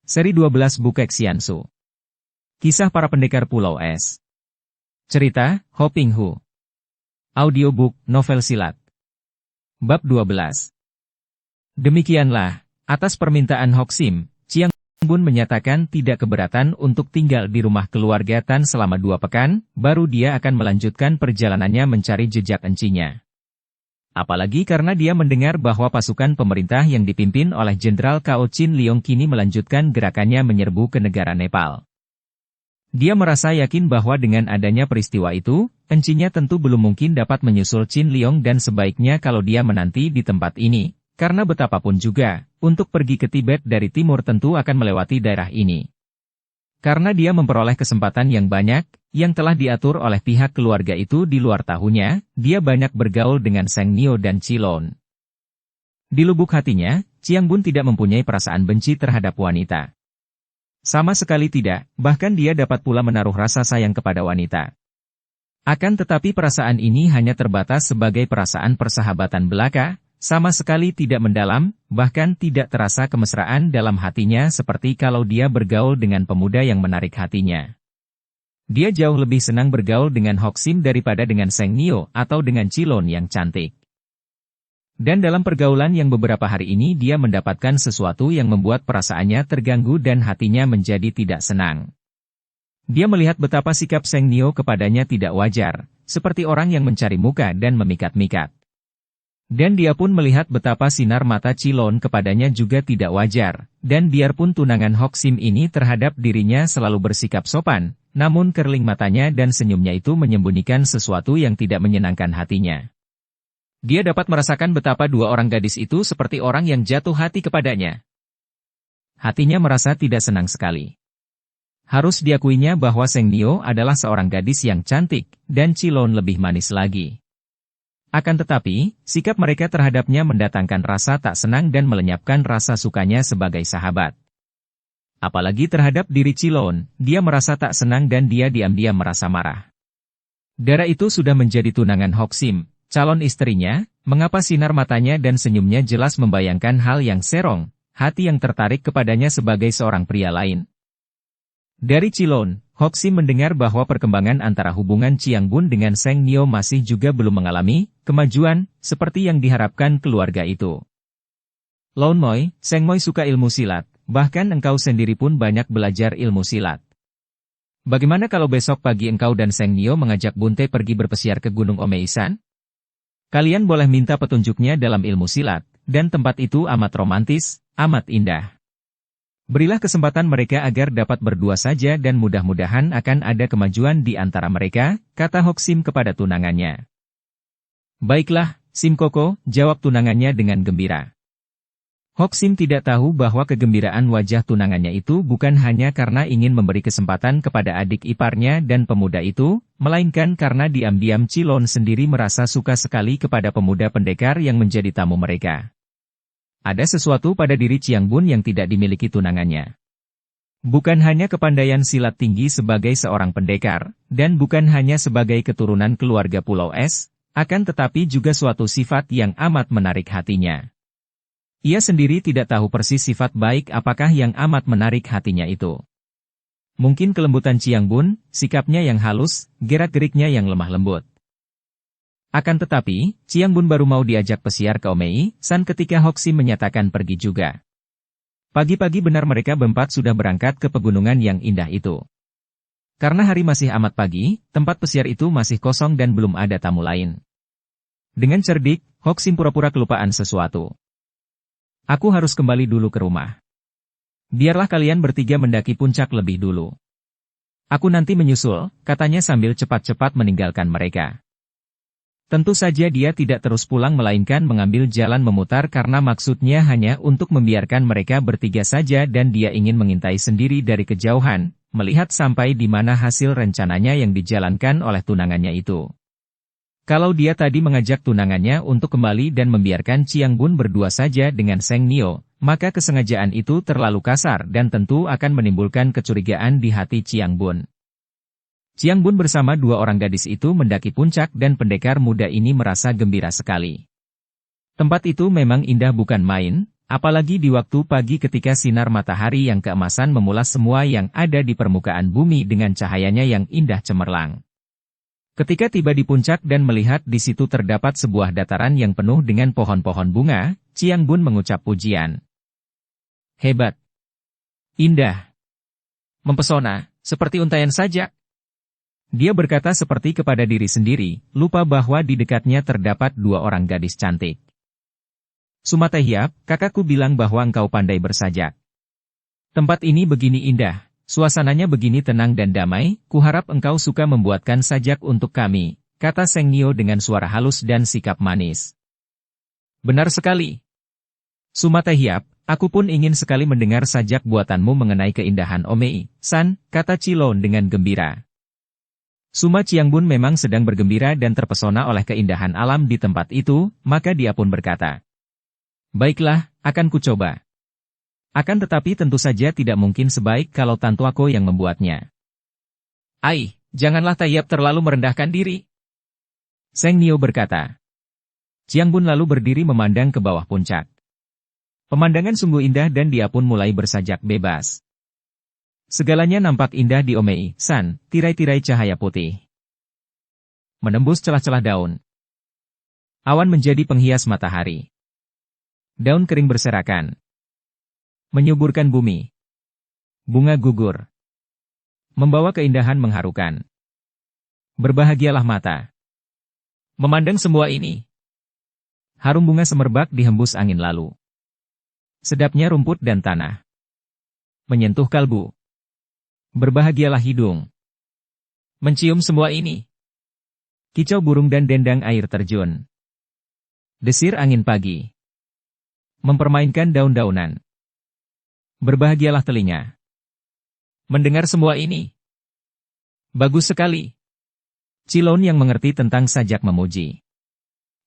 Seri 12 Bukek Xiansu. Kisah para pendekar Pulau Es. Cerita, Ho Ping Hu. Audiobook, novel silat. Bab 12. Demikianlah, atas permintaan Hoxim, Chiang Bun menyatakan tidak keberatan untuk tinggal di rumah keluarga Tan selama 2 pekan, baru dia akan melanjutkan perjalanannya mencari jejak encinya. Apalagi karena dia mendengar bahwa pasukan pemerintah yang dipimpin oleh Jenderal Cao Chin Leong kini melanjutkan gerakannya menyerbu ke negara Nepal. Dia merasa yakin bahwa dengan adanya peristiwa itu, encinya tentu belum mungkin dapat menyusul Chin Leong dan sebaiknya kalau dia menanti di tempat ini, karena betapapun juga, untuk pergi ke Tibet dari timur tentu akan melewati daerah ini. Karena dia memperoleh kesempatan yang banyak, yang telah diatur oleh pihak keluarga itu di luar tahunnya, dia banyak bergaul dengan Seng Nio dan Cilon. Di lubuk hatinya, Chiang Bun tidak mempunyai perasaan benci terhadap wanita. Sama sekali tidak, bahkan dia dapat pula menaruh rasa sayang kepada wanita. Akan tetapi perasaan ini hanya terbatas sebagai perasaan persahabatan belaka, sama sekali tidak mendalam, bahkan tidak terasa kemesraan dalam hatinya seperti kalau dia bergaul dengan pemuda yang menarik hatinya. Dia jauh lebih senang bergaul dengan Hoxim daripada dengan Seng Nio atau dengan Cilon yang cantik. Dan dalam pergaulan yang beberapa hari ini dia mendapatkan sesuatu yang membuat perasaannya terganggu dan hatinya menjadi tidak senang. Dia melihat betapa sikap Seng Nio kepadanya tidak wajar, seperti orang yang mencari muka dan memikat-mikat. Dan dia pun melihat betapa sinar mata Cilon kepadanya juga tidak wajar, dan biarpun tunangan Hoxim ini terhadap dirinya selalu bersikap sopan, namun kerling matanya dan senyumnya itu menyembunyikan sesuatu yang tidak menyenangkan hatinya. Dia dapat merasakan betapa dua orang gadis itu seperti orang yang jatuh hati kepadanya. Hatinya merasa tidak senang sekali. Harus diakuinya bahwa Seng Nio adalah seorang gadis yang cantik, dan Cilon lebih manis lagi. Akan tetapi, sikap mereka terhadapnya mendatangkan rasa tak senang dan melenyapkan rasa sukanya sebagai sahabat. Apalagi terhadap diri Cilon, dia merasa tak senang dan dia diam-diam merasa marah. Dara itu sudah menjadi tunangan Hoxim, calon istrinya, mengapa sinar matanya dan senyumnya jelas membayangkan hal yang serong, hati yang tertarik kepadanya sebagai seorang pria lain. Dari Cilon, Hoxim mendengar bahwa perkembangan antara hubungan Chiang Bun dengan Seng Nio masih juga belum mengalami kemajuan seperti yang diharapkan keluarga itu. Lon Moi, Seng Moi suka ilmu silat, bahkan engkau sendiri pun banyak belajar ilmu silat. Bagaimana kalau besok pagi engkau dan Seng Nio mengajak Bunte pergi berpesiar ke Gunung Omeisan? Kalian boleh minta petunjuknya dalam ilmu silat, dan tempat itu amat romantis, amat indah. Berilah kesempatan mereka agar dapat berdua saja dan mudah-mudahan akan ada kemajuan di antara mereka, kata Hoxim kepada tunangannya. Baiklah, Sim Koko, jawab tunangannya dengan gembira. Hoxim tidak tahu bahwa kegembiraan wajah tunangannya itu bukan hanya karena ingin memberi kesempatan kepada adik iparnya dan pemuda itu, melainkan karena diam-diam Cilon sendiri merasa suka sekali kepada pemuda pendekar yang menjadi tamu mereka. Ada sesuatu pada diri Chiang Bun yang tidak dimiliki tunangannya. Bukan hanya kepandaian silat tinggi sebagai seorang pendekar, dan bukan hanya sebagai keturunan keluarga Pulau Es, akan tetapi juga suatu sifat yang amat menarik hatinya. Ia sendiri tidak tahu persis sifat baik apakah yang amat menarik hatinya itu. Mungkin kelembutan Chiang Bun, sikapnya yang halus, gerak-geriknya yang lemah lembut. Akan tetapi, Chiang Bun baru mau diajak pesiar ke Omeisan ketika Hoxim menyatakan pergi juga. Pagi-pagi benar mereka berempat sudah berangkat ke pegunungan yang indah itu. Karena hari masih amat pagi, tempat pesiar itu masih kosong dan belum ada tamu lain. Dengan cerdik, Hoxim pura-pura kelupaan sesuatu. Aku harus kembali dulu ke rumah. Biarlah kalian bertiga mendaki puncak lebih dulu. Aku nanti menyusul, katanya sambil cepat-cepat meninggalkan mereka. Tentu saja dia tidak terus pulang melainkan mengambil jalan memutar karena maksudnya hanya untuk membiarkan mereka bertiga saja dan dia ingin mengintai sendiri dari kejauhan, melihat sampai di mana hasil rencananya yang dijalankan oleh tunangannya itu. Kalau dia tadi mengajak tunangannya untuk kembali dan membiarkan Chiang Bun berdua saja dengan Seng Nio, maka kesengajaan itu terlalu kasar dan tentu akan menimbulkan kecurigaan di hati Chiang Bun. Chiang Bun bersama dua orang gadis itu mendaki puncak dan pendekar muda ini merasa gembira sekali. Tempat itu memang indah bukan main, Apalagi di waktu pagi ketika sinar matahari yang keemasan memulas semua yang ada di permukaan bumi dengan cahayanya yang indah cemerlang. Ketika tiba di puncak dan melihat di situ terdapat sebuah dataran yang penuh dengan pohon-pohon bunga, Chiang Bun mengucap pujian. Hebat. Indah. Mempesona, seperti untaian sajak. Dia berkata seperti kepada diri sendiri, lupa bahwa di dekatnya terdapat dua orang gadis cantik. Sumatehiap, kakakku bilang bahwa engkau pandai bersajak. Tempat ini begini indah, suasananya begini tenang dan damai, kuharap engkau suka membuatkan sajak untuk kami, kata Seng Nio dengan suara halus dan sikap manis. Benar sekali. Sumatehiap, aku pun ingin sekali mendengar sajak buatanmu mengenai keindahan Omei, San, kata Cilon dengan gembira. Suma Chiangbun memang sedang bergembira dan terpesona oleh keindahan alam di tempat itu, maka dia pun berkata. Baiklah, akan kucoba. Akan tetapi tentu saja tidak mungkin sebaik kalau Tantuako yang membuatnya. Ai, janganlah Tayyap terlalu merendahkan diri. Seng Nio berkata. Chiangbun lalu berdiri memandang ke bawah puncak. Pemandangan sungguh indah dan dia pun mulai bersajak bebas. Segalanya nampak indah di Omei, San, tirai-tirai cahaya putih. Menembus celah-celah daun. Awan menjadi penghias matahari. Daun kering berserakan. Menyuburkan bumi. Bunga gugur. Membawa keindahan mengharukan. Berbahagialah mata. Memandang semua ini. Harum bunga semerbak dihembus angin lalu. Sedapnya rumput dan tanah. Menyentuh kalbu. Berbahagialah hidung. Mencium semua ini. Kicau burung dan dendang air terjun. Desir angin pagi. Mempermainkan daun-daunan. Berbahagialah telinga. Mendengar semua ini. Bagus sekali. Cilon yang mengerti tentang sajak memuji.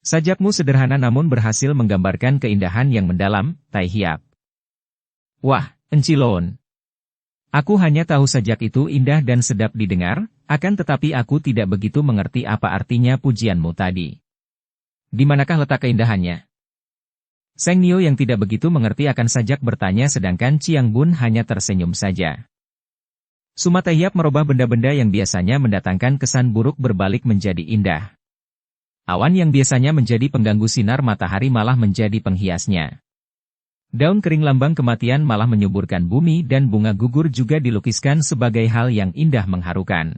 Sajakmu sederhana namun berhasil menggambarkan keindahan yang mendalam, Tai Hiap. Wah, Encilon. Aku hanya tahu sajak itu indah dan sedap didengar, akan tetapi aku tidak begitu mengerti apa artinya pujianmu tadi. Di manakah letak keindahannya? Seng Nio yang tidak begitu mengerti akan sajak bertanya sedangkan Chiangbun hanya tersenyum saja. Sumatehiap merubah benda-benda yang biasanya mendatangkan kesan buruk berbalik menjadi indah. Awan yang biasanya menjadi pengganggu sinar matahari malah menjadi penghiasnya. Daun kering lambang kematian malah menyuburkan bumi dan bunga gugur juga dilukiskan sebagai hal yang indah mengharukan.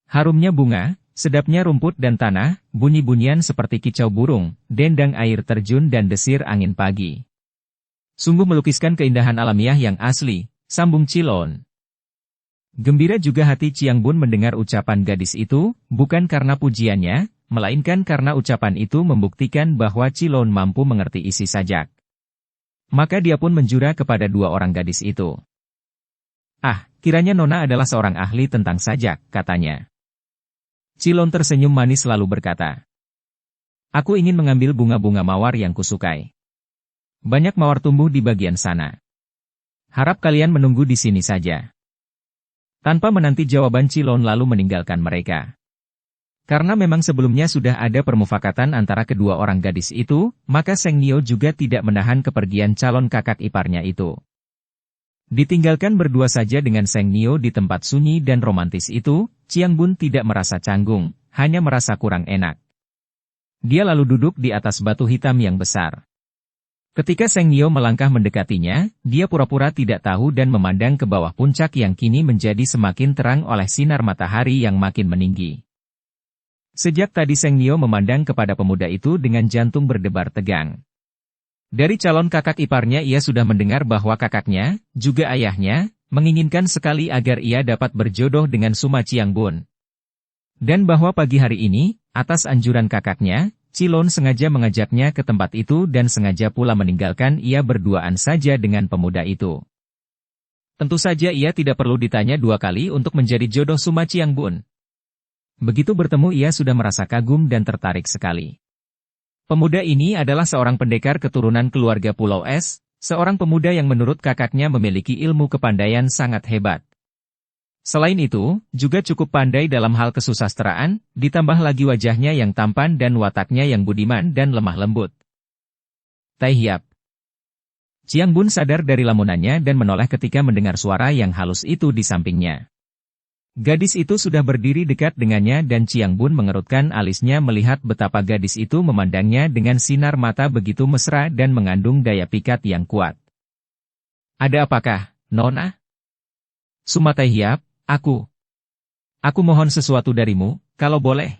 Harumnya bunga, sedapnya rumput dan tanah, bunyi-bunyian seperti kicau burung, dendang air terjun dan desir angin pagi. Sungguh melukiskan keindahan alamiah yang asli, sambung Cilon. Gembira juga hati Chiangbun mendengar ucapan gadis itu, bukan karena pujiannya, melainkan karena ucapan itu membuktikan bahwa Cilon mampu mengerti isi sajak. Maka dia pun menjura kepada dua orang gadis itu. Ah, kiranya Nona adalah seorang ahli tentang sajak, katanya. Cilon tersenyum manis lalu berkata. Aku ingin mengambil bunga-bunga mawar yang kusukai. Banyak mawar tumbuh di bagian sana. Harap kalian menunggu di sini saja. Tanpa menanti jawaban Cilon lalu meninggalkan mereka. Karena memang sebelumnya sudah ada permufakatan antara kedua orang gadis itu, maka Seng Nio juga tidak menahan kepergian calon kakak iparnya itu. Ditinggalkan berdua saja dengan Seng Nio di tempat sunyi dan romantis itu, Chiangbun tidak merasa canggung, hanya merasa kurang enak. Dia lalu duduk di atas batu hitam yang besar. Ketika Seng Nio melangkah mendekatinya, dia pura-pura tidak tahu dan memandang ke bawah puncak yang kini menjadi semakin terang oleh sinar matahari yang makin meninggi. Sejak tadi Seng Nio memandang kepada pemuda itu dengan jantung berdebar tegang. Dari calon kakak iparnya ia sudah mendengar bahwa kakaknya, juga ayahnya, menginginkan sekali agar ia dapat berjodoh dengan Suma Chiangbun. Dan bahwa pagi hari ini, atas anjuran kakaknya, Cilon sengaja mengajaknya ke tempat itu dan sengaja pula meninggalkan ia berduaan saja dengan pemuda itu. Tentu saja ia tidak perlu ditanya dua kali untuk menjadi jodoh Suma Chiangbun. Begitu bertemu ia sudah merasa kagum dan tertarik sekali. Pemuda ini adalah seorang pendekar keturunan keluarga Pulau Es, seorang pemuda yang menurut kakaknya memiliki ilmu kepandaian sangat hebat. Selain itu, juga cukup pandai dalam hal kesusastraan, ditambah lagi wajahnya yang tampan dan wataknya yang budiman dan lemah lembut. Tai Hiap. Chiang Bun sadar dari lamunannya dan menoleh ketika mendengar suara yang halus itu di sampingnya. Gadis itu sudah berdiri dekat dengannya dan Chiang Bun mengerutkan alisnya melihat betapa gadis itu memandangnya dengan sinar mata begitu mesra dan mengandung daya pikat yang kuat. Ada apakah, Nona? Sumatai Hiap, aku mohon sesuatu darimu, kalau boleh.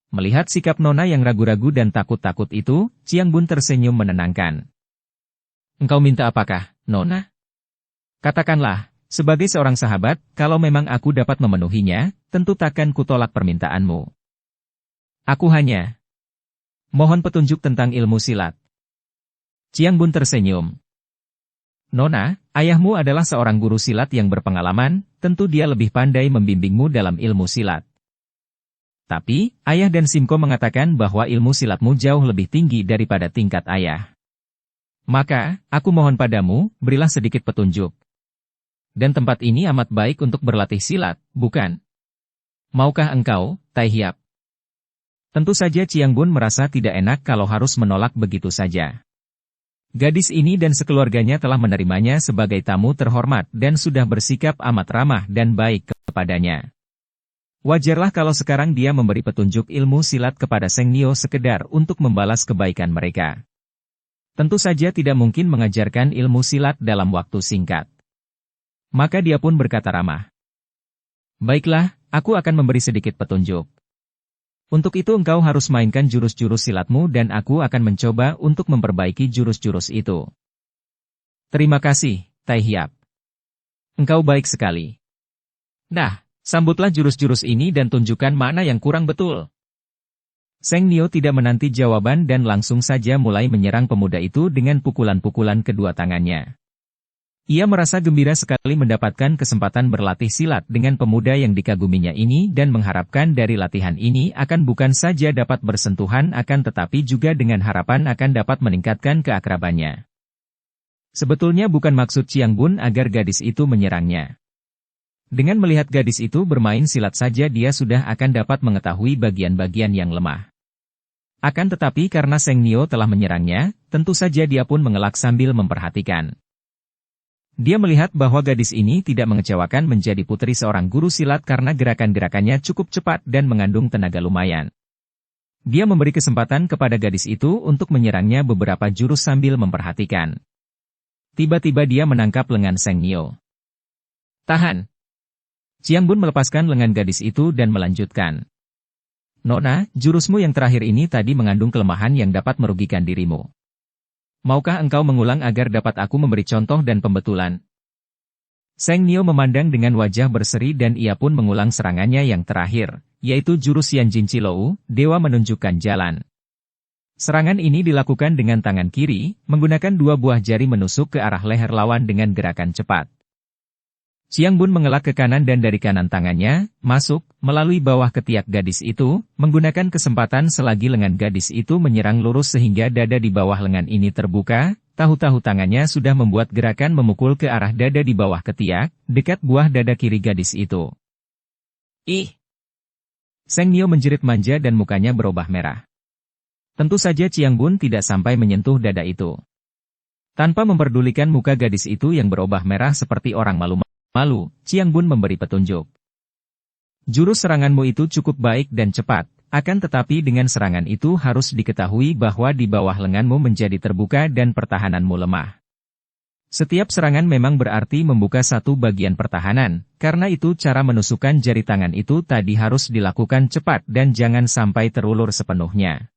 Melihat sikap Nona yang ragu-ragu dan takut-takut itu, Chiang Bun tersenyum menenangkan. Engkau minta apakah, Nona? Katakanlah. Sebagai seorang sahabat, kalau memang aku dapat memenuhinya, tentu takkan kutolak permintaanmu. Aku hanya mohon petunjuk tentang ilmu silat. Chiang Bun tersenyum. Nona, ayahmu adalah seorang guru silat yang berpengalaman, tentu dia lebih pandai membimbingmu dalam ilmu silat. Tapi, ayah dan Simko mengatakan bahwa ilmu silatmu jauh lebih tinggi daripada tingkat ayah. Maka, aku mohon padamu, berilah sedikit petunjuk. Dan tempat ini amat baik untuk berlatih silat, bukan? Maukah engkau, Tai Hiap? Tentu saja Chiang Bun merasa tidak enak kalau harus menolak begitu saja. Gadis ini dan sekeluarganya telah menerimanya sebagai tamu terhormat dan sudah bersikap amat ramah dan baik kepadanya. Wajarlah kalau sekarang dia memberi petunjuk ilmu silat kepada Seng Nio sekedar untuk membalas kebaikan mereka. Tentu saja tidak mungkin mengajarkan ilmu silat dalam waktu singkat. Maka dia pun berkata ramah. Baiklah, aku akan memberi sedikit petunjuk. Untuk itu engkau harus mainkan jurus-jurus silatmu dan aku akan mencoba untuk memperbaiki jurus-jurus itu. Terima kasih, Tai Hiap. Engkau baik sekali. Nah, sambutlah jurus-jurus ini dan tunjukkan mana yang kurang betul. Seng Nio tidak menanti jawaban dan langsung saja mulai menyerang pemuda itu dengan pukulan-pukulan kedua tangannya. Ia merasa gembira sekali mendapatkan kesempatan berlatih silat dengan pemuda yang dikaguminya ini dan mengharapkan dari latihan ini akan bukan saja dapat bersentuhan akan tetapi juga dengan harapan akan dapat meningkatkan keakrabannya. Sebetulnya bukan maksud Chiang Bun agar gadis itu menyerangnya. Dengan melihat gadis itu bermain silat saja dia sudah akan dapat mengetahui bagian-bagian yang lemah. Akan tetapi karena Seng Nio telah menyerangnya, tentu saja dia pun mengelak sambil memperhatikan. Dia melihat bahwa gadis ini tidak mengecewakan menjadi putri seorang guru silat karena gerakan-gerakannya cukup cepat dan mengandung tenaga lumayan. Dia memberi kesempatan kepada gadis itu untuk menyerangnya beberapa jurus sambil memperhatikan. Tiba-tiba dia menangkap lengan Seng Nio. Tahan! Chiang Bun melepaskan lengan gadis itu dan melanjutkan. Nona, jurusmu yang terakhir ini tadi mengandung kelemahan yang dapat merugikan dirimu. Maukah engkau mengulang agar dapat aku memberi contoh dan pembetulan? Seng Nio memandang dengan wajah berseri dan ia pun mengulang serangannya yang terakhir, yaitu jurus Yanjin Chilou, Dewa Menunjukkan Jalan. Serangan ini dilakukan dengan tangan kiri, menggunakan dua buah jari menusuk ke arah leher lawan dengan gerakan cepat. Chiang Bun mengelak ke kanan dan dari kanan tangannya, masuk, melalui bawah ketiak gadis itu, menggunakan kesempatan selagi lengan gadis itu menyerang lurus sehingga dada di bawah lengan ini terbuka, tahu-tahu tangannya sudah membuat gerakan memukul ke arah dada di bawah ketiak, dekat buah dada kiri gadis itu. Ih! Seng Nio menjerit manja dan mukanya berubah merah. Tentu saja Chiang Bun tidak sampai menyentuh dada itu. Tanpa memperdulikan muka gadis itu yang berubah merah seperti orang malu, Chiang Bun memberi petunjuk. Jurus seranganmu itu cukup baik dan cepat, akan tetapi dengan serangan itu harus diketahui bahwa di bawah lenganmu menjadi terbuka dan pertahananmu lemah. Setiap serangan memang berarti membuka satu bagian pertahanan, karena itu cara menusukkan jari tangan itu tadi harus dilakukan cepat dan jangan sampai terulur sepenuhnya.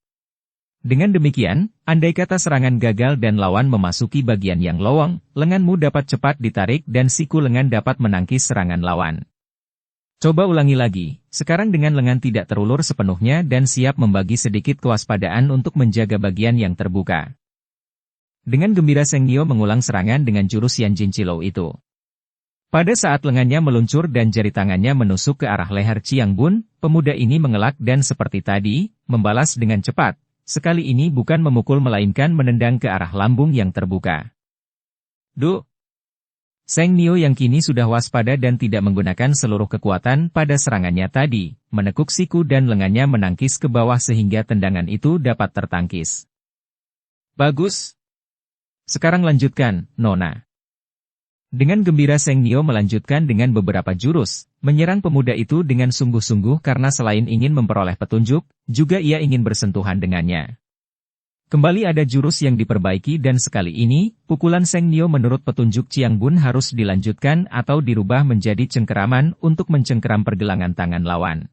Dengan demikian, andai kata serangan gagal dan lawan memasuki bagian yang lowong, lenganmu dapat cepat ditarik dan siku lengan dapat menangkis serangan lawan. Coba ulangi lagi, sekarang dengan lengan tidak terulur sepenuhnya dan siap membagi sedikit kewaspadaan untuk menjaga bagian yang terbuka. Dengan gembira Seng Nio mengulang serangan dengan jurus Yanjin Chilou itu. Pada saat lengannya meluncur dan jari tangannya menusuk ke arah leher Chiang Bun, pemuda ini mengelak dan seperti tadi, membalas dengan cepat. Sekali ini bukan memukul melainkan menendang ke arah lambung yang terbuka. Duh! Seng Nio yang kini sudah waspada dan tidak menggunakan seluruh kekuatan pada serangannya tadi, menekuk siku dan lengannya menangkis ke bawah sehingga tendangan itu dapat tertangkis. Bagus! Sekarang lanjutkan, Nona. Dengan gembira Seng Nio melanjutkan dengan beberapa jurus, menyerang pemuda itu dengan sungguh-sungguh karena selain ingin memperoleh petunjuk, juga ia ingin bersentuhan dengannya. Kembali ada jurus yang diperbaiki dan sekali ini, pukulan Seng Nio menurut petunjuk Chiang Bun harus dilanjutkan atau dirubah menjadi cengkeraman untuk mencengkeram pergelangan tangan lawan.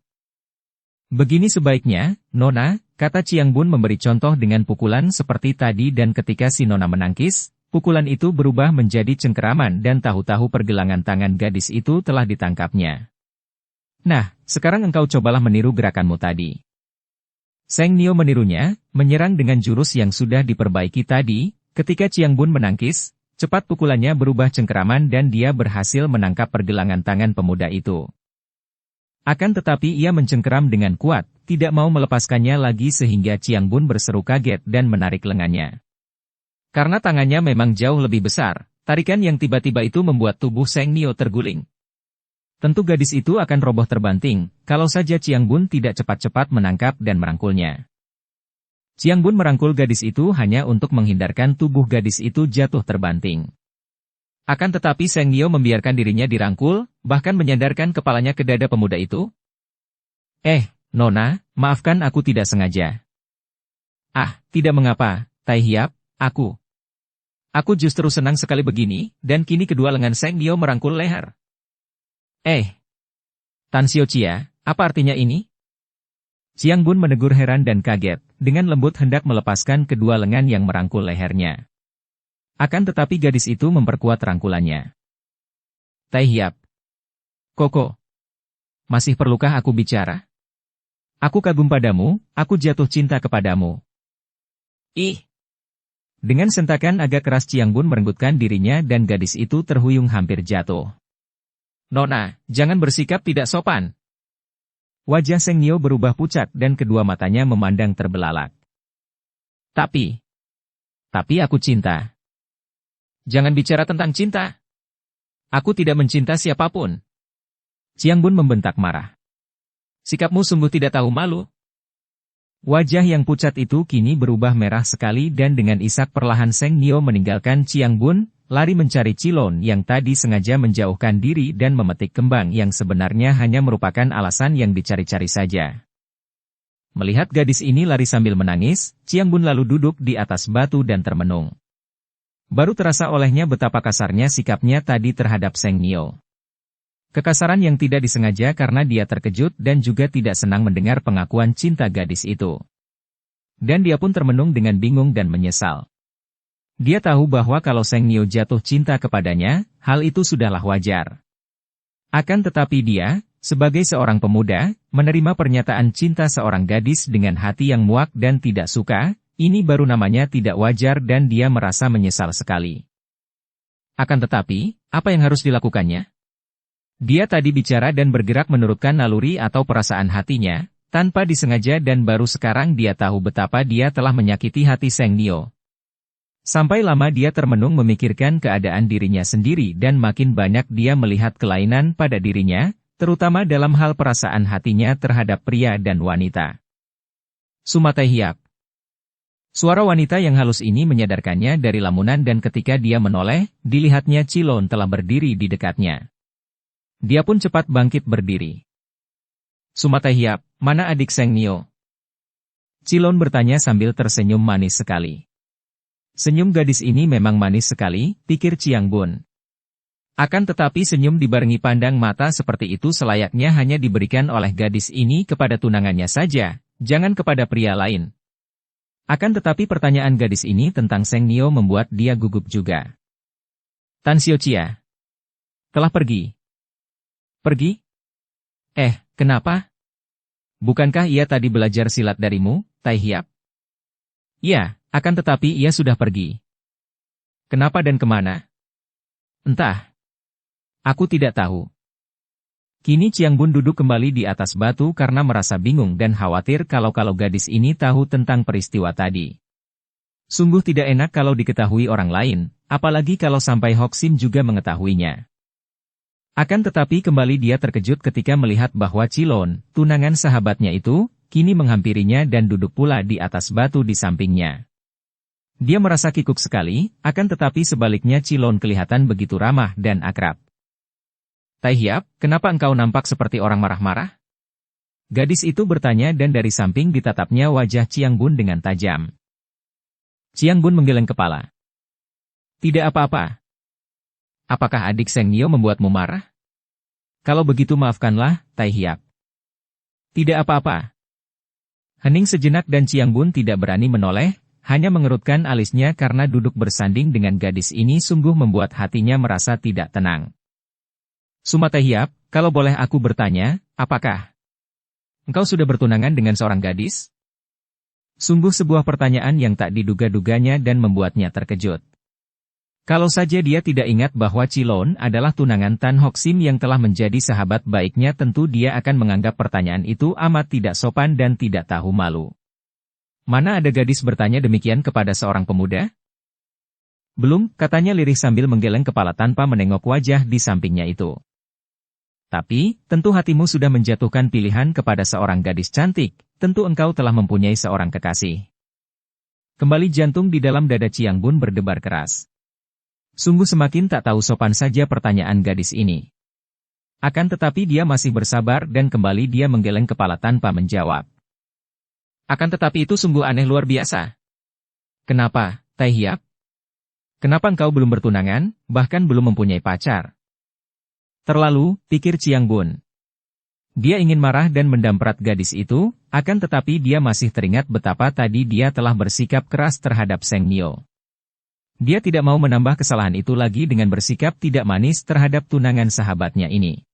Begini sebaiknya, Nona, kata Chiang Bun memberi contoh dengan pukulan seperti tadi dan ketika si Nona menangkis, pukulan itu berubah menjadi cengkeraman dan tahu-tahu pergelangan tangan gadis itu telah ditangkapnya. Nah, sekarang engkau cobalah meniru gerakanmu tadi. Seng Nio menirunya, menyerang dengan jurus yang sudah diperbaiki tadi, ketika Chiang Bun menangkis, cepat pukulannya berubah cengkeraman dan dia berhasil menangkap pergelangan tangan pemuda itu. Akan tetapi ia mencengkeram dengan kuat, tidak mau melepaskannya lagi sehingga Chiang Bun berseru kaget dan menarik lengannya. Karena tangannya memang jauh lebih besar, tarikan yang tiba-tiba itu membuat tubuh Seng Nio terguling. Tentu gadis itu akan roboh terbanting, kalau saja Chiang Bun tidak cepat-cepat menangkap dan merangkulnya. Chiang Bun merangkul gadis itu hanya untuk menghindarkan tubuh gadis itu jatuh terbanting. Akan tetapi Seng Nio membiarkan dirinya dirangkul, bahkan menyandarkan kepalanya ke dada pemuda itu. Nona, maafkan aku tidak sengaja. Ah, tidak mengapa, Tai Hiap, Aku justru senang sekali begini, dan kini kedua lengan Seng Nio merangkul leher. Tan Xiao Chia, apa artinya ini? Chiang Bun menegur heran dan kaget, dengan lembut hendak melepaskan kedua lengan yang merangkul lehernya. Akan tetapi gadis itu memperkuat rangkulannya. Tai Hiap. Koko. Masih perlukah aku bicara? Aku kagum padamu, aku jatuh cinta kepadamu. Dengan sentakan agak keras Chiang Bun merenggutkan dirinya dan gadis itu terhuyung hampir jatuh. Nona, jangan bersikap tidak sopan. Wajah Seng Nio berubah pucat dan kedua matanya memandang terbelalak. Tapi aku cinta. Jangan bicara tentang cinta. Aku tidak mencinta siapapun. Chiang Bun membentak marah. Sikapmu sungguh tidak tahu malu. Wajah yang pucat itu kini berubah merah sekali dan dengan isak perlahan Seng Nio meninggalkan Chiang Bun, lari mencari Cilon yang tadi sengaja menjauhkan diri dan memetik kembang yang sebenarnya hanya merupakan alasan yang dicari-cari saja. Melihat gadis ini lari sambil menangis, Chiang Bun lalu duduk di atas batu dan termenung. Baru terasa olehnya betapa kasarnya sikapnya tadi terhadap Seng Nio. Kekasaran yang tidak disengaja karena dia terkejut dan juga tidak senang mendengar pengakuan cinta gadis itu. Dan dia pun termenung dengan bingung dan menyesal. Dia tahu bahwa kalau Seng Nio jatuh cinta kepadanya, hal itu sudahlah wajar. Akan tetapi dia, sebagai seorang pemuda, menerima pernyataan cinta seorang gadis dengan hati yang muak dan tidak suka, ini baru namanya tidak wajar dan dia merasa menyesal sekali. Akan tetapi, apa yang harus dilakukannya? Dia tadi bicara dan bergerak menurutkan naluri atau perasaan hatinya, tanpa disengaja dan baru sekarang dia tahu betapa dia telah menyakiti hati Seng Nio. Sampai lama dia termenung memikirkan keadaan dirinya sendiri dan makin banyak dia melihat kelainan pada dirinya, terutama dalam hal perasaan hatinya terhadap pria dan wanita. Sumatai Hiap. Suara wanita yang halus ini menyadarkannya dari lamunan dan ketika dia menoleh, dilihatnya Cilon telah berdiri di dekatnya. Dia pun cepat bangkit berdiri. Sumatai Hiap, mana adik Seng Nio? Cilon bertanya sambil tersenyum manis sekali. Senyum gadis ini memang manis sekali, pikir Chiang Bun. Akan tetapi senyum dibarengi pandang mata seperti itu selayaknya hanya diberikan oleh gadis ini kepada tunangannya saja, jangan kepada pria lain. Akan tetapi pertanyaan gadis ini tentang Seng Nio membuat dia gugup juga. Tan Xiao Chia telah pergi. Pergi? Kenapa? Bukankah ia tadi belajar silat darimu, Tai Hiap? Iya, akan tetapi ia sudah pergi. Kenapa dan kemana? Entah. Aku tidak tahu. Kini Chiang Bun duduk kembali di atas batu karena merasa bingung dan khawatir kalau gadis ini tahu tentang peristiwa tadi. Sungguh tidak enak kalau diketahui orang lain, apalagi kalau sampai Hoxin juga mengetahuinya. Akan tetapi kembali dia terkejut ketika melihat bahwa Cilon, tunangan sahabatnya itu, kini menghampirinya dan duduk pula di atas batu di sampingnya. Dia merasa kikuk sekali, akan tetapi sebaliknya Cilon kelihatan begitu ramah dan akrab. Tai Hiap, kenapa engkau nampak seperti orang marah-marah? Gadis itu bertanya dan dari samping ditatapnya wajah Chiang Bun dengan tajam. Chiang Bun menggeleng kepala. Tidak apa-apa. Apakah adik Seng Nio membuatmu marah? Kalau begitu maafkanlah, Tai Hiap. Tidak apa-apa. Hening sejenak dan Chiang Bun tidak berani menoleh, hanya mengerutkan alisnya karena duduk bersanding dengan gadis ini sungguh membuat hatinya merasa tidak tenang. Suma Tai Hiap, kalau boleh aku bertanya, apakah engkau sudah bertunangan dengan seorang gadis? Sungguh sebuah pertanyaan yang tak diduga-duganya dan membuatnya terkejut. Kalau saja dia tidak ingat bahwa Cilon adalah tunangan Tan Hock Sim yang telah menjadi sahabat baiknya, tentu dia akan menganggap pertanyaan itu amat tidak sopan dan tidak tahu malu. Mana ada gadis bertanya demikian kepada seorang pemuda? Belum, katanya lirih sambil menggeleng kepala tanpa menengok wajah di sampingnya itu. Tapi, tentu hatimu sudah menjatuhkan pilihan kepada seorang gadis cantik, tentu engkau telah mempunyai seorang kekasih. Kembali jantung di dalam dada Chiang Bun berdebar keras. Sungguh semakin tak tahu sopan saja pertanyaan gadis ini. Akan tetapi dia masih bersabar dan kembali dia menggeleng kepala tanpa menjawab. Akan tetapi itu sungguh aneh luar biasa. Kenapa, Tai Hiap? Kenapa engkau belum bertunangan, bahkan belum mempunyai pacar? Terlalu, pikir Chiang Bun. Dia ingin marah dan mendamprat gadis itu, akan tetapi dia masih teringat betapa tadi dia telah bersikap keras terhadap Seng Nio. Dia tidak mau menambah kesalahan itu lagi dengan bersikap tidak manis terhadap tunangan sahabatnya ini.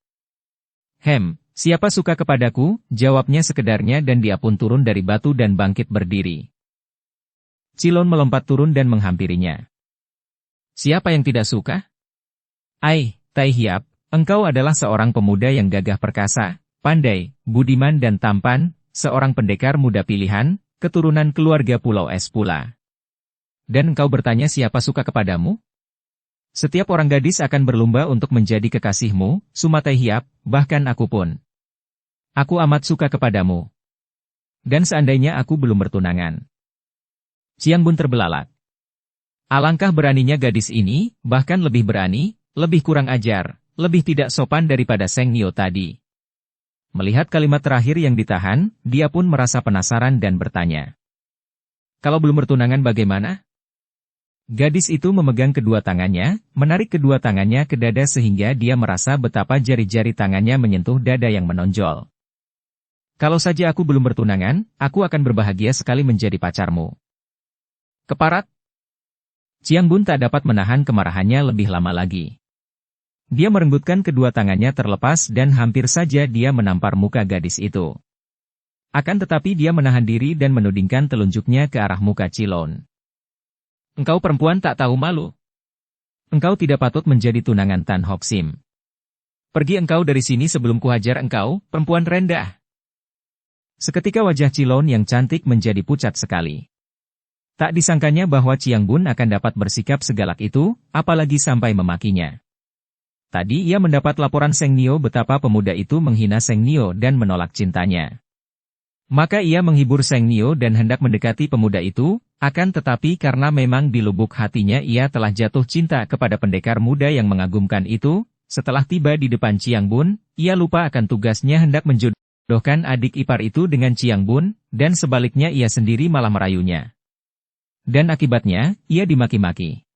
Siapa suka kepadaku, jawabnya sekedarnya dan dia pun turun dari batu dan bangkit berdiri. Cilon melompat turun dan menghampirinya. Siapa yang tidak suka? Tai Hiap. Engkau adalah seorang pemuda yang gagah perkasa, pandai, budiman dan tampan, seorang pendekar muda pilihan, keturunan keluarga Pulau Es pula. Dan engkau bertanya siapa suka kepadamu? Setiap orang gadis akan berlomba untuk menjadi kekasihmu, Suma Tai Hiap, bahkan aku pun. Aku amat suka kepadamu. Dan seandainya aku belum bertunangan. Chiang Bun terbelalak. Alangkah beraninya gadis ini, bahkan lebih berani, lebih kurang ajar. Lebih tidak sopan daripada Seng Nio tadi. Melihat kalimat terakhir yang ditahan, dia pun merasa penasaran dan bertanya. Kalau belum bertunangan bagaimana? Gadis itu memegang kedua tangannya, menarik kedua tangannya ke dada sehingga dia merasa betapa jari-jari tangannya menyentuh dada yang menonjol. Kalau saja aku belum bertunangan, aku akan berbahagia sekali menjadi pacarmu. Keparat. Chiang Bun tak dapat menahan kemarahannya lebih lama lagi. Dia merenggutkan kedua tangannya terlepas dan hampir saja dia menampar muka gadis itu. Akan tetapi dia menahan diri dan menudingkan telunjuknya ke arah muka Cilon. Engkau perempuan tak tahu malu. Engkau tidak patut menjadi tunangan Tan Hock Sim. Pergi engkau dari sini sebelum kuhajar engkau, perempuan rendah. Seketika wajah Cilon yang cantik menjadi pucat sekali. Tak disangkanya bahwa Chiang Bun akan dapat bersikap segalak itu, apalagi sampai memakinya. Tadi ia mendapat laporan Seng Nio betapa pemuda itu menghina Seng Nio dan menolak cintanya. Maka ia menghibur Seng Nio dan hendak mendekati pemuda itu, akan tetapi karena memang di lubuk hatinya ia telah jatuh cinta kepada pendekar muda yang mengagumkan itu, setelah tiba di depan Chiang Bun, ia lupa akan tugasnya hendak menjodohkan adik ipar itu dengan Chiang Bun, dan sebaliknya ia sendiri malah merayunya. Dan akibatnya, ia dimaki-maki.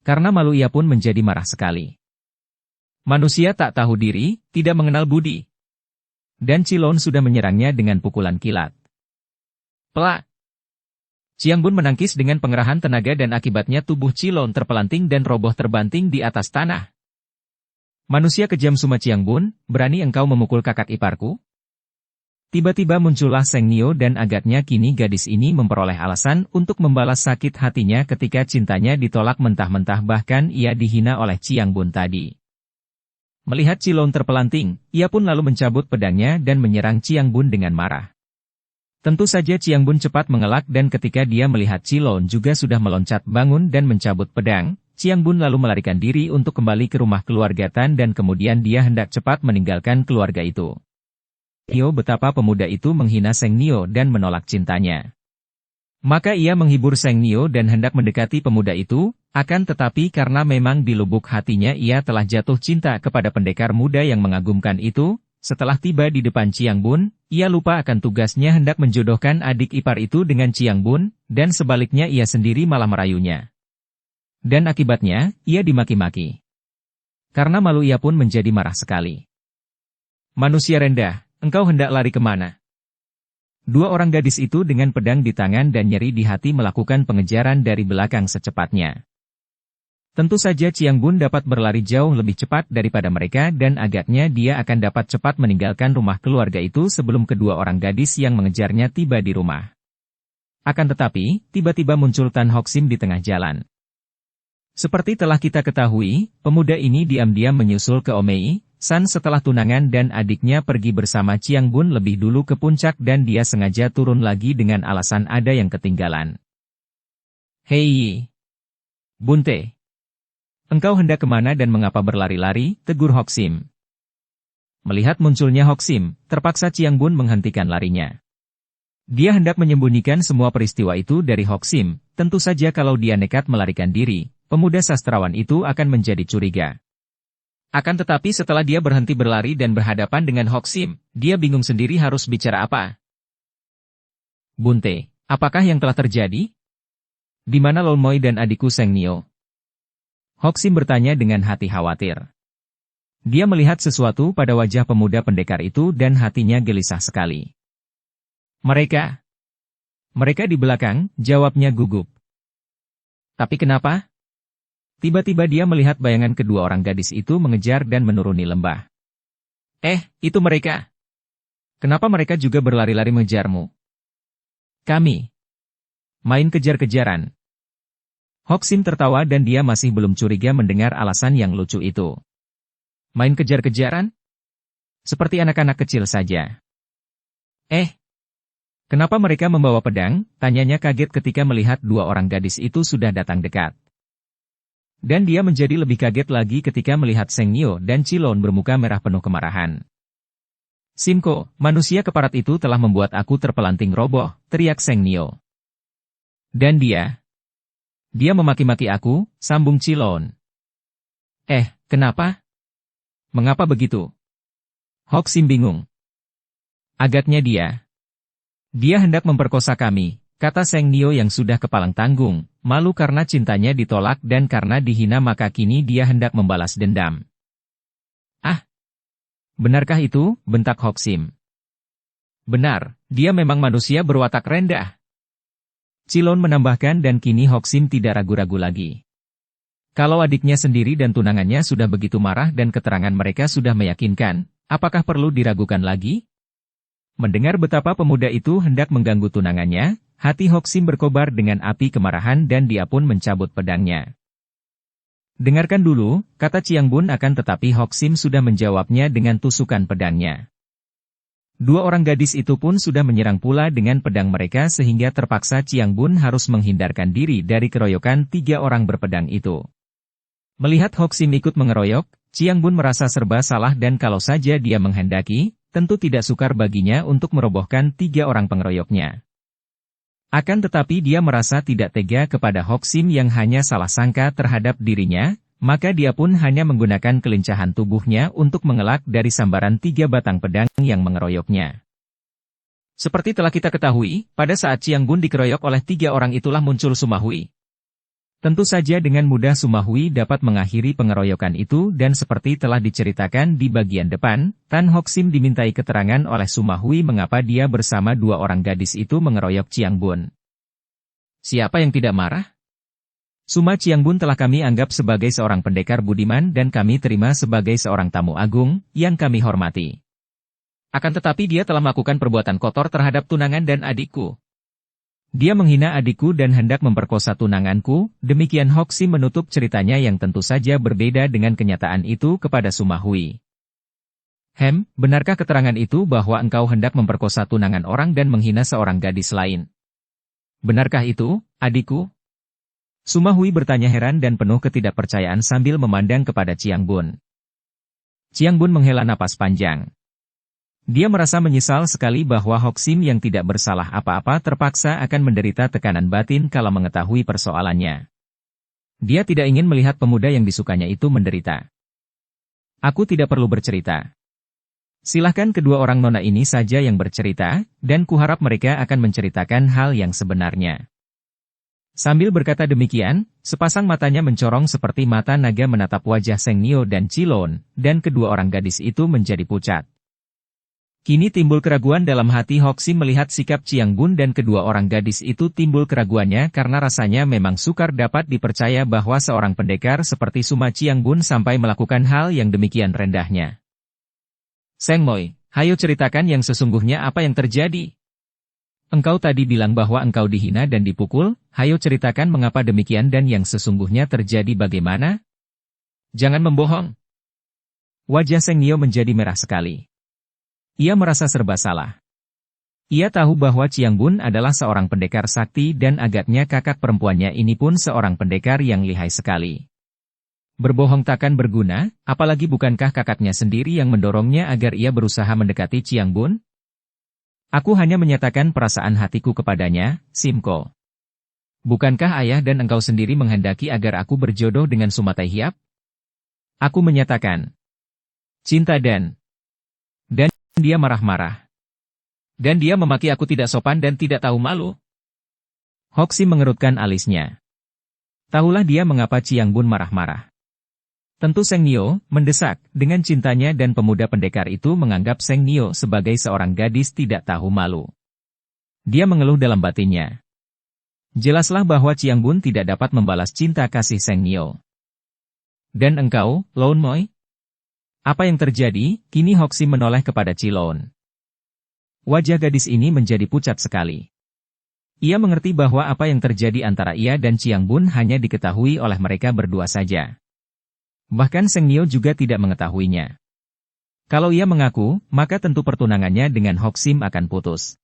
Karena malu ia pun menjadi marah sekali. Manusia tak tahu diri, tidak mengenal budi. Dan Cilon sudah menyerangnya dengan pukulan kilat. Pelak! Chiang Bun menangkis dengan pengerahan tenaga dan akibatnya tubuh Cilon terpelanting dan roboh terbanting di atas tanah. Manusia kejam, Suma Chiang Bun, berani engkau memukul kakak iparku? Tiba-tiba muncullah Seng Nio dan agaknya kini gadis ini memperoleh alasan untuk membalas sakit hatinya ketika cintanya ditolak mentah-mentah bahkan ia dihina oleh Chiang Bun tadi. Melihat Cilon terpelanting, ia pun lalu mencabut pedangnya dan menyerang Chiang Bun dengan marah. Tentu saja Chiang Bun cepat mengelak dan ketika dia melihat Cilon juga sudah meloncat bangun dan mencabut pedang, Chiang Bun lalu melarikan diri untuk kembali ke rumah keluarga Tan dan kemudian dia hendak cepat meninggalkan keluarga itu. Betapa pemuda itu menghina Seng Nio dan menolak cintanya. Maka ia menghibur Seng Nio dan hendak mendekati pemuda itu, akan tetapi karena memang di lubuk hatinya ia telah jatuh cinta kepada pendekar muda yang mengagumkan itu, setelah tiba di depan Chiang Bun, ia lupa akan tugasnya hendak menjodohkan adik ipar itu dengan Chiang Bun, dan sebaliknya ia sendiri malah merayunya. Dan akibatnya, ia dimaki-maki. Karena malu ia pun menjadi marah sekali. Manusia rendah, engkau hendak lari kemana? Dua orang gadis itu dengan pedang di tangan dan nyeri di hati melakukan pengejaran dari belakang secepatnya. Tentu saja Chiang Bun dapat berlari jauh lebih cepat daripada mereka dan agaknya dia akan dapat cepat meninggalkan rumah keluarga itu sebelum kedua orang gadis yang mengejarnya tiba di rumah. Akan tetapi, tiba-tiba muncul Tan Hoxim di tengah jalan. Seperti telah kita ketahui, pemuda ini diam-diam menyusul ke Omei San setelah tunangan dan adiknya pergi bersama Chiang Bun lebih dulu ke puncak dan dia sengaja turun lagi dengan alasan ada yang ketinggalan. Hei! Bunte! Engkau hendak kemana dan mengapa berlari-lari, tegur Hoxim. Melihat munculnya Hoxim, terpaksa Chiang Bun menghentikan larinya. Dia hendak menyembunyikan semua peristiwa itu dari Hoxim, tentu saja kalau dia nekat melarikan diri, pemuda sastrawan itu akan menjadi curiga. Akan tetapi setelah dia berhenti berlari dan berhadapan dengan Hoxim, dia bingung sendiri harus bicara apa. Bunte, apakah yang telah terjadi? Di mana Lon Moi dan adikku Seng Nio? Hoxim bertanya dengan hati khawatir. Dia melihat sesuatu pada wajah pemuda pendekar itu dan hatinya gelisah sekali. Mereka di belakang, jawabnya gugup. Tapi kenapa? Tiba-tiba dia melihat bayangan kedua orang gadis itu mengejar dan menuruni lembah. Itu mereka. Kenapa mereka juga berlari-lari mengejarmu? Kami main kejar-kejaran. Hoxim tertawa dan dia masih belum curiga mendengar alasan yang lucu itu. Main kejar-kejaran? Seperti anak-anak kecil saja. Kenapa mereka membawa pedang? Tanyanya kaget ketika melihat dua orang gadis itu sudah datang dekat. Dan dia menjadi lebih kaget lagi ketika melihat Seng Nio dan Cilon bermuka merah penuh kemarahan. Simko, manusia keparat itu telah membuat aku terpelanting roboh, teriak Seng Nio. Dan dia memaki-maki aku, sambung Cilon. Kenapa? Mengapa begitu? Hoxim bingung. Agaknya dia hendak memperkosa kami, kata Seng Nio yang sudah kepalang tanggung. Malu karena cintanya ditolak dan karena dihina maka kini dia hendak membalas dendam. Benarkah itu? Bentak Hoxim. Benar, dia memang manusia berwatak rendah. Cilon menambahkan dan kini Hoxim tidak ragu-ragu lagi. Kalau adiknya sendiri dan tunangannya sudah begitu marah dan keterangan mereka sudah meyakinkan, apakah perlu diragukan lagi? Mendengar betapa pemuda itu hendak mengganggu tunangannya, hati Hoxim berkobar dengan api kemarahan dan dia pun mencabut pedangnya. Dengarkan dulu, kata Chiang Bun akan tetapi Hoxim sudah menjawabnya dengan tusukan pedangnya. Dua orang gadis itu pun sudah menyerang pula dengan pedang mereka sehingga terpaksa Chiang Bun harus menghindarkan diri dari keroyokan tiga orang berpedang itu. Melihat Hoxim ikut mengeroyok, Chiang Bun merasa serba salah dan kalau saja dia menghendaki, tentu tidak sukar baginya untuk merobohkan tiga orang pengeroyoknya. Akan tetapi dia merasa tidak tega kepada Hoxim yang hanya salah sangka terhadap dirinya, maka dia pun hanya menggunakan kelincahan tubuhnya untuk mengelak dari sambaran tiga batang pedang yang mengeroyoknya. Seperti telah kita ketahui, pada saat Chiang Bun dikeroyok oleh tiga orang itulah muncul Sumahui. Tentu saja dengan mudah Sumahui dapat mengakhiri pengeroyokan itu dan seperti telah diceritakan di bagian depan, Tan Hoxim dimintai keterangan oleh Sumahui mengapa dia bersama dua orang gadis itu mengeroyok Chiang Bun. Siapa yang tidak marah? Suma Chiang Bun telah kami anggap sebagai seorang pendekar budiman dan kami terima sebagai seorang tamu agung, yang kami hormati. Akan tetapi dia telah melakukan perbuatan kotor terhadap tunangan dan adikku. Dia menghina adikku dan hendak memperkosa tunanganku, demikian Hoxim menutup ceritanya yang tentu saja berbeda dengan kenyataan itu kepada Sumahui. Benarkah keterangan itu bahwa engkau hendak memperkosa tunangan orang dan menghina seorang gadis lain? Benarkah itu, adikku? Sumahui bertanya heran dan penuh ketidakpercayaan sambil memandang kepada Chiang Bun. Chiang Bun menghela napas panjang. Dia merasa menyesal sekali bahwa Hoxim yang tidak bersalah apa-apa terpaksa akan menderita tekanan batin kalau mengetahui persoalannya. Dia tidak ingin melihat pemuda yang disukanya itu menderita. Aku tidak perlu bercerita. Silahkan kedua orang nona ini saja yang bercerita, dan kuharap mereka akan menceritakan hal yang sebenarnya. Sambil berkata demikian, sepasang matanya mencorong seperti mata naga menatap wajah Seng Nio dan Cilon, dan kedua orang gadis itu menjadi pucat. Kini timbul keraguan dalam hati Hoxim melihat sikap Chiang Bun dan kedua orang gadis itu timbul keraguannya karena rasanya memang sukar dapat dipercaya bahwa seorang pendekar seperti Suma Chiang Bun sampai melakukan hal yang demikian rendahnya. Seng Moi, hayo ceritakan yang sesungguhnya apa yang terjadi. Engkau tadi bilang bahwa engkau dihina dan dipukul, hayo ceritakan mengapa demikian dan yang sesungguhnya terjadi bagaimana? Jangan membohong. Wajah Seng Nio menjadi merah sekali. Ia merasa serba salah. Ia tahu bahwa Chiang Bun adalah seorang pendekar sakti dan agaknya kakak perempuannya ini pun seorang pendekar yang lihai sekali. Berbohong takkan berguna, apalagi bukankah kakaknya sendiri yang mendorongnya agar ia berusaha mendekati Chiang Bun? Aku hanya menyatakan perasaan hatiku kepadanya, Simko. Bukankah ayah dan engkau sendiri menghendaki agar aku berjodoh dengan Sumatai Hiap? Aku menyatakan cinta dan dia marah-marah. Dan dia memaki aku tidak sopan dan tidak tahu malu. Hoxim mengerutkan alisnya. Tahulah dia mengapa Chiang Bun marah-marah. Tentu Seng Nio, mendesak, dengan cintanya dan pemuda pendekar itu menganggap Seng Nio sebagai seorang gadis tidak tahu malu. Dia mengeluh dalam batinnya. Jelaslah bahwa Chiang Bun tidak dapat membalas cinta kasih Seng Nio. Dan engkau, Lon Moi? Apa yang terjadi? Kini Hoxim menoleh kepada Cilon. Wajah gadis ini menjadi pucat sekali. Ia mengerti bahwa apa yang terjadi antara ia dan Chiang Bun hanya diketahui oleh mereka berdua saja. Bahkan Seng Nio juga tidak mengetahuinya. Kalau ia mengaku, maka tentu pertunangannya dengan Hoxim akan putus.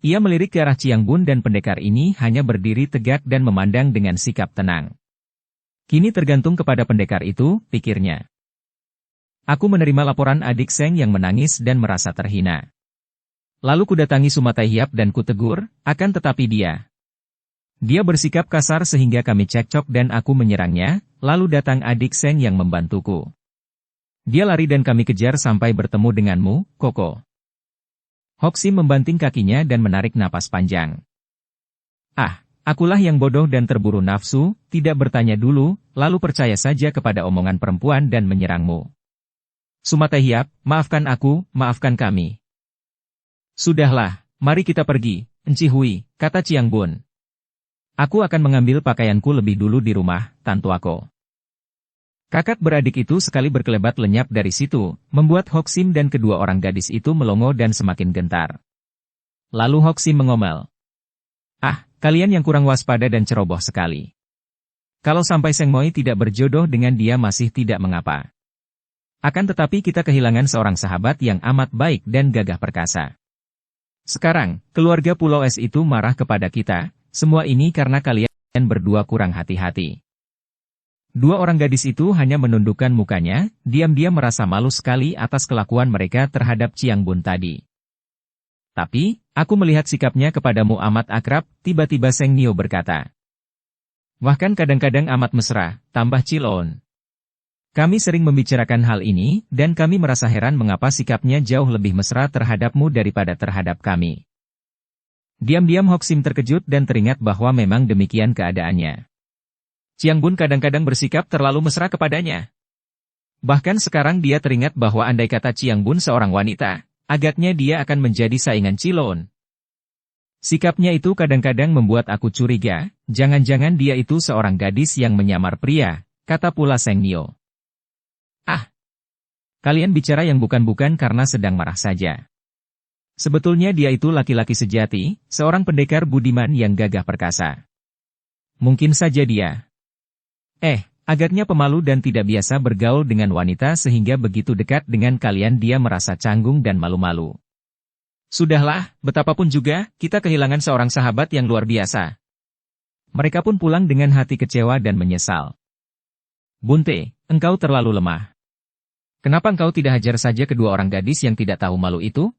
Ia melirik ke arah Chiang Bun dan pendekar ini hanya berdiri tegak dan memandang dengan sikap tenang. Kini tergantung kepada pendekar itu, pikirnya. Aku menerima laporan adik Seng yang menangis dan merasa terhina. Lalu kudatangi Sumatai Hiap dan kutegur, akan tetapi dia. Dia bersikap kasar sehingga kami cekcok dan aku menyerangnya, lalu datang adik Seng yang membantuku. Dia lari dan kami kejar sampai bertemu denganmu, Koko. Hoxim membanting kakinya dan menarik napas panjang. Ah, akulah yang bodoh dan terburu nafsu, tidak bertanya dulu, lalu percaya saja kepada omongan perempuan dan menyerangmu. Sumatai Hiap, maafkan aku, maafkan kami. Sudahlah, mari kita pergi, Enci Hui, kata Chiang Bun. Aku akan mengambil pakaianku lebih dulu di rumah, Tantuako. Kakak beradik itu sekali berkelebat lenyap dari situ, membuat Hoxim dan kedua orang gadis itu melongo dan semakin gentar. Lalu Hoxim mengomel. Ah, kalian yang kurang waspada dan ceroboh sekali. Kalau sampai Seng Moi tidak berjodoh dengan dia masih tidak mengapa. Akan tetapi kita kehilangan seorang sahabat yang amat baik dan gagah perkasa. Sekarang, keluarga Pulau Es itu marah kepada kita, semua ini karena kalian berdua kurang hati-hati. Dua orang gadis itu hanya menundukkan mukanya, diam-diam merasa malu sekali atas kelakuan mereka terhadap Chiang Bun tadi. Tapi, aku melihat sikapnya kepadamu amat akrab, tiba-tiba Seng Nio berkata. Bahkan kadang-kadang amat mesra, tambah Cilon. Kami sering membicarakan hal ini, dan kami merasa heran mengapa sikapnya jauh lebih mesra terhadapmu daripada terhadap kami. Diam-diam Hoxim terkejut dan teringat bahwa memang demikian keadaannya. Chiang Bun kadang-kadang bersikap terlalu mesra kepadanya. Bahkan sekarang dia teringat bahwa andai kata Chiang Bun seorang wanita, agaknya dia akan menjadi saingan Cilon. Sikapnya itu kadang-kadang membuat aku curiga, jangan-jangan dia itu seorang gadis yang menyamar pria, kata pula Seng Nio. Ah, kalian bicara yang bukan-bukan karena sedang marah saja. Sebetulnya dia itu laki-laki sejati, seorang pendekar budiman yang gagah perkasa. Mungkin saja dia. Agaknya pemalu dan tidak biasa bergaul dengan wanita sehingga begitu dekat dengan kalian dia merasa canggung dan malu-malu. Sudahlah, betapapun juga, kita kehilangan seorang sahabat yang luar biasa. Mereka pun pulang dengan hati kecewa dan menyesal. Bunte, engkau terlalu lemah. Kenapa engkau tidak hajar saja kedua orang gadis yang tidak tahu malu itu?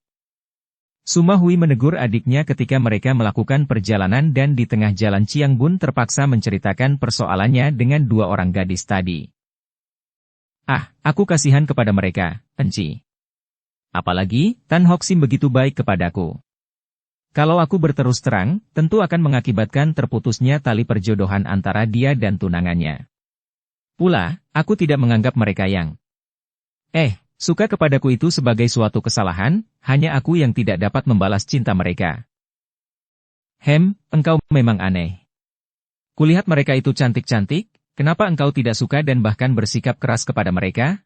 Suma Hui menegur adiknya ketika mereka melakukan perjalanan dan di tengah jalan Chiang Bun terpaksa menceritakan persoalannya dengan dua orang gadis tadi. Ah, aku kasihan kepada mereka, Enci. Apalagi, Tan Hoxim begitu baik kepadaku. Kalau aku berterus terang, tentu akan mengakibatkan terputusnya tali perjodohan antara dia dan tunangannya. Pula, aku tidak menganggap mereka yang suka kepadaku itu sebagai suatu kesalahan, hanya aku yang tidak dapat membalas cinta mereka. Engkau memang aneh. Kulihat mereka itu cantik-cantik, kenapa engkau tidak suka dan bahkan bersikap keras kepada mereka?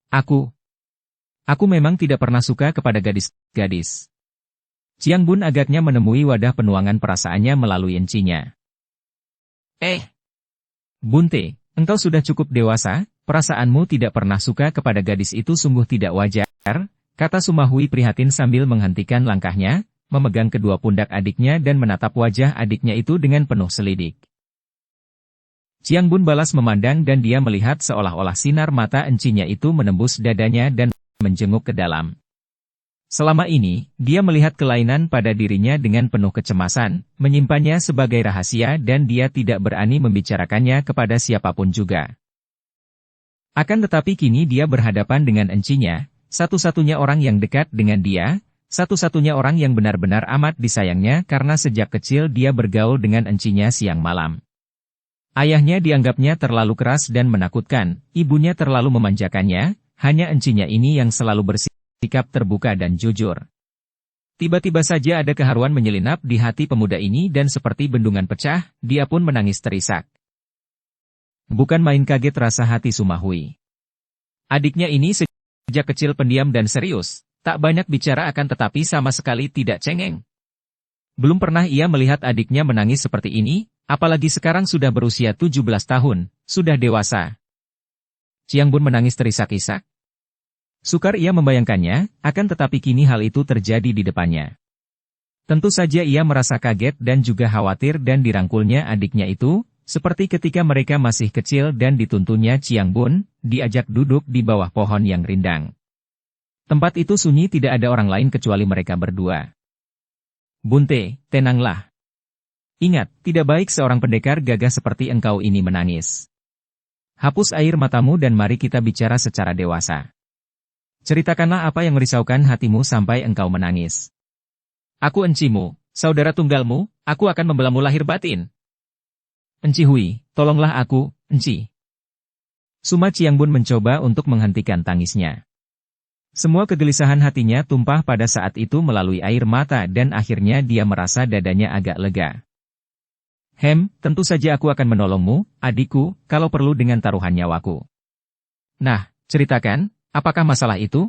Aku memang tidak pernah suka kepada gadis-gadis. Chiang Bun agaknya menemui wadah penuangan perasaannya melalui encinya. Bunte, engkau sudah cukup dewasa, perasaanmu tidak pernah suka kepada gadis itu sungguh tidak wajar, kata Suma Hui prihatin sambil menghentikan langkahnya, memegang kedua pundak adiknya dan menatap wajah adiknya itu dengan penuh selidik. Chiang Bun balas memandang dan dia melihat seolah-olah sinar mata encinya itu menembus dadanya dan menjenguk ke dalam. Selama ini, dia melihat kelainan pada dirinya dengan penuh kecemasan, menyimpannya sebagai rahasia dan dia tidak berani membicarakannya kepada siapapun juga. Akan tetapi kini dia berhadapan dengan encinya, satu-satunya orang yang dekat dengan dia, satu-satunya orang yang benar-benar amat disayangnya karena sejak kecil dia bergaul dengan encinya siang malam. Ayahnya dianggapnya terlalu keras dan menakutkan, ibunya terlalu memanjakannya, hanya encinya ini yang selalu bersikap terbuka dan jujur. Tiba-tiba saja ada keharuan menyelinap di hati pemuda ini dan seperti bendungan pecah, dia pun menangis terisak. Bukan main kaget rasa hati Suma Hui. Adiknya ini sejak kecil pendiam dan serius, tak banyak bicara akan tetapi sama sekali tidak cengeng. Belum pernah ia melihat adiknya menangis seperti ini, apalagi sekarang sudah berusia 17 tahun, sudah dewasa. Chiang Bun menangis terisak-isak. Sukar ia membayangkannya, akan tetapi kini hal itu terjadi di depannya. Tentu saja ia merasa kaget dan juga khawatir dan dirangkulnya adiknya itu, seperti ketika mereka masih kecil dan dituntunnya Chiang Bun, diajak duduk di bawah pohon yang rindang. Tempat itu sunyi tidak ada orang lain kecuali mereka berdua. Bunte, tenanglah. Ingat, tidak baik seorang pendekar gagah seperti engkau ini menangis. Hapus air matamu dan mari kita bicara secara dewasa. Ceritakanlah apa yang merisaukan hatimu sampai engkau menangis. Aku encimu, saudara tunggalmu, aku akan membelamu lahir batin. Enci Hui, tolonglah aku, Enci. Suma Chiang Bun mencoba untuk menghentikan tangisnya. Semua kegelisahan hatinya tumpah pada saat itu melalui air mata dan akhirnya dia merasa dadanya agak lega. Tentu saja aku akan menolongmu, adikku, kalau perlu dengan taruhan nyawaku. Nah, ceritakan. Apakah masalah itu?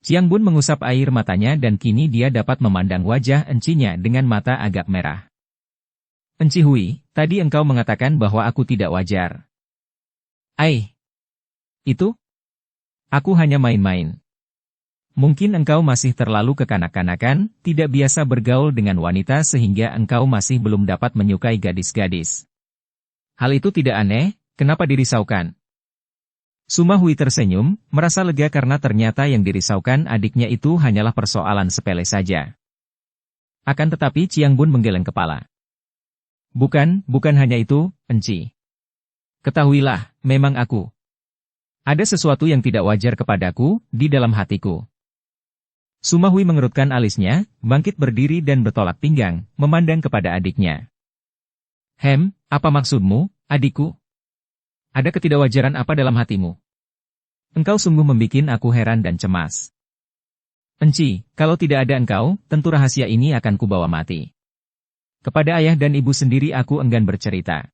Chiang Bun mengusap air matanya dan kini dia dapat memandang wajah encinya dengan mata agak merah. Enci Hui, tadi engkau mengatakan bahwa aku tidak wajar. Itu? Aku hanya main-main. Mungkin engkau masih terlalu kekanak-kanakan, tidak biasa bergaul dengan wanita sehingga engkau masih belum dapat menyukai gadis-gadis. Hal itu tidak aneh, kenapa dirisaukan? Suma Hui tersenyum, merasa lega karena ternyata yang dirisaukan adiknya itu hanyalah persoalan sepele saja. Akan tetapi Chiang Bun menggeleng kepala. Bukan hanya itu, Enci. Ketahuilah, memang aku. Ada sesuatu yang tidak wajar kepadaku, di dalam hatiku. Suma Hui mengerutkan alisnya, bangkit berdiri dan bertolak pinggang, memandang kepada adiknya. Apa maksudmu, adikku? Ada ketidakwajaran apa dalam hatimu? Engkau sungguh membikin aku heran dan cemas. Enci, kalau tidak ada engkau, tentu rahasia ini akan kubawa mati. Kepada ayah dan ibu sendiri aku enggan bercerita.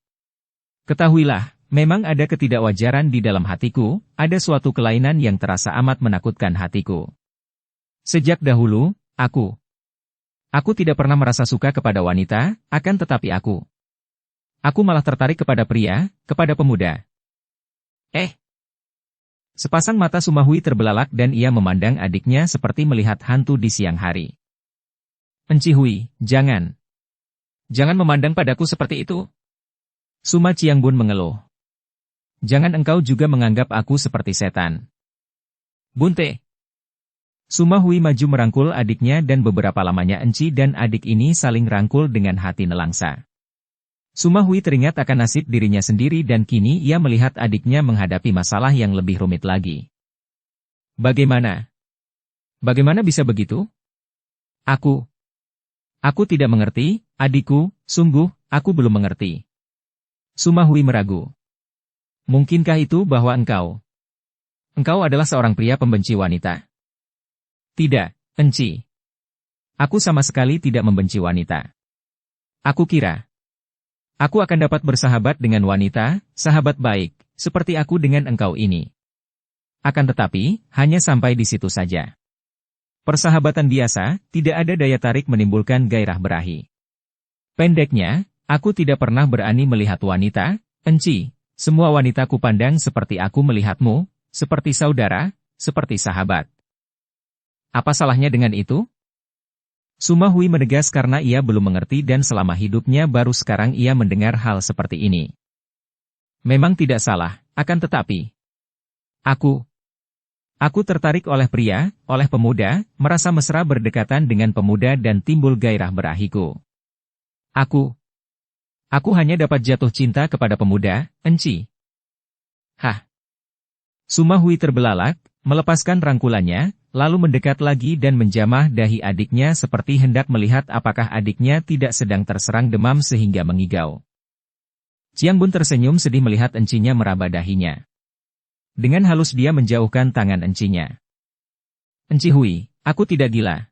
Ketahuilah, memang ada ketidakwajaran di dalam hatiku, ada suatu kelainan yang terasa amat menakutkan hatiku. Sejak dahulu, aku tidak pernah merasa suka kepada wanita, akan tetapi aku malah tertarik kepada pria, kepada pemuda. Sepasang mata Suma Hui terbelalak dan ia memandang adiknya seperti melihat hantu di siang hari. Enci Hui, jangan memandang padaku seperti itu. Suma Chiang Bun mengeluh. Jangan engkau juga menganggap aku seperti setan. Bunte. Suma Hui maju merangkul adiknya dan beberapa lamanya Enci dan adik ini saling rangkul dengan hati nelangsa. Suma Hui teringat akan nasib dirinya sendiri dan kini ia melihat adiknya menghadapi masalah yang lebih rumit lagi. Bagaimana? Bagaimana bisa begitu? Aku tidak mengerti, adikku, sungguh, aku belum mengerti. Suma Hui meragu. Mungkinkah itu bahwa engkau adalah seorang pria pembenci wanita? Tidak, Enci. Aku sama sekali tidak membenci wanita. Aku kira aku akan dapat bersahabat dengan wanita, sahabat baik, seperti aku dengan engkau ini. Akan tetapi, hanya sampai di situ saja. Persahabatan biasa, tidak ada daya tarik menimbulkan gairah berahi. Pendeknya, aku tidak pernah berani melihat wanita, Enci. Semua wanita kupandang seperti aku melihatmu, seperti saudara, seperti sahabat. Apa salahnya dengan itu? Suma Hui menegas karena ia belum mengerti dan selama hidupnya baru sekarang ia mendengar hal seperti ini. Memang tidak salah, akan tetapi Aku tertarik oleh pria, oleh pemuda, merasa mesra berdekatan dengan pemuda dan timbul gairah berahiku. Aku hanya dapat jatuh cinta kepada pemuda, Enci. Hah? Suma Hui terbelalak, melepaskan rangkulannya, lalu mendekat lagi dan menjamah dahi adiknya seperti hendak melihat apakah adiknya tidak sedang terserang demam sehingga mengigau. Chiang Bun tersenyum sedih melihat encinya meraba dahinya. Dengan halus dia menjauhkan tangan encinya. Enci Hui, aku tidak gila.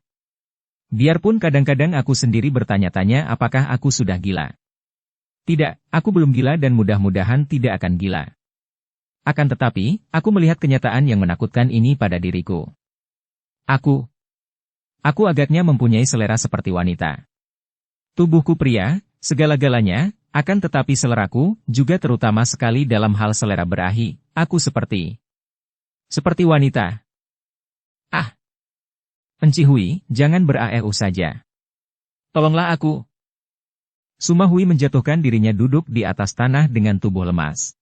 Biarpun kadang-kadang aku sendiri bertanya-tanya apakah aku sudah gila. Tidak, aku belum gila dan mudah-mudahan tidak akan gila. Akan tetapi, aku melihat kenyataan yang menakutkan ini pada diriku. Aku agaknya mempunyai selera seperti wanita. Tubuhku pria, segala-galanya, akan tetapi seleraku, juga terutama sekali dalam hal selera berahi, aku seperti wanita. Ah! Enci Hui, jangan beraeu saja. Tolonglah aku. Suma Hui menjatuhkan dirinya duduk di atas tanah dengan tubuh lemas.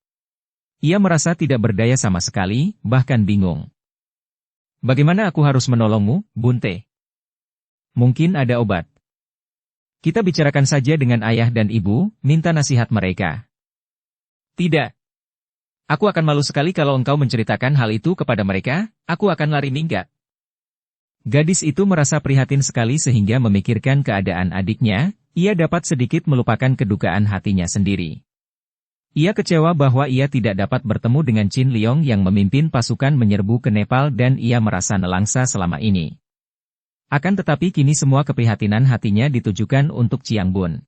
Ia merasa tidak berdaya sama sekali, bahkan bingung. Bagaimana aku harus menolongmu, Bunte? Mungkin ada obat. Kita bicarakan saja dengan ayah dan ibu, minta nasihat mereka. Tidak. Aku akan malu sekali kalau engkau menceritakan hal itu kepada mereka, aku akan lari minggat. Gadis itu merasa prihatin sekali sehingga memikirkan keadaan adiknya, ia dapat sedikit melupakan kedukaan hatinya sendiri. Ia kecewa bahwa ia tidak dapat bertemu dengan Qin Liong yang memimpin pasukan menyerbu ke Nepal dan ia merasa nelangsa selama ini. Akan tetapi kini semua keprihatinan hatinya ditujukan untuk Chiang Bun.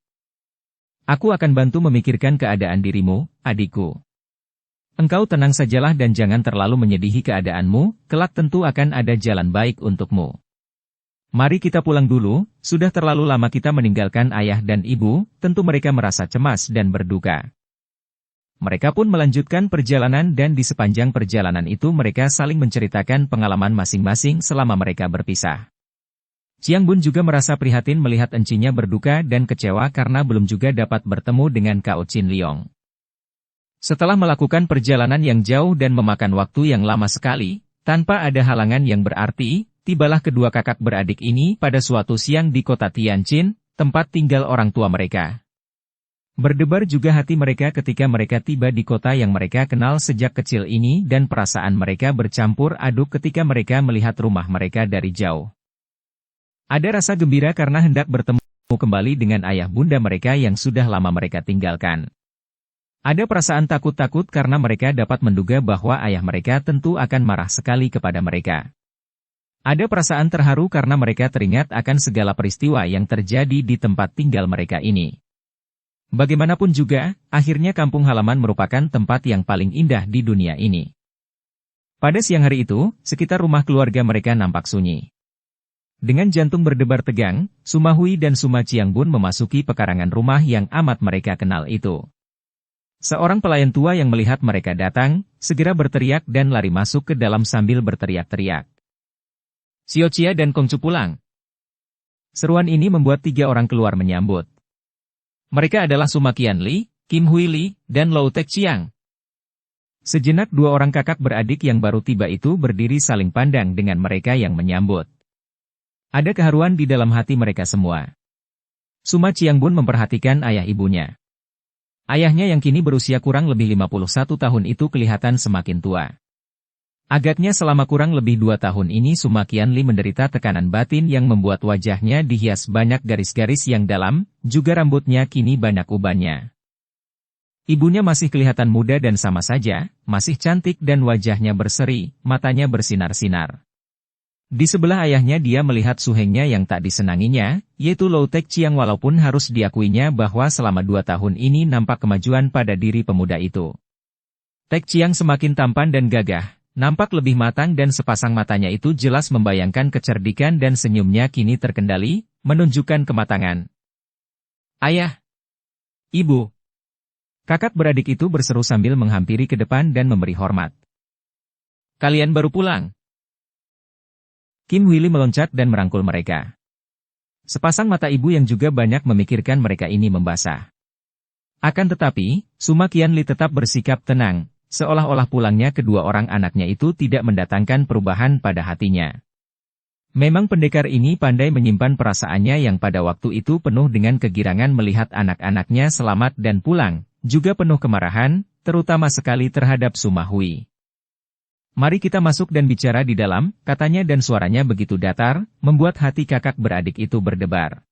Aku akan bantu memikirkan keadaan dirimu, adikku. Engkau tenang sajalah dan jangan terlalu menyedihi keadaanmu, kelak tentu akan ada jalan baik untukmu. Mari kita pulang dulu, sudah terlalu lama kita meninggalkan ayah dan ibu, tentu mereka merasa cemas dan berduka. Mereka pun melanjutkan perjalanan dan di sepanjang perjalanan itu mereka saling menceritakan pengalaman masing-masing selama mereka berpisah. Chiang Bun juga merasa prihatin melihat encinya berduka dan kecewa karena belum juga dapat bertemu dengan Kao Qin Liong. Setelah melakukan perjalanan yang jauh dan memakan waktu yang lama sekali, tanpa ada halangan yang berarti, tibalah kedua kakak beradik ini pada suatu siang di kota Tianjin, tempat tinggal orang tua mereka. Berdebar juga hati mereka ketika mereka tiba di kota yang mereka kenal sejak kecil ini dan perasaan mereka bercampur aduk ketika mereka melihat rumah mereka dari jauh. Ada rasa gembira karena hendak bertemu kembali dengan ayah bunda mereka yang sudah lama mereka tinggalkan. Ada perasaan takut-takut karena mereka dapat menduga bahwa ayah mereka tentu akan marah sekali kepada mereka. Ada perasaan terharu karena mereka teringat akan segala peristiwa yang terjadi di tempat tinggal mereka ini. Bagaimanapun juga, akhirnya kampung halaman merupakan tempat yang paling indah di dunia ini. Pada siang hari itu, sekitar rumah keluarga mereka nampak sunyi. Dengan jantung berdebar tegang, Suma Hui dan Suma Chiang Bun memasuki pekarangan rumah yang amat mereka kenal itu. Seorang pelayan tua yang melihat mereka datang, segera berteriak dan lari masuk ke dalam sambil berteriak-teriak. Xiao Chia dan Kongcu pulang. Seruan ini membuat 3 orang keluar menyambut. Mereka adalah Suma Qianli, Kim Hui Li, dan Lou Tek Chiang. Sejenak dua orang kakak beradik yang baru tiba itu berdiri saling pandang dengan mereka yang menyambut. Ada keharuan di dalam hati mereka semua. Suma Qiangbun memperhatikan ayah ibunya. Ayahnya yang kini berusia kurang lebih 51 tahun itu kelihatan semakin tua. Agaknya selama kurang lebih 2 tahun ini Suma Qianli menderita tekanan batin yang membuat wajahnya dihias banyak garis-garis yang dalam, juga rambutnya kini banyak ubannya. Ibunya masih kelihatan muda dan sama saja, masih cantik dan wajahnya berseri, matanya bersinar-sinar. Di sebelah ayahnya dia melihat suhengnya yang tak disenanginya, yaitu Lou Tekqiang walaupun harus diakuinya bahwa selama 2 tahun ini nampak kemajuan pada diri pemuda itu. Tekqiang semakin tampan dan gagah, nampak lebih matang dan sepasang matanya itu jelas membayangkan kecerdikan dan senyumnya kini terkendali, menunjukkan kematangan. Ayah! Ibu! Kakak beradik itu berseru sambil menghampiri ke depan dan memberi hormat. Kalian baru pulang? Kim Huili meloncat dan merangkul mereka. Sepasang mata ibu yang juga banyak memikirkan mereka ini membasah. Akan tetapi, Suma Qianli tetap bersikap tenang, seolah-olah pulangnya kedua orang anaknya itu tidak mendatangkan perubahan pada hatinya. Memang pendekar ini pandai menyimpan perasaannya yang pada waktu itu penuh dengan kegirangan melihat anak-anaknya selamat dan pulang, juga penuh kemarahan, terutama sekali terhadap Suma Hui. Mari kita masuk dan bicara di dalam, katanya dan suaranya begitu datar, membuat hati kakak beradik itu berdebar.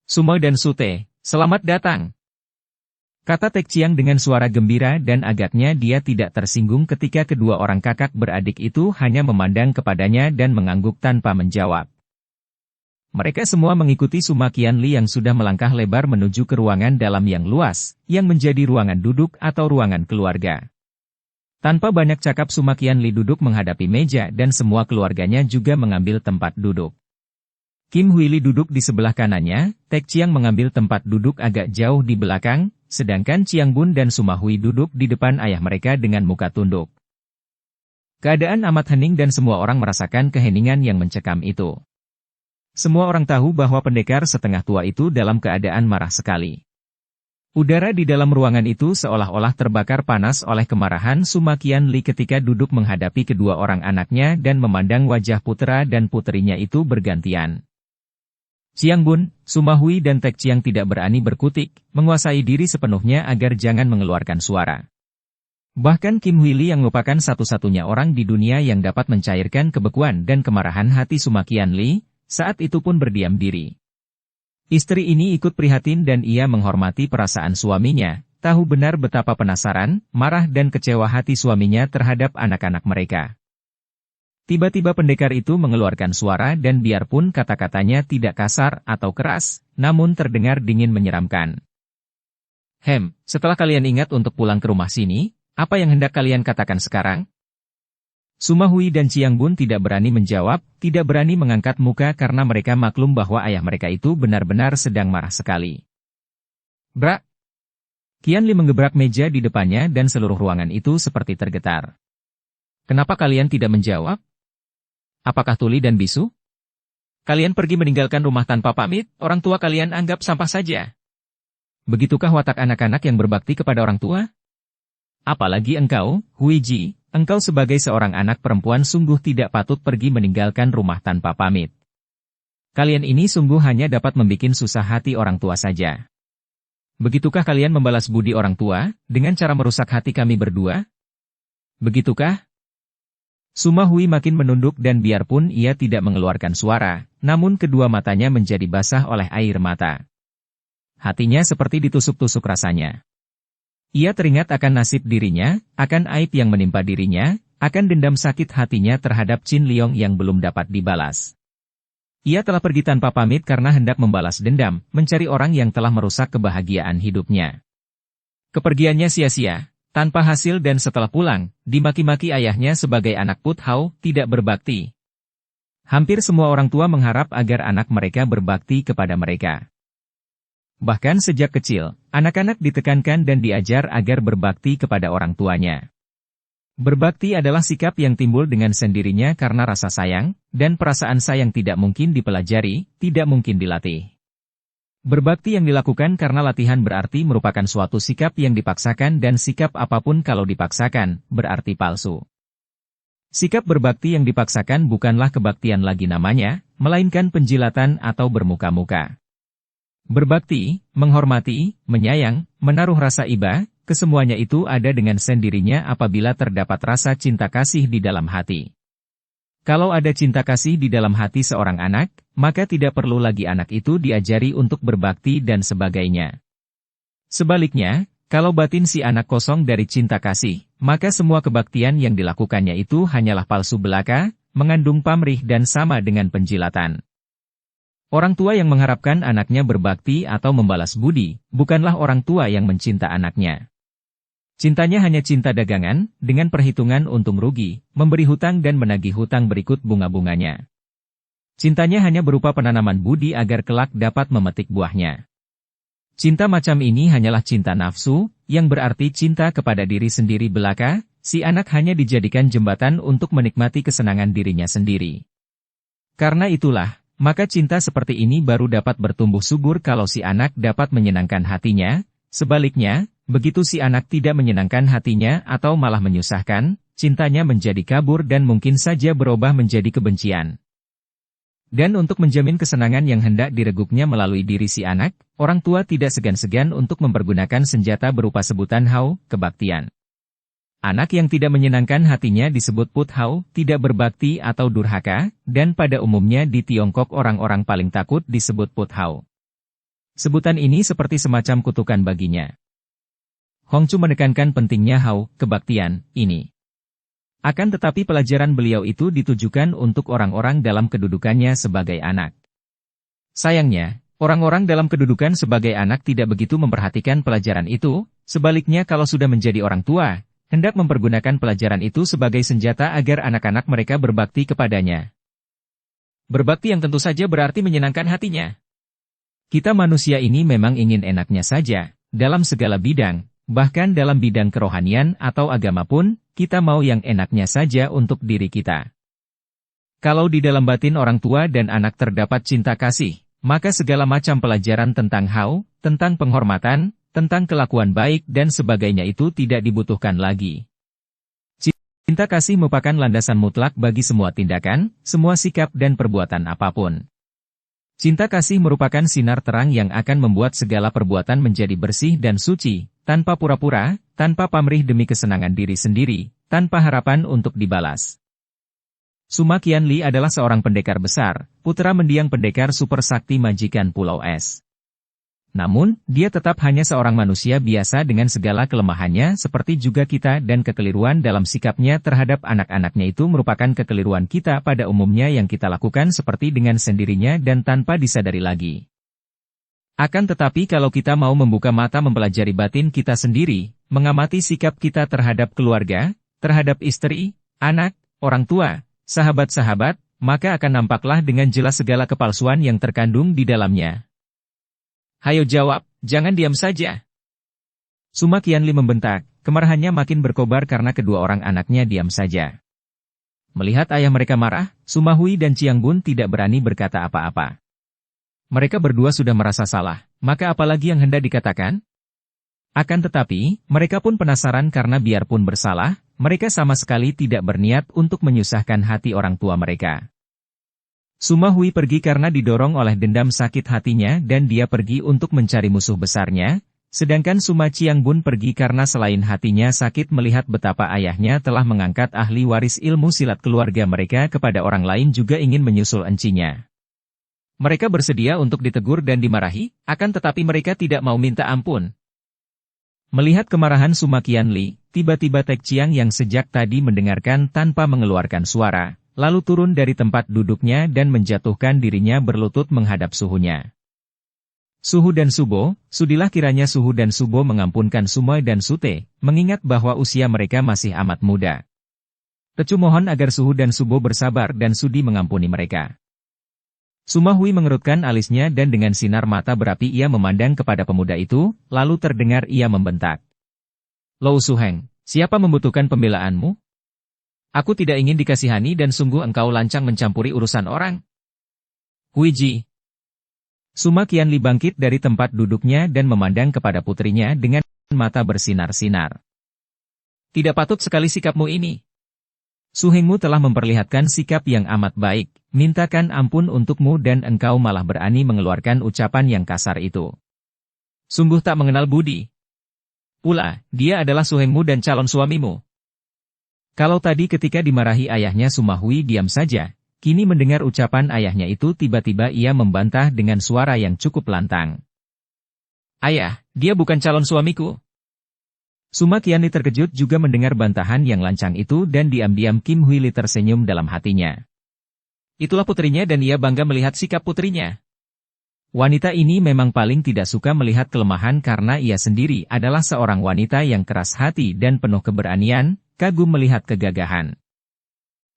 Suma dan Sute, selamat datang. Kata Tekqiang dengan suara gembira dan agaknya dia tidak tersinggung ketika kedua orang kakak beradik itu hanya memandang kepadanya dan mengangguk tanpa menjawab. Mereka semua mengikuti Suma Qianli yang sudah melangkah lebar menuju ke ruangan dalam yang luas, yang menjadi ruangan duduk atau ruangan keluarga. Tanpa banyak cakap Suma Qianli duduk menghadapi meja dan semua keluarganya juga mengambil tempat duduk. Kim Huili duduk di sebelah kanannya, Tekqiang mengambil tempat duduk agak jauh di belakang, sedangkan Qiangbun dan Suma Hui duduk di depan ayah mereka dengan muka tunduk. Keadaan amat hening dan semua orang merasakan keheningan yang mencekam itu. Semua orang tahu bahwa pendekar setengah tua itu dalam keadaan marah sekali. Udara di dalam ruangan itu seolah-olah terbakar panas oleh kemarahan Suma Qianli ketika duduk menghadapi kedua orang anaknya dan memandang wajah putera dan puterinya itu bergantian. Qiangbun, Suma Hui dan Tekqiang tidak berani berkutik, menguasai diri sepenuhnya agar jangan mengeluarkan suara. Bahkan Kim Huili yang merupakan satu-satunya orang di dunia yang dapat mencairkan kebekuan dan kemarahan hati Suma Qianli, saat itu pun berdiam diri. Istri ini ikut prihatin dan ia menghormati perasaan suaminya, tahu benar betapa penasaran, marah dan kecewa hati suaminya terhadap anak-anak mereka. Tiba-tiba pendekar itu mengeluarkan suara dan biarpun kata-katanya tidak kasar atau keras, namun terdengar dingin menyeramkan. Setelah kalian ingat untuk pulang ke rumah sini, apa yang hendak kalian katakan sekarang? Suma Hui dan Qiangbun tidak berani menjawab, tidak berani mengangkat muka karena mereka maklum bahwa ayah mereka itu benar-benar sedang marah sekali. Brak! Qianli menggebrak meja di depannya dan seluruh ruangan itu seperti tergetar. Kenapa kalian tidak menjawab? Apakah tuli dan bisu? Kalian pergi meninggalkan rumah tanpa pamit, orang tua kalian anggap sampah saja. Begitukah watak anak-anak yang berbakti kepada orang tua? Apalagi engkau, Huiji, engkau sebagai seorang anak perempuan sungguh tidak patut pergi meninggalkan rumah tanpa pamit. Kalian ini sungguh hanya dapat membuat susah hati orang tua saja. Begitukah kalian membalas budi orang tua, dengan cara merusak hati kami berdua? Begitukah? Suma Hui makin menunduk dan biarpun ia tidak mengeluarkan suara, namun kedua matanya menjadi basah oleh air mata. Hatinya seperti ditusuk-tusuk rasanya. Ia teringat akan nasib dirinya, akan aib yang menimpa dirinya, akan dendam sakit hatinya terhadap Qin Liong yang belum dapat dibalas. Ia telah pergi tanpa pamit karena hendak membalas dendam, mencari orang yang telah merusak kebahagiaan hidupnya. Kepergiannya sia-sia, tanpa hasil dan setelah pulang, dimaki-maki ayahnya sebagai anak Put Hao, tidak berbakti. Hampir semua orang tua mengharap agar anak mereka berbakti kepada mereka. Bahkan sejak kecil, anak-anak ditekankan dan diajar agar berbakti kepada orang tuanya. Berbakti adalah sikap yang timbul dengan sendirinya karena rasa sayang, dan perasaan sayang tidak mungkin dipelajari, tidak mungkin dilatih. Berbakti yang dilakukan karena latihan berarti merupakan suatu sikap yang dipaksakan dan sikap apapun kalau dipaksakan, berarti palsu. Sikap berbakti yang dipaksakan bukanlah kebaktian lagi namanya, melainkan penjilatan atau bermuka-muka. Berbakti, menghormati, menyayang, menaruh rasa iba, kesemuanya itu ada dengan sendirinya apabila terdapat rasa cinta kasih di dalam hati. Kalau ada cinta kasih di dalam hati seorang anak, maka tidak perlu lagi anak itu diajari untuk berbakti dan sebagainya. Sebaliknya, kalau batin si anak kosong dari cinta kasih, maka semua kebaktian yang dilakukannya itu hanyalah palsu belaka, mengandung pamrih dan sama dengan penjilatan. Orang tua yang mengharapkan anaknya berbakti atau membalas budi, bukanlah orang tua yang mencinta anaknya. Cintanya hanya cinta dagangan, dengan perhitungan untung rugi, memberi hutang dan menagih hutang berikut bunga-bunganya. Cintanya hanya berupa penanaman budi agar kelak dapat memetik buahnya. Cinta macam ini hanyalah cinta nafsu, yang berarti cinta kepada diri sendiri belaka, si anak hanya dijadikan jembatan untuk menikmati kesenangan dirinya sendiri. Karena itulah, maka cinta seperti ini baru dapat bertumbuh subur kalau si anak dapat menyenangkan hatinya, sebaliknya, begitu si anak tidak menyenangkan hatinya atau malah menyusahkan, cintanya menjadi kabur dan mungkin saja berubah menjadi kebencian. Dan untuk menjamin kesenangan yang hendak direguknya melalui diri si anak, orang tua tidak segan-segan untuk mempergunakan senjata berupa sebutan hau, kebaktian. Anak yang tidak menyenangkan hatinya disebut put hau, tidak berbakti atau durhaka, dan pada umumnya di Tiongkok orang-orang paling takut disebut put hau. Sebutan ini seperti semacam kutukan baginya. Hongcu menekankan pentingnya hau, kebaktian, ini. Akan tetapi pelajaran beliau itu ditujukan untuk orang-orang dalam kedudukannya sebagai anak. Sayangnya, orang-orang dalam kedudukan sebagai anak tidak begitu memperhatikan pelajaran itu, sebaliknya kalau sudah menjadi orang tua, hendak mempergunakan pelajaran itu sebagai senjata agar anak-anak mereka berbakti kepadanya. Berbakti yang tentu saja berarti menyenangkan hatinya. Kita manusia ini memang ingin enaknya saja, dalam segala bidang, bahkan dalam bidang kerohanian atau agama pun, kita mau yang enaknya saja untuk diri kita. Kalau di dalam batin orang tua dan anak terdapat cinta kasih, maka segala macam pelajaran tentang hau, tentang penghormatan, tentang kelakuan baik dan sebagainya itu tidak dibutuhkan lagi. Cinta kasih merupakan landasan mutlak bagi semua tindakan, semua sikap dan perbuatan apapun. Cinta kasih merupakan sinar terang yang akan membuat segala perbuatan menjadi bersih dan suci, tanpa pura-pura, tanpa pamrih demi kesenangan diri sendiri, tanpa harapan untuk dibalas. Suma Qianli adalah seorang pendekar besar, putra mendiang pendekar super sakti majikan Pulau Es. Namun, dia tetap hanya seorang manusia biasa dengan segala kelemahannya seperti juga kita dan kekeliruan dalam sikapnya terhadap anak-anaknya itu merupakan kekeliruan kita pada umumnya yang kita lakukan seperti dengan sendirinya dan tanpa disadari lagi. Akan tetapi kalau kita mau membuka mata mempelajari batin kita sendiri, mengamati sikap kita terhadap keluarga, terhadap istri, anak, orang tua, sahabat-sahabat, maka akan nampaklah dengan jelas segala kepalsuan yang terkandung di dalamnya. Hayo jawab, jangan diam saja. Suma Qianli membentak, kemarahannya makin berkobar karena kedua orang anaknya diam saja. Melihat ayah mereka marah, Suma Hui dan Chiang Bun tidak berani berkata apa-apa. Mereka berdua sudah merasa salah, maka apalagi yang hendak dikatakan? Akan tetapi, mereka pun penasaran karena biarpun bersalah, mereka sama sekali tidak berniat untuk menyusahkan hati orang tua mereka. Suma Hui pergi karena didorong oleh dendam sakit hatinya dan dia pergi untuk mencari musuh besarnya, sedangkan Suma Chiang Bun pergi karena selain hatinya sakit melihat betapa ayahnya telah mengangkat ahli waris ilmu silat keluarga mereka kepada orang lain juga ingin menyusul encinya. Mereka bersedia untuk ditegur dan dimarahi, akan tetapi mereka tidak mau minta ampun. Melihat kemarahan Suma Qianli, tiba-tiba Tek Chiang yang sejak tadi mendengarkan tanpa mengeluarkan suara, lalu turun dari tempat duduknya dan menjatuhkan dirinya berlutut menghadap suhunya. Suhu dan Subo, sudilah kiranya Suhu dan Subo mengampunkan Sumoy dan Sute, mengingat bahwa usia mereka masih amat muda. Tecu mohon agar Suhu dan Subo bersabar dan sudi mengampuni mereka. Suma Hui mengerutkan alisnya dan dengan sinar mata berapi ia memandang kepada pemuda itu, lalu terdengar ia membentak. Lou Suheng, siapa membutuhkan pembelaanmu? Aku tidak ingin dikasihani dan sungguh engkau lancang mencampuri urusan orang. Hui Ji. Suma Qianli bangkit dari tempat duduknya dan memandang kepada putrinya dengan mata bersinar-sinar. Tidak patut sekali sikapmu ini. Su Hengmu telah memperlihatkan sikap yang amat baik, mintakan ampun untukmu dan engkau malah berani mengeluarkan ucapan yang kasar itu. Sungguh tak mengenal budi. Pula, dia adalah Su Hengmu dan calon suamimu. Kalau tadi ketika dimarahi ayahnya Suma Hui diam saja, kini mendengar ucapan ayahnya itu tiba-tiba ia membantah dengan suara yang cukup lantang. Ayah, dia bukan calon suamiku. Suma Qianli terkejut juga mendengar bantahan yang lancang itu dan diam-diam Kim Hui Li tersenyum dalam hatinya. Itulah putrinya dan ia bangga melihat sikap putrinya. Wanita ini memang paling tidak suka melihat kelemahan karena ia sendiri adalah seorang wanita yang keras hati dan penuh keberanian, kagum melihat kegagahan.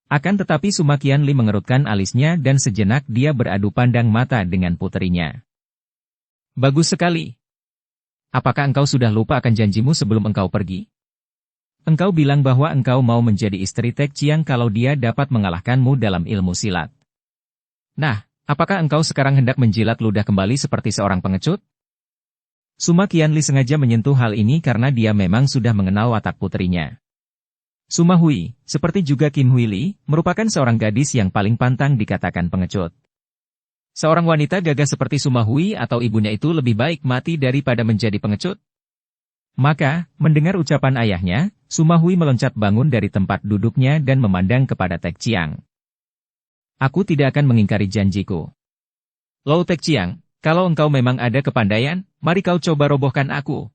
Akan tetapi Suma Qianli mengerutkan alisnya dan sejenak dia beradu pandang mata dengan putrinya. Bagus sekali. Apakah engkau sudah lupa akan janjimu sebelum engkau pergi? Engkau bilang bahwa engkau mau menjadi istri Tek Chiang kalau dia dapat mengalahkanmu dalam ilmu silat. Nah, apakah engkau sekarang hendak menjilat ludah kembali seperti seorang pengecut? Suma Qianli sengaja menyentuh hal ini karena dia memang sudah mengenal watak putrinya. Suma Hui, seperti juga Kim Hui Li, merupakan seorang gadis yang paling pantang dikatakan pengecut. Seorang wanita gagah seperti Suma Hui atau ibunya itu lebih baik mati daripada menjadi pengecut. Maka, mendengar ucapan ayahnya, Suma Hui meloncat bangun dari tempat duduknya dan memandang kepada Tek Chiang. Aku tidak akan mengingkari janjiku. Lo Tek Chiang, kalau engkau memang ada kepandaian, mari kau coba robohkan aku.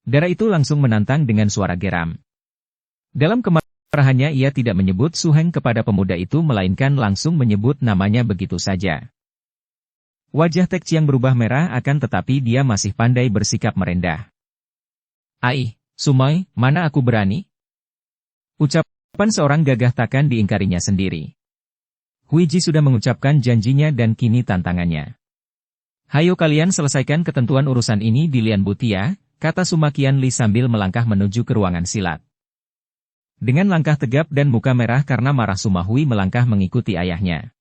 Dara itu langsung menantang dengan suara geram. Dalam kemarahannya ia tidak menyebut Su Heng kepada pemuda itu melainkan langsung menyebut namanya begitu saja. Wajah Tek Chiang berubah merah akan tetapi dia masih pandai bersikap merendah. Ai, Sumai, mana aku berani? Ucapan seorang gagah takkan diingkarinya sendiri. Huiji sudah mengucapkan janjinya dan kini tantangannya. Hayo kalian selesaikan ketentuan urusan ini di Lian Butia, kata Suma Qianli sambil melangkah menuju ke ruangan silat. Dengan langkah tegap dan muka merah karena marah Suma Hui melangkah mengikuti ayahnya.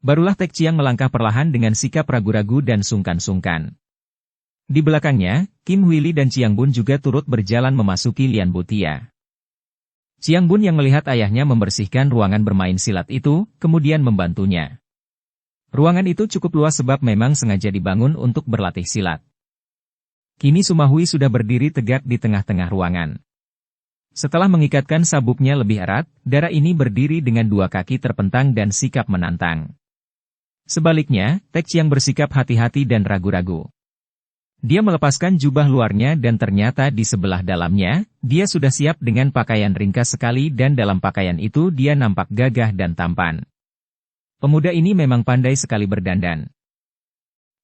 Barulah Tek Chiang melangkah perlahan dengan sikap ragu-ragu dan sungkan-sungkan. Di belakangnya, Kim Hui Li dan Chiang Bun juga turut berjalan memasuki Lian Butia. Chiang Bun yang melihat ayahnya membersihkan ruangan bermain silat itu, kemudian membantunya. Ruangan itu cukup luas sebab memang sengaja dibangun untuk berlatih silat. Kini Suma Hui sudah berdiri tegak di tengah-tengah ruangan. Setelah mengikatkan sabuknya lebih erat, Dara ini berdiri dengan dua kaki terpentang dan sikap menantang. Sebaliknya, Tek Chiang bersikap hati-hati dan ragu-ragu. Dia melepaskan jubah luarnya dan ternyata di sebelah dalamnya, dia sudah siap dengan pakaian ringkas sekali dan dalam pakaian itu dia nampak gagah dan tampan. Pemuda ini memang pandai sekali berdandan.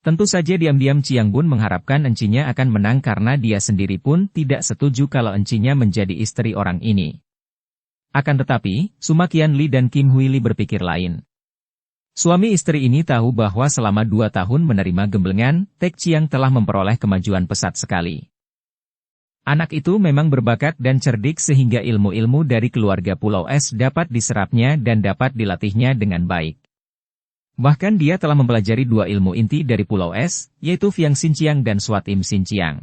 Tentu saja diam-diam Chiang Bun mengharapkan encinya akan menang karena dia sendiri pun tidak setuju kalau encinya menjadi istri orang ini. Akan tetapi, Suma Qianli dan Kim Hui Li berpikir lain. Suami istri ini tahu bahwa selama 2 tahun menerima gemblengan, Tek Chiang telah memperoleh kemajuan pesat sekali. Anak itu memang berbakat dan cerdik sehingga ilmu-ilmu dari keluarga Pulau Es dapat diserapnya dan dapat dilatihnya dengan baik. Bahkan dia telah mempelajari 2 ilmu inti dari Pulau Es, yaitu Fiang Xinjiang dan Swat Im Xinjiang.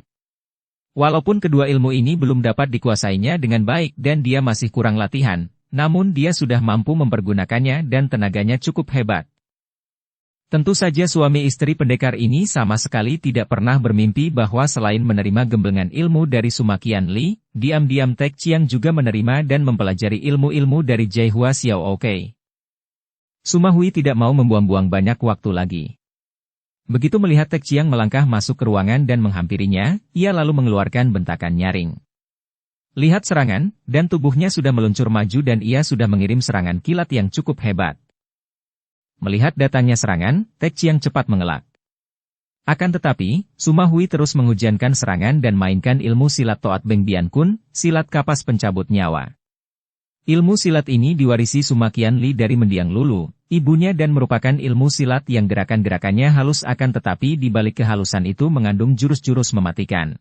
Walaupun kedua ilmu ini belum dapat dikuasainya dengan baik dan dia masih kurang latihan, namun dia sudah mampu mempergunakannya dan tenaganya cukup hebat. Tentu saja suami istri pendekar ini sama sekali tidak pernah bermimpi bahwa selain menerima gemblengan ilmu dari Suma Qianli, diam-diam Tek Chiang juga menerima dan mempelajari ilmu-ilmu dari Jai Hua Xiao Oke. Suma Hui tidak mau membuang-buang banyak waktu lagi. Begitu melihat Tek Chiang melangkah masuk ke ruangan dan menghampirinya, ia lalu mengeluarkan bentakan nyaring. Lihat serangan, dan tubuhnya sudah meluncur maju dan ia sudah mengirim serangan kilat yang cukup hebat. Melihat datangnya serangan, Tek Chiang cepat mengelak. Akan tetapi, Suma Hui terus mengujiankan serangan dan mainkan ilmu silat Toat Beng Bian Kun, silat kapas pencabut nyawa. Ilmu silat ini diwarisi Suma Qianli dari mendiang Lulu, ibunya dan merupakan ilmu silat yang gerakan-gerakannya halus akan tetapi di balik kehalusan itu mengandung jurus-jurus mematikan.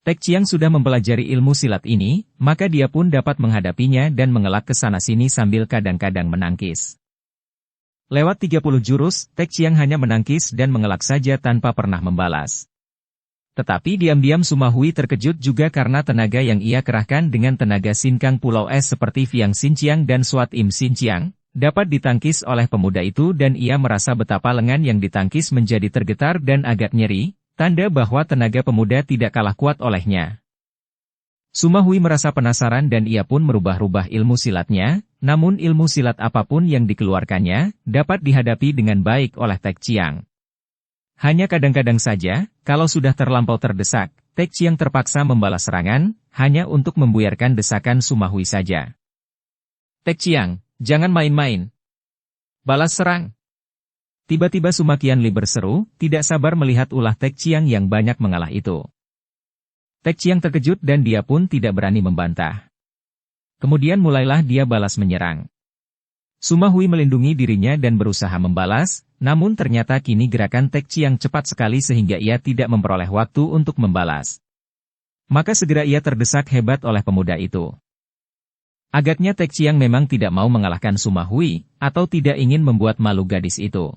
Tek Chiang sudah mempelajari ilmu silat ini, maka dia pun dapat menghadapinya dan mengelak ke sana-sini sambil kadang-kadang menangkis. Lewat 30 jurus, Tek Chiang hanya menangkis dan mengelak saja tanpa pernah membalas. Tetapi diam-diam Suma Hui terkejut juga karena tenaga yang ia kerahkan dengan tenaga sinkang Pulau Es seperti Fiang Xinjiang dan Suat Im Xinjiang, dapat ditangkis oleh pemuda itu dan ia merasa betapa lengan yang ditangkis menjadi tergetar dan agak nyeri, tanda bahwa tenaga pemuda tidak kalah kuat olehnya. Suma Hui merasa penasaran dan ia pun merubah-rubah ilmu silatnya, namun ilmu silat apapun yang dikeluarkannya, dapat dihadapi dengan baik oleh Tek Chiang. Hanya kadang-kadang saja, kalau sudah terlampau terdesak, Tek Chiang terpaksa membalas serangan, hanya untuk membuyarkan desakan Suma Hui saja. Tek Chiang, jangan main-main. Balas serang. Tiba-tiba Suma Qianli berseru, tidak sabar melihat ulah Tek Chiang yang banyak mengalah itu. Tek Chiang terkejut dan dia pun tidak berani membantah. Kemudian mulailah dia balas menyerang. Suma Hui melindungi dirinya dan berusaha membalas, namun ternyata kini gerakan Tek Chiang cepat sekali sehingga ia tidak memperoleh waktu untuk membalas. Maka segera ia terdesak hebat oleh pemuda itu. Agaknya Tek Chiang memang tidak mau mengalahkan Suma Hui, atau tidak ingin membuat malu gadis itu.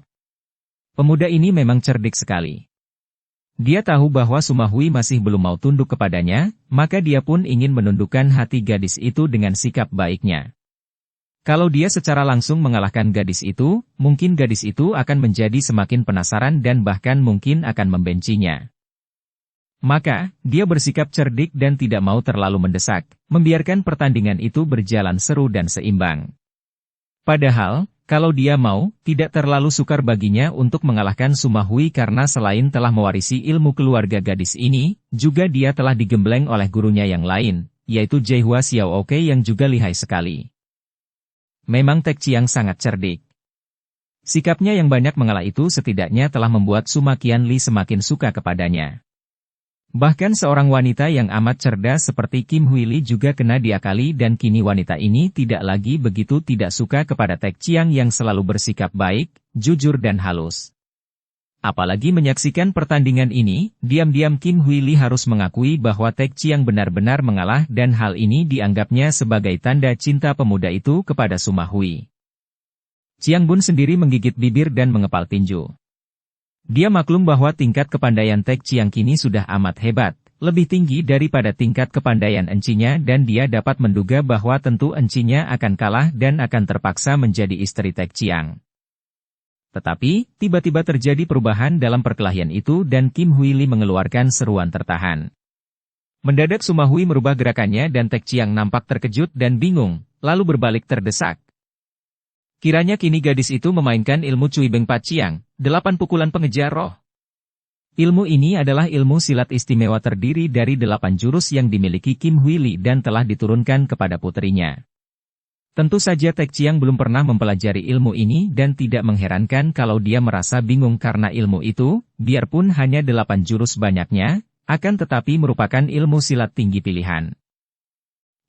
Pemuda ini memang cerdik sekali. Dia tahu bahwa Suma Hui masih belum mau tunduk kepadanya, maka dia pun ingin menundukkan hati gadis itu dengan sikap baiknya. Kalau dia secara langsung mengalahkan gadis itu, mungkin gadis itu akan menjadi semakin penasaran dan bahkan mungkin akan membencinya. Maka, dia bersikap cerdik dan tidak mau terlalu mendesak, membiarkan pertandingan itu berjalan seru dan seimbang. Padahal, kalau dia mau, tidak terlalu sukar baginya untuk mengalahkan Suma Hui karena selain telah mewarisi ilmu keluarga gadis ini, juga dia telah digembleng oleh gurunya yang lain, yaitu Jaihua Xiao Oke yang juga lihai sekali. Memang Tek Chiang sangat cerdik. Sikapnya yang banyak mengalah itu setidaknya telah membuat Suma Qianli semakin suka kepadanya. Bahkan seorang wanita yang amat cerdas seperti Kim Hui Li juga kena diakali dan kini wanita ini tidak lagi begitu tidak suka kepada Tek Chiang yang selalu bersikap baik, jujur dan halus. Apalagi menyaksikan pertandingan ini, diam-diam Kim Hui Li harus mengakui bahwa Tek Chiang benar-benar mengalah dan hal ini dianggapnya sebagai tanda cinta pemuda itu kepada Suma Hui. Chiang Bun sendiri menggigit bibir dan mengepal tinju. Dia maklum bahwa tingkat kepandaian Tek Chiang kini sudah amat hebat, lebih tinggi daripada tingkat kepandaian encinya dan dia dapat menduga bahwa tentu encinya akan kalah dan akan terpaksa menjadi istri Tek Chiang. Tetapi, tiba-tiba terjadi perubahan dalam perkelahian itu dan Kim Hui Li mengeluarkan seruan tertahan. Mendadak Suma Hui merubah gerakannya dan Tek Chiang nampak terkejut dan bingung, lalu berbalik terdesak. Kiranya kini gadis itu memainkan ilmu Cui Beng Pat Chiang, 8 pukulan pengejar roh. Ilmu ini adalah ilmu silat istimewa terdiri dari 8 jurus yang dimiliki Kim Hui Li dan telah diturunkan kepada puterinya. Tentu saja Tek Chiang belum pernah mempelajari ilmu ini dan tidak mengherankan kalau dia merasa bingung karena ilmu itu, biarpun hanya 8 jurus banyaknya, akan tetapi merupakan ilmu silat tinggi pilihan.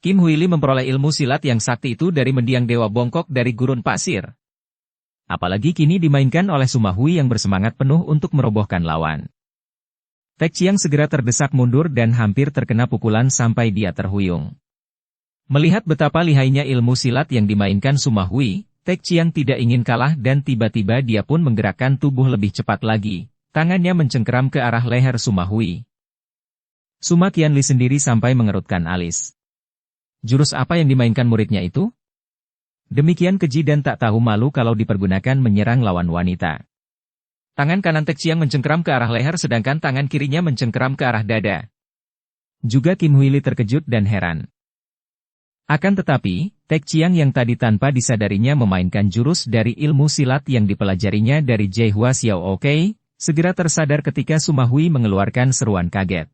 Kim Hui Li memperoleh ilmu silat yang sakti itu dari mendiang Dewa Bongkok dari gurun pasir. Apalagi kini dimainkan oleh Suma Hui yang bersemangat penuh untuk merobohkan lawan. Tek Chiang segera terdesak mundur dan hampir terkena pukulan sampai dia terhuyung. Melihat betapa lihainya ilmu silat yang dimainkan Suma Hui, Tek Chiang tidak ingin kalah dan tiba-tiba dia pun menggerakkan tubuh lebih cepat lagi. Tangannya mencengkeram ke arah leher Suma Hui. Suma Qianli sendiri sampai mengerutkan alis. Jurus apa yang dimainkan muridnya itu? Demikian keji dan tak tahu malu kalau dipergunakan menyerang lawan wanita. Tangan kanan Tek Chiang mencengkeram ke arah leher sedangkan tangan kirinya mencengkeram ke arah dada. Juga Kim Hui Li terkejut dan heran. Akan tetapi, Tek Chiang yang tadi tanpa disadarinya memainkan jurus dari ilmu silat yang dipelajarinya dari Jaihua Xiao Oke, segera tersadar ketika Suma Hui mengeluarkan seruan kaget.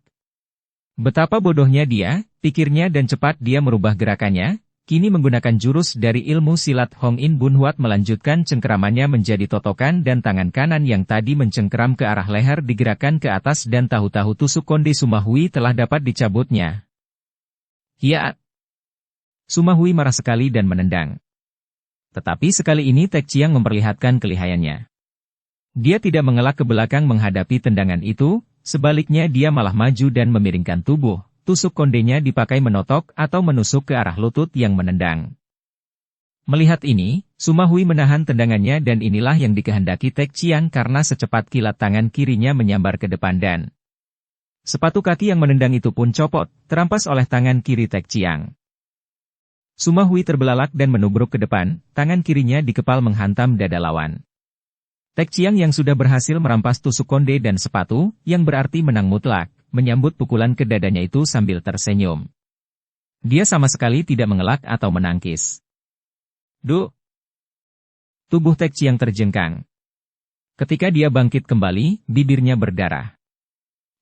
Betapa bodohnya dia, pikirnya dan cepat dia merubah gerakannya, kini menggunakan jurus dari ilmu silat Hong In Bun Huat melanjutkan cengkeramannya menjadi totokan dan tangan kanan yang tadi mencengkeram ke arah leher digerakkan ke atas dan tahu-tahu tusuk konde Suma Hui telah dapat dicabutnya. Hiat! Suma Hui marah sekali dan menendang. Tetapi sekali ini Tek Chiang memperlihatkan kelihayannya. Dia tidak mengelak ke belakang menghadapi tendangan itu, sebaliknya dia malah maju dan memiringkan tubuh, tusuk kondenya dipakai menotok atau menusuk ke arah lutut yang menendang. Melihat ini, Suma Hui menahan tendangannya dan inilah yang dikehendaki Tek Chiang karena secepat kilat tangan kirinya menyambar ke depan dan sepatu kaki yang menendang itu pun copot, terampas oleh tangan kiri Tek Chiang. Suma Hui terbelalak dan menubruk ke depan, tangan kirinya dikepal menghantam dada lawan. Tek Chiang yang sudah berhasil merampas tusuk konde dan sepatu, yang berarti menang mutlak, menyambut pukulan ke dadanya itu sambil tersenyum. Dia sama sekali tidak mengelak atau menangkis. Duh! Tubuh Tek Chiang terjengkang. Ketika dia bangkit kembali, bibirnya berdarah.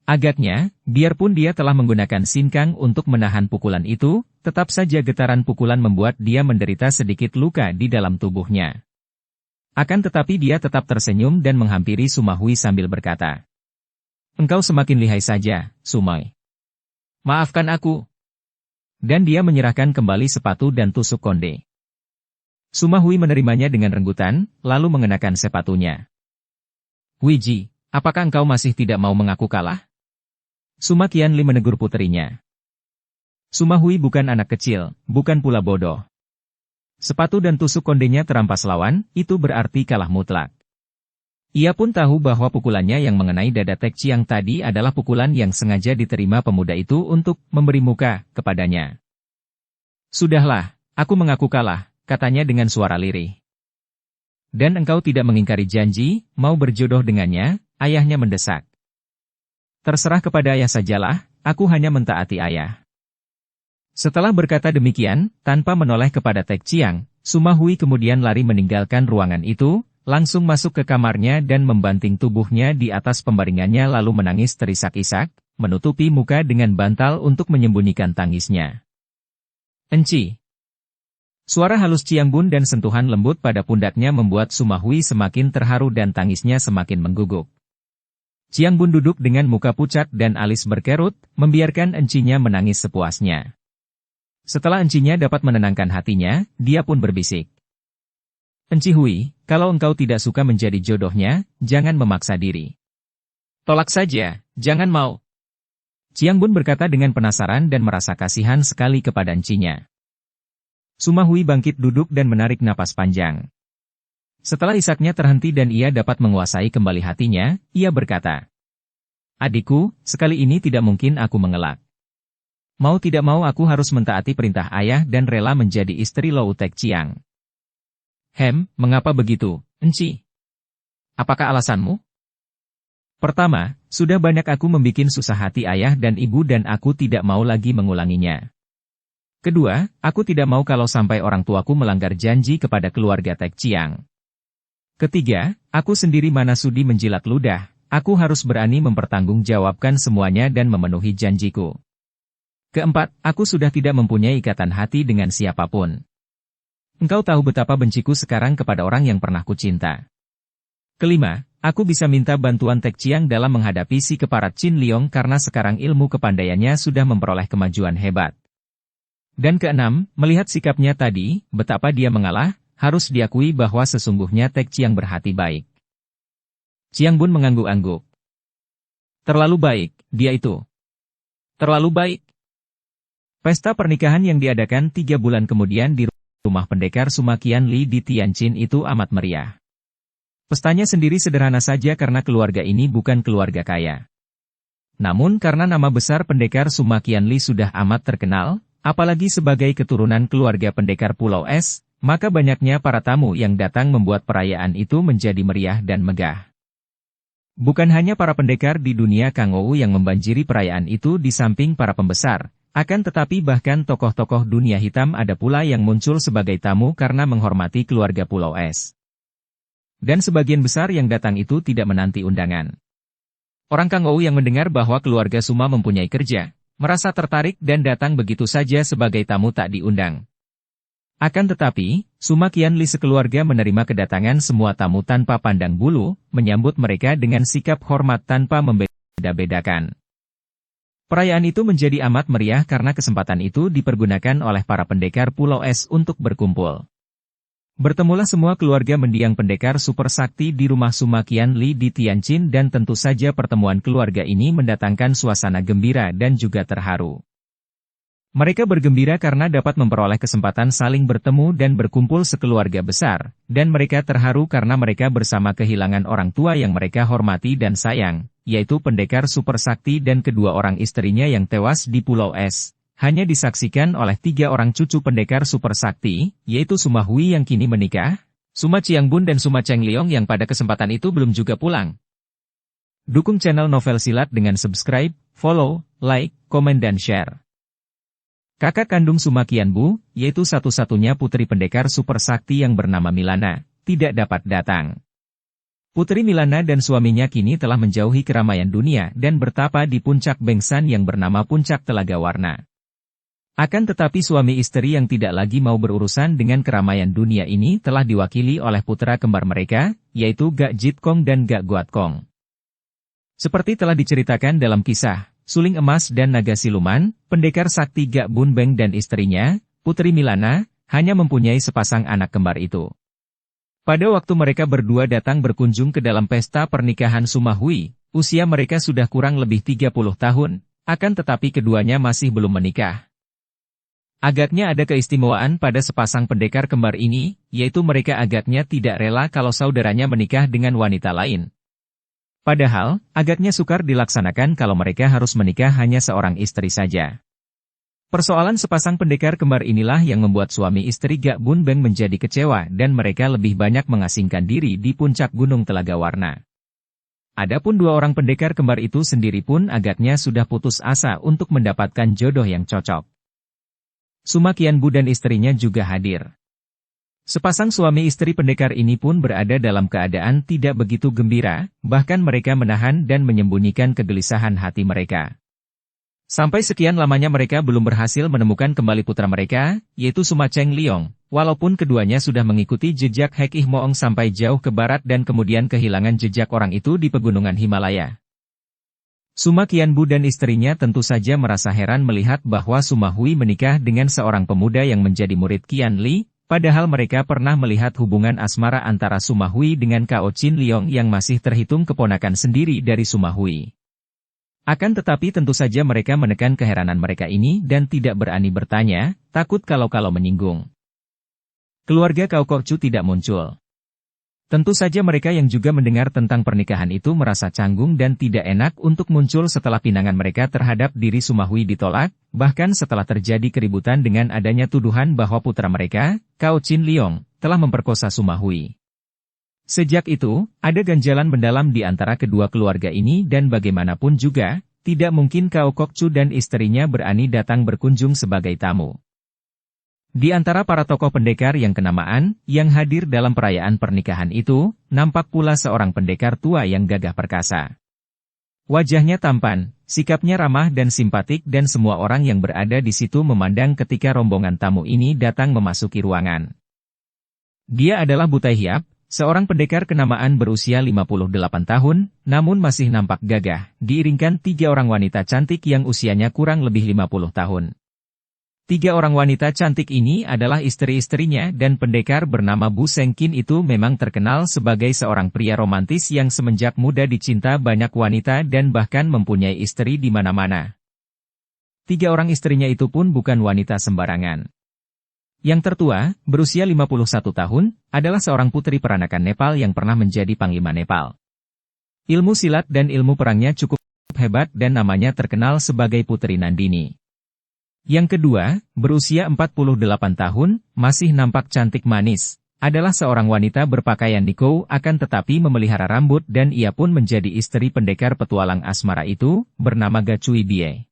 Agaknya, biarpun dia telah menggunakan sinkang untuk menahan pukulan itu, tetap saja getaran pukulan membuat dia menderita sedikit luka di dalam tubuhnya. Akan tetapi dia tetap tersenyum dan menghampiri Suma Hui sambil berkata, "Engkau semakin lihai saja, Sumai. Maafkan aku." Dan dia menyerahkan kembali sepatu dan tusuk konde. Suma Hui menerimanya dengan renggutan, lalu mengenakan sepatunya. "Huiji, apakah engkau masih tidak mau mengaku kalah?" Suma Qianli menegur puterinya. Suma Hui bukan anak kecil, bukan pula bodoh. Sepatu dan tusuk kondenya terampas lawan, itu berarti kalah mutlak. Ia pun tahu bahwa pukulannya yang mengenai dada Tek Chiang tadi adalah pukulan yang sengaja diterima pemuda itu untuk memberi muka kepadanya. "Sudahlah, aku mengaku kalah," katanya dengan suara lirih. "Dan engkau tidak mengingkari janji, mau berjodoh dengannya?" ayahnya mendesak. "Terserah kepada ayah sajalah, aku hanya mentaati ayah." Setelah berkata demikian, tanpa menoleh kepada Tek Chiang, Suma Hui kemudian lari meninggalkan ruangan itu, langsung masuk ke kamarnya dan membanting tubuhnya di atas pembaringannya lalu menangis terisak-isak, menutupi muka dengan bantal untuk menyembunyikan tangisnya. "Enci!" Suara halus Chiang Bun dan sentuhan lembut pada pundaknya membuat Suma Hui semakin terharu dan tangisnya semakin mengguguk. Chiang Bun duduk dengan muka pucat dan alis berkerut, membiarkan encinya menangis sepuasnya. Setelah encinya dapat menenangkan hatinya, dia pun berbisik. "Enci Hui, kalau engkau tidak suka menjadi jodohnya, jangan memaksa diri. Tolak saja, jangan mau." Chiang Bun berkata dengan penasaran dan merasa kasihan sekali kepada encinya. Suma Hui bangkit duduk dan menarik napas panjang. Setelah isaknya terhenti dan ia dapat menguasai kembali hatinya, ia berkata, "Adikku, sekali ini tidak mungkin aku mengelak. Mau tidak mau aku harus mentaati perintah ayah dan rela menjadi istri Lou Tek Chiang." Mengapa begitu, Enci? Apakah alasanmu?" "Pertama, sudah banyak aku membikin susah hati ayah dan ibu dan aku tidak mau lagi mengulanginya. Kedua, aku tidak mau kalau sampai orang tuaku melanggar janji kepada keluarga Tek Chiang. Ketiga, aku sendiri mana sudi menjilat ludah, aku harus berani mempertanggungjawabkan semuanya dan memenuhi janjiku. Keempat, aku sudah tidak mempunyai ikatan hati dengan siapapun. Engkau tahu betapa benciku sekarang kepada orang yang pernah kucinta. Kelima, aku bisa minta bantuan Tek Chiang dalam menghadapi si keparat Chin Liong karena sekarang ilmu kepandaiannya sudah memperoleh kemajuan hebat. Dan keenam, melihat sikapnya tadi, betapa dia mengalah, harus diakui bahwa sesungguhnya Tek Chiang berhati baik." Chiang Bun mengangguk-angguk. "Terlalu baik, dia itu. Terlalu baik." Pesta pernikahan yang diadakan 3 bulan kemudian di rumah pendekar Suma Qianli di Tianjin itu amat meriah. Pestanya sendiri sederhana saja karena keluarga ini bukan keluarga kaya. Namun karena nama besar pendekar Suma Qianli sudah amat terkenal, apalagi sebagai keturunan keluarga pendekar Pulau Es, maka banyaknya para tamu yang datang membuat perayaan itu menjadi meriah dan megah. Bukan hanya para pendekar di dunia Kangou yang membanjiri perayaan itu di samping para pembesar, akan tetapi bahkan tokoh-tokoh dunia hitam ada pula yang muncul sebagai tamu karena menghormati keluarga Pulau Es. Dan sebagian besar yang datang itu tidak menanti undangan. Orang Kangou yang mendengar bahwa keluarga Suma mempunyai kerja, merasa tertarik dan datang begitu saja sebagai tamu tak diundang. Akan tetapi, Suma Qianli sekeluarga menerima kedatangan semua tamu tanpa pandang bulu, menyambut mereka dengan sikap hormat tanpa membeda-bedakan. Perayaan itu menjadi amat meriah karena kesempatan itu dipergunakan oleh para pendekar Pulau Es untuk berkumpul. Bertemulah semua keluarga mendiang pendekar super sakti di rumah Suma Qianli di Tianjin dan tentu saja pertemuan keluarga ini mendatangkan suasana gembira dan juga terharu. Mereka bergembira karena dapat memperoleh kesempatan saling bertemu dan berkumpul sekeluarga besar, dan mereka terharu karena mereka bersama kehilangan orang tua yang mereka hormati dan sayang, yaitu pendekar super sakti dan kedua orang istrinya yang tewas di Pulau Es. Hanya disaksikan oleh 3 orang cucu pendekar super sakti, yaitu Suma Hui yang kini menikah, Suma Qiangbun dan Suma Chengliong yang pada kesempatan itu belum juga pulang. Dukung channel Novel Silat dengan subscribe, follow, like, komen dan share. Kakak kandung Suma Qianbu, yaitu satu-satunya putri pendekar super sakti yang bernama Milana, tidak dapat datang. Putri Milana dan suaminya kini telah menjauhi keramaian dunia dan bertapa di puncak Bengsan yang bernama Puncak Telaga Warna. Akan tetapi suami istri yang tidak lagi mau berurusan dengan keramaian dunia ini telah diwakili oleh putra kembar mereka, yaitu Gak Jit Kong dan Gak Guat Kong. Seperti telah diceritakan dalam kisah Suling Emas dan Naga Siluman, pendekar sakti Gak Bun Beng dan istrinya, Putri Milana, hanya mempunyai sepasang anak kembar itu. Pada waktu mereka berdua datang berkunjung ke dalam pesta pernikahan Suma Hui, usia mereka sudah kurang lebih 30 tahun, akan tetapi keduanya masih belum menikah. Agaknya ada keistimewaan pada sepasang pendekar kembar ini, yaitu mereka agaknya tidak rela kalau saudaranya menikah dengan wanita lain. Padahal, agaknya sukar dilaksanakan kalau mereka harus menikah hanya seorang istri saja. Persoalan sepasang pendekar kembar inilah yang membuat suami istri Gak Bun Beng menjadi kecewa dan mereka lebih banyak mengasingkan diri di puncak Gunung Telaga Warna. Adapun 2 orang pendekar kembar itu sendiri pun agaknya sudah putus asa untuk mendapatkan jodoh yang cocok. Suma Qianbu dan istrinya juga hadir. Sepasang suami istri pendekar ini pun berada dalam keadaan tidak begitu gembira, bahkan mereka menahan dan menyembunyikan kegelisahan hati mereka. Sampai sekian lamanya mereka belum berhasil menemukan kembali putra mereka, yaitu Suma Chengliong, walaupun keduanya sudah mengikuti jejak Hek Ih Moong sampai jauh ke barat dan kemudian kehilangan jejak orang itu di pegunungan Himalaya. Suma Qianbu dan istrinya tentu saja merasa heran melihat bahwa Suma Hui menikah dengan seorang pemuda yang menjadi murid Qian Li, padahal mereka pernah melihat hubungan asmara antara Suma Hui dengan Cao Chin Liong yang masih terhitung keponakan sendiri dari Suma Hui. Akan tetapi tentu saja mereka menekan keheranan mereka ini dan tidak berani bertanya, takut kalau-kalau menyinggung. Keluarga Cao Kok Cu tidak muncul. Tentu saja mereka yang juga mendengar tentang pernikahan itu merasa canggung dan tidak enak untuk muncul setelah pinangan mereka terhadap diri Suma Hui ditolak, bahkan setelah terjadi keributan dengan adanya tuduhan bahwa putra mereka, Cao Chin Liong, telah memperkosa Suma Hui. Sejak itu, ada ganjalan mendalam di antara kedua keluarga ini dan bagaimanapun juga, tidak mungkin Cao Kok Cu dan istrinya berani datang berkunjung sebagai tamu. Di antara para tokoh pendekar yang kenamaan, yang hadir dalam perayaan pernikahan itu, nampak pula seorang pendekar tua yang gagah perkasa. Wajahnya tampan, sikapnya ramah dan simpatik dan semua orang yang berada di situ memandang ketika rombongan tamu ini datang memasuki ruangan. Dia adalah Butai Hiap, seorang pendekar kenamaan berusia 58 tahun, namun masih nampak gagah, diiringkan 3 orang wanita cantik yang usianya kurang lebih 50 tahun. 3 orang wanita cantik ini adalah istri-istrinya dan pendekar bernama Bu Sengkin itu memang terkenal sebagai seorang pria romantis yang semenjak muda dicinta banyak wanita dan bahkan mempunyai istri di mana-mana. 3 orang istrinya itu pun bukan wanita sembarangan. Yang tertua, berusia 51 tahun, adalah seorang putri peranakan Nepal yang pernah menjadi panglima Nepal. Ilmu silat dan ilmu perangnya cukup hebat dan namanya terkenal sebagai Putri Nandini. Yang kedua, berusia 48 tahun, masih nampak cantik manis, adalah seorang wanita berpakaian niko akan tetapi memelihara rambut dan ia pun menjadi istri pendekar petualang asmara itu, bernama Gacui Bie.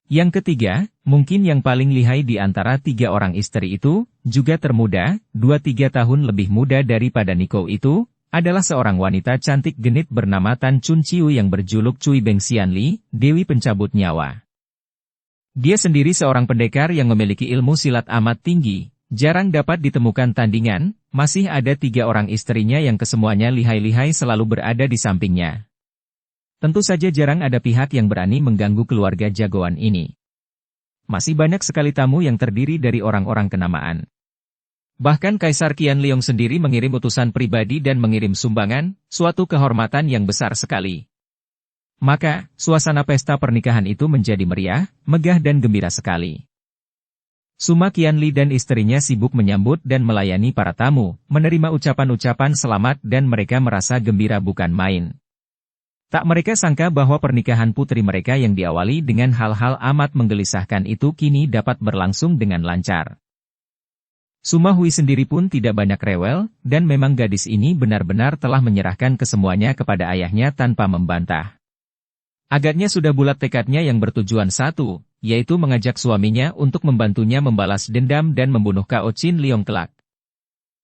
Yang ketiga, mungkin yang paling lihai di antara 3 orang istri itu, juga termuda, 2-3 tahun lebih muda daripada niko itu, adalah seorang wanita cantik genit bernama Tan Chun Chiu yang berjuluk Cui Beng Xian Li, Dewi Pencabut Nyawa. Dia sendiri seorang pendekar yang memiliki ilmu silat amat tinggi, jarang dapat ditemukan tandingan, masih ada 3 orang istrinya yang kesemuanya lihai-lihai selalu berada di sampingnya. Tentu saja jarang ada pihak yang berani mengganggu keluarga jagoan ini. Masih banyak sekali tamu yang terdiri dari orang-orang kenamaan. Bahkan Kaisar Qian Liong sendiri mengirim utusan pribadi dan mengirim sumbangan, suatu kehormatan yang besar sekali. Maka, suasana pesta pernikahan itu menjadi meriah, megah dan gembira sekali. Suma Qianli dan istrinya sibuk menyambut dan melayani para tamu, menerima ucapan-ucapan selamat dan mereka merasa gembira bukan main. Tak mereka sangka bahwa pernikahan putri mereka yang diawali dengan hal-hal amat menggelisahkan itu kini dapat berlangsung dengan lancar. Suma Hui sendiri pun tidak banyak rewel, dan memang gadis ini benar-benar telah menyerahkan kesemuanya kepada ayahnya tanpa membantah. Agaknya sudah bulat tekadnya yang bertujuan satu, yaitu mengajak suaminya untuk membantunya membalas dendam dan membunuh Kao Qin Leong kelak.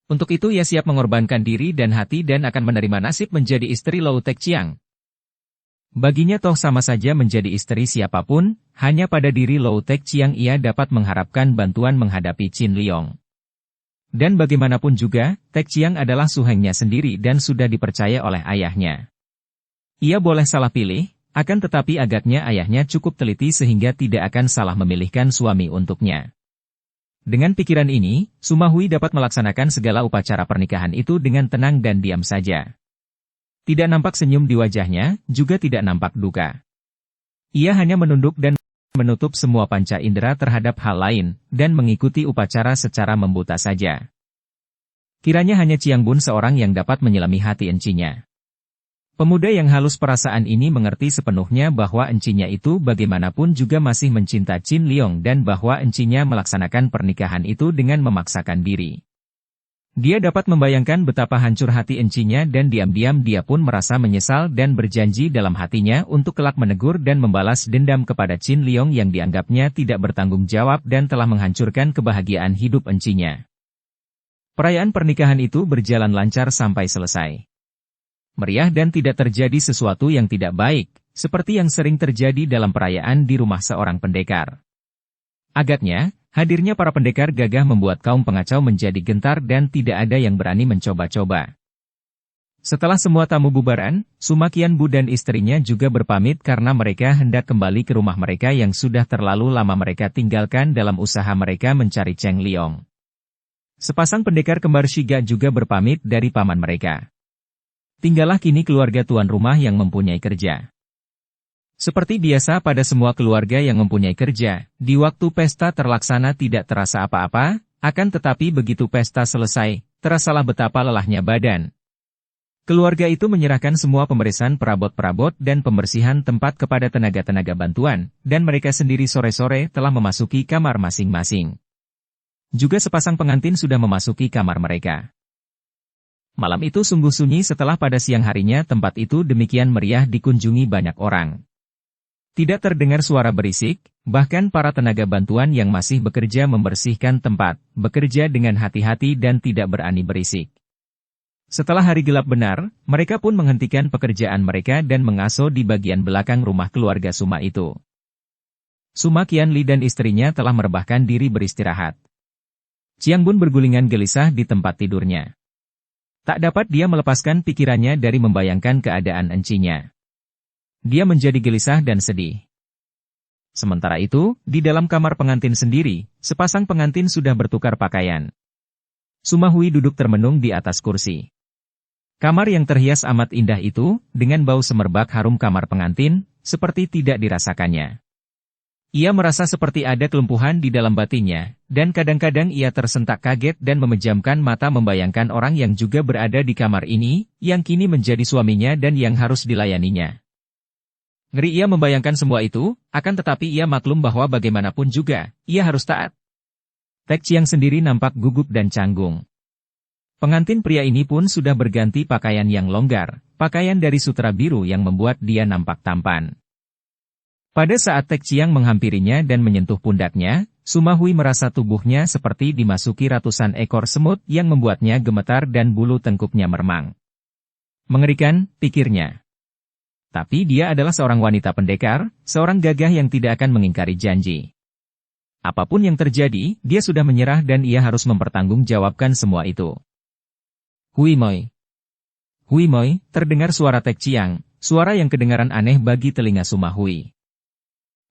Untuk itu ia siap mengorbankan diri dan hati dan akan menerima nasib menjadi istri Lou Tekqiang. Baginya toh sama saja menjadi istri siapapun, hanya pada diri Lou Tekqiang ia dapat mengharapkan bantuan menghadapi Qin Leong. Dan bagaimanapun juga, Tekqiang adalah suhengnya sendiri dan sudah dipercaya oleh ayahnya. Ia boleh salah pilih, akan tetapi agaknya ayahnya cukup teliti sehingga tidak akan salah memilihkan suami untuknya. Dengan pikiran ini, Suma Hui dapat melaksanakan segala upacara pernikahan itu dengan tenang dan diam saja. Tidak nampak senyum di wajahnya, juga tidak nampak duka. Ia hanya menunduk dan menutup semua panca indera terhadap hal lain, dan mengikuti upacara secara membuta saja. Kiranya hanya Qiang Bun seorang yang dapat menyelami hati encinya. Pemuda yang halus perasaan ini mengerti sepenuhnya bahwa encinya itu bagaimanapun juga masih mencinta Qin Leong dan bahwa encinya melaksanakan pernikahan itu dengan memaksakan diri. Dia dapat membayangkan betapa hancur hati encinya dan diam-diam dia pun merasa menyesal dan berjanji dalam hatinya untuk kelak menegur dan membalas dendam kepada Qin Leong yang dianggapnya tidak bertanggung jawab dan telah menghancurkan kebahagiaan hidup encinya. Perayaan pernikahan itu berjalan lancar sampai selesai. Meriah dan tidak terjadi sesuatu yang tidak baik, seperti yang sering terjadi dalam perayaan di rumah seorang pendekar. Agaknya, hadirnya para pendekar gagah membuat kaum pengacau menjadi gentar dan tidak ada yang berani mencoba-coba. Setelah semua tamu bubaran, Suma Qianbu dan istrinya juga berpamit karena mereka hendak kembali ke rumah mereka yang sudah terlalu lama mereka tinggalkan dalam usaha mereka mencari Cheng Leong. Sepasang pendekar kembar Shiga juga berpamit dari paman mereka. Tinggallah kini keluarga tuan rumah yang mempunyai kerja. Seperti biasa pada semua keluarga yang mempunyai kerja, di waktu pesta terlaksana tidak terasa apa-apa, akan tetapi begitu pesta selesai, terasalah betapa lelahnya badan. Keluarga itu menyerahkan semua pemeriksaan perabot-perabot dan pembersihan tempat kepada tenaga-tenaga bantuan, dan mereka sendiri sore-sore telah memasuki kamar masing-masing. Juga sepasang pengantin sudah memasuki kamar mereka. Malam itu sungguh sunyi setelah pada siang harinya tempat itu demikian meriah dikunjungi banyak orang. Tidak terdengar suara berisik, bahkan para tenaga bantuan yang masih bekerja membersihkan tempat, bekerja dengan hati-hati dan tidak berani berisik. Setelah hari gelap benar, mereka pun menghentikan pekerjaan mereka dan mengaso di bagian belakang rumah keluarga Suma itu. Suma Qianli dan istrinya telah merebahkan diri beristirahat. Qiang Bun bergulingan gelisah di tempat tidurnya. Tak dapat dia melepaskan pikirannya dari membayangkan keadaan encinya. Dia menjadi gelisah dan sedih. Sementara itu, di dalam kamar pengantin sendiri, sepasang pengantin sudah bertukar pakaian. Suma Hui duduk termenung di atas kursi. Kamar yang terhias amat indah itu, dengan bau semerbak harum kamar pengantin, seperti tidak dirasakannya. Ia merasa seperti ada kelumpuhan di dalam batinnya, dan kadang-kadang ia tersentak kaget dan memejamkan mata membayangkan orang yang juga berada di kamar ini, yang kini menjadi suaminya dan yang harus dilayaninya. Ngeri ia membayangkan semua itu, akan tetapi ia maklum bahwa bagaimanapun juga, ia harus taat. Tekqiang sendiri nampak gugup dan canggung. Pengantin pria ini pun sudah berganti pakaian yang longgar, pakaian dari sutra biru yang membuat dia nampak tampan. Pada saat Tekqiang menghampirinya dan menyentuh pundaknya, Suma Hui merasa tubuhnya seperti dimasuki ratusan ekor semut yang membuatnya gemetar dan bulu tengkuknya meremang. Mengerikan, pikirnya. Tapi dia adalah seorang wanita pendekar, seorang gagah yang tidak akan mengingkari janji. Apapun yang terjadi, dia sudah menyerah dan ia harus mempertanggungjawabkan semua itu. Hui Moi. Hui Moi, terdengar suara Tekqiang, suara yang kedengaran aneh bagi telinga Suma Hui.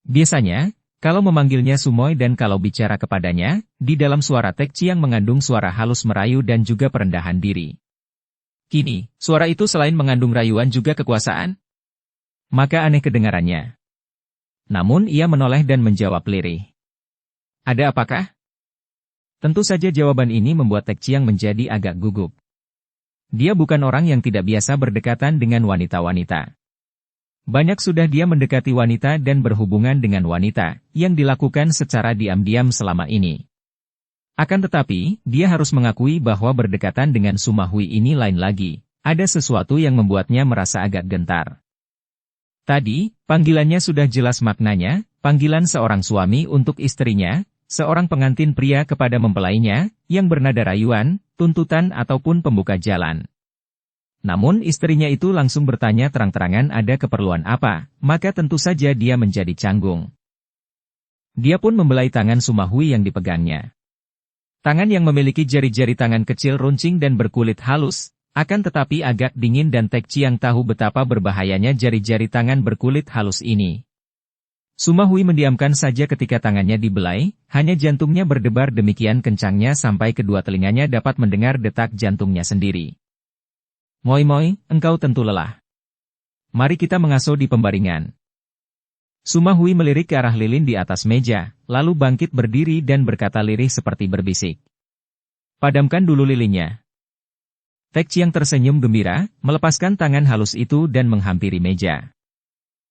Biasanya, kalau memanggilnya Sumoy dan kalau bicara kepadanya, di dalam suara Tekqiang mengandung suara halus merayu dan juga perendahan diri. Kini, suara itu selain mengandung rayuan juga kekuasaan. Maka aneh kedengarannya. Namun ia menoleh dan menjawab lirih. Ada apakah? Tentu saja jawaban ini membuat Tek Chiang menjadi agak gugup. Dia bukan orang yang tidak biasa berdekatan dengan wanita-wanita. Banyak sudah dia mendekati wanita dan berhubungan dengan wanita, yang dilakukan secara diam-diam selama ini. Akan tetapi, dia harus mengakui bahwa berdekatan dengan Suma Hui ini lain lagi. Ada sesuatu yang membuatnya merasa agak gentar. Tadi, panggilannya sudah jelas maknanya, panggilan seorang suami untuk istrinya, seorang pengantin pria kepada mempelainya, yang bernada rayuan, tuntutan ataupun pembuka jalan. Namun istrinya itu langsung bertanya terang-terangan ada keperluan apa, maka tentu saja dia menjadi canggung. Dia pun membelai tangan Suma Hui yang dipegangnya. Tangan yang memiliki jari-jari tangan kecil runcing dan berkulit halus, akan tetapi agak dingin dan Tek Chiang tahu betapa berbahayanya jari-jari tangan berkulit halus ini. Suma Hui mendiamkan saja ketika tangannya dibelai, hanya jantungnya berdebar demikian kencangnya sampai kedua telinganya dapat mendengar detak jantungnya sendiri. Moi Moi, engkau tentu lelah. Mari kita mengasuh di pembaringan. Suma Hui melirik ke arah lilin di atas meja, lalu bangkit berdiri dan berkata lirih seperti berbisik. Padamkan dulu lilinnya. Tek Chiang tersenyum gembira, melepaskan tangan halus itu dan menghampiri meja.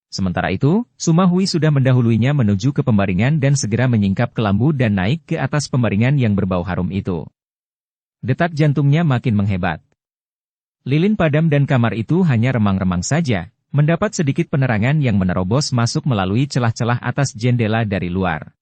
Sementara itu, Suma Hui sudah mendahuluinya menuju ke pembaringan dan segera menyingkap kelambu dan naik ke atas pembaringan yang berbau harum itu. Detak jantungnya makin menghebat. Lilin padam dan kamar itu hanya remang-remang saja, mendapat sedikit penerangan yang menerobos masuk melalui celah-celah atas jendela dari luar.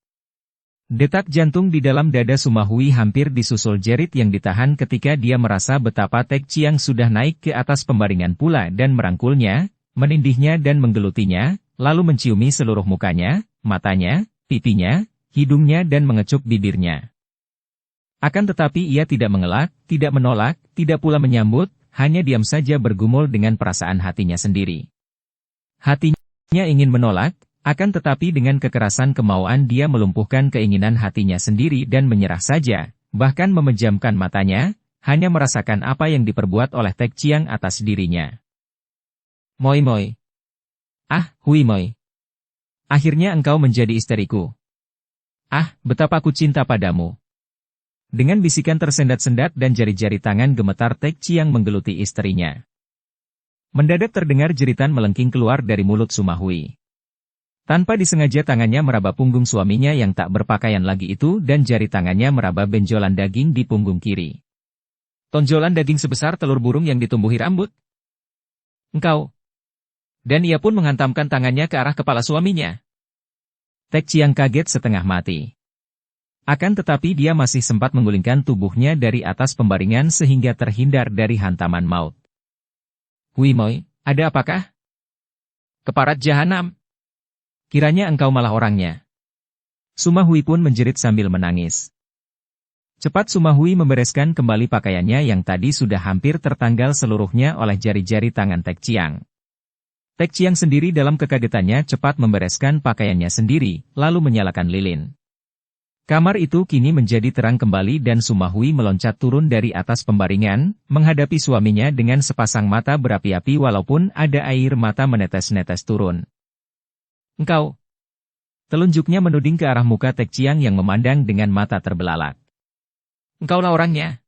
Detak jantung di dalam dada Suma Hui hampir disusul jerit yang ditahan ketika dia merasa betapa Tek Chiang sudah naik ke atas pembaringan pula dan merangkulnya, menindihnya dan menggelutinya, lalu menciumi seluruh mukanya, matanya, pipinya, hidungnya dan mengecup bibirnya. Akan tetapi ia tidak mengelak, tidak menolak, tidak pula menyambut, hanya diam saja bergumul dengan perasaan hatinya sendiri. Hatinya ingin menolak, akan tetapi dengan kekerasan kemauan dia melumpuhkan keinginan hatinya sendiri dan menyerah saja, bahkan memejamkan matanya, hanya merasakan apa yang diperbuat oleh Tek Chiang atas dirinya. Moi Moi. Ah, Hui Moi. Akhirnya engkau menjadi istriku. Ah, betapa aku cinta padamu. Dengan bisikan tersendat-sendat dan jari-jari tangan gemetar Tek Chiang menggeluti istrinya. Mendadak terdengar jeritan melengking keluar dari mulut Suma Hui. Tanpa disengaja tangannya meraba punggung suaminya yang tak berpakaian lagi itu dan jari tangannya meraba benjolan daging di punggung kiri. Tonjolan daging sebesar telur burung yang ditumbuhi rambut. Engkau. Dan ia pun menghantamkan tangannya ke arah kepala suaminya. Tek Chiang kaget setengah mati. Akan tetapi dia masih sempat menggulingkan tubuhnya dari atas pembaringan sehingga terhindar dari hantaman maut. Hui Moi, ada apakah? Keparat jahanam. Kiranya engkau malah orangnya. Suma Hui pun menjerit sambil menangis. Cepat Suma Hui membereskan kembali pakaiannya yang tadi sudah hampir tertanggal seluruhnya oleh jari-jari tangan Tek Chiang. Tek Chiang sendiri dalam kekagetannya cepat membereskan pakaiannya sendiri, lalu menyalakan lilin. Kamar itu kini menjadi terang kembali dan Suma Hui meloncat turun dari atas pembaringan, menghadapi suaminya dengan sepasang mata berapi-api walaupun ada air mata menetes-netes turun. Engkau. Telunjuknya menuding ke arah muka Tek Chiang yang memandang dengan mata terbelalak. Engkaulah orangnya.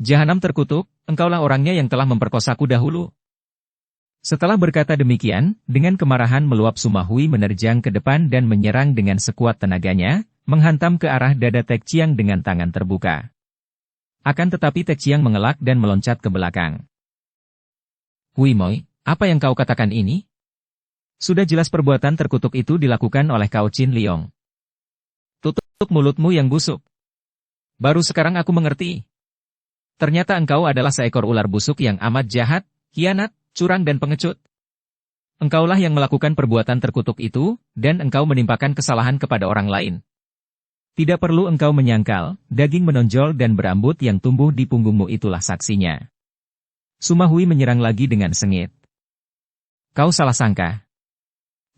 Jahanam terkutuk, engkaulah orangnya yang telah memperkosaku dahulu. Setelah berkata demikian, dengan kemarahan meluap Suma Hui menerjang ke depan dan menyerang dengan sekuat tenaganya, menghantam ke arah dada Tek Chiang dengan tangan terbuka. Akan tetapi Tek Chiang mengelak dan meloncat ke belakang. Hui Moi, apa yang kau katakan ini? Sudah jelas perbuatan terkutuk itu dilakukan oleh Kau Chin Liong. Tutup mulutmu yang busuk. Baru sekarang aku mengerti. Ternyata engkau adalah seekor ular busuk yang amat jahat, hianat, curang dan pengecut. Engkaulah yang melakukan perbuatan terkutuk itu, dan engkau menimpakan kesalahan kepada orang lain. Tidak perlu engkau menyangkal, daging menonjol dan berambut yang tumbuh di punggungmu itulah saksinya. Suma Hui menyerang lagi dengan sengit. Kau salah sangka.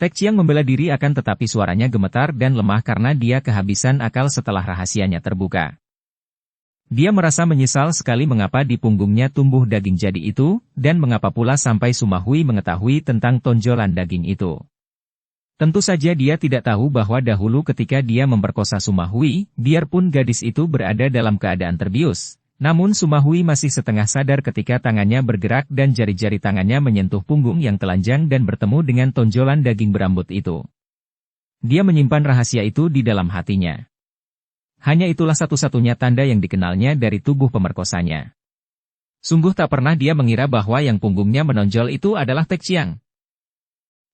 Tek Chiang membela diri akan tetapi suaranya gemetar dan lemah karena dia kehabisan akal setelah rahasianya terbuka. Dia merasa menyesal sekali mengapa di punggungnya tumbuh daging jadi itu, dan mengapa pula sampai Suma Hui mengetahui tentang tonjolan daging itu. Tentu saja dia tidak tahu bahwa dahulu ketika dia memperkosa Sumahui, biarpun gadis itu berada dalam keadaan terbius, namun Sumahui masih setengah sadar ketika tangannya bergerak dan jari-jari tangannya menyentuh punggung yang telanjang dan bertemu dengan tonjolan daging berambut itu. Dia menyimpan rahasia itu di dalam hatinya. Hanya itulah satu-satunya tanda yang dikenalnya dari tubuh pemerkosanya. Sungguh tak pernah dia mengira bahwa yang punggungnya menonjol itu adalah Tek Chiang.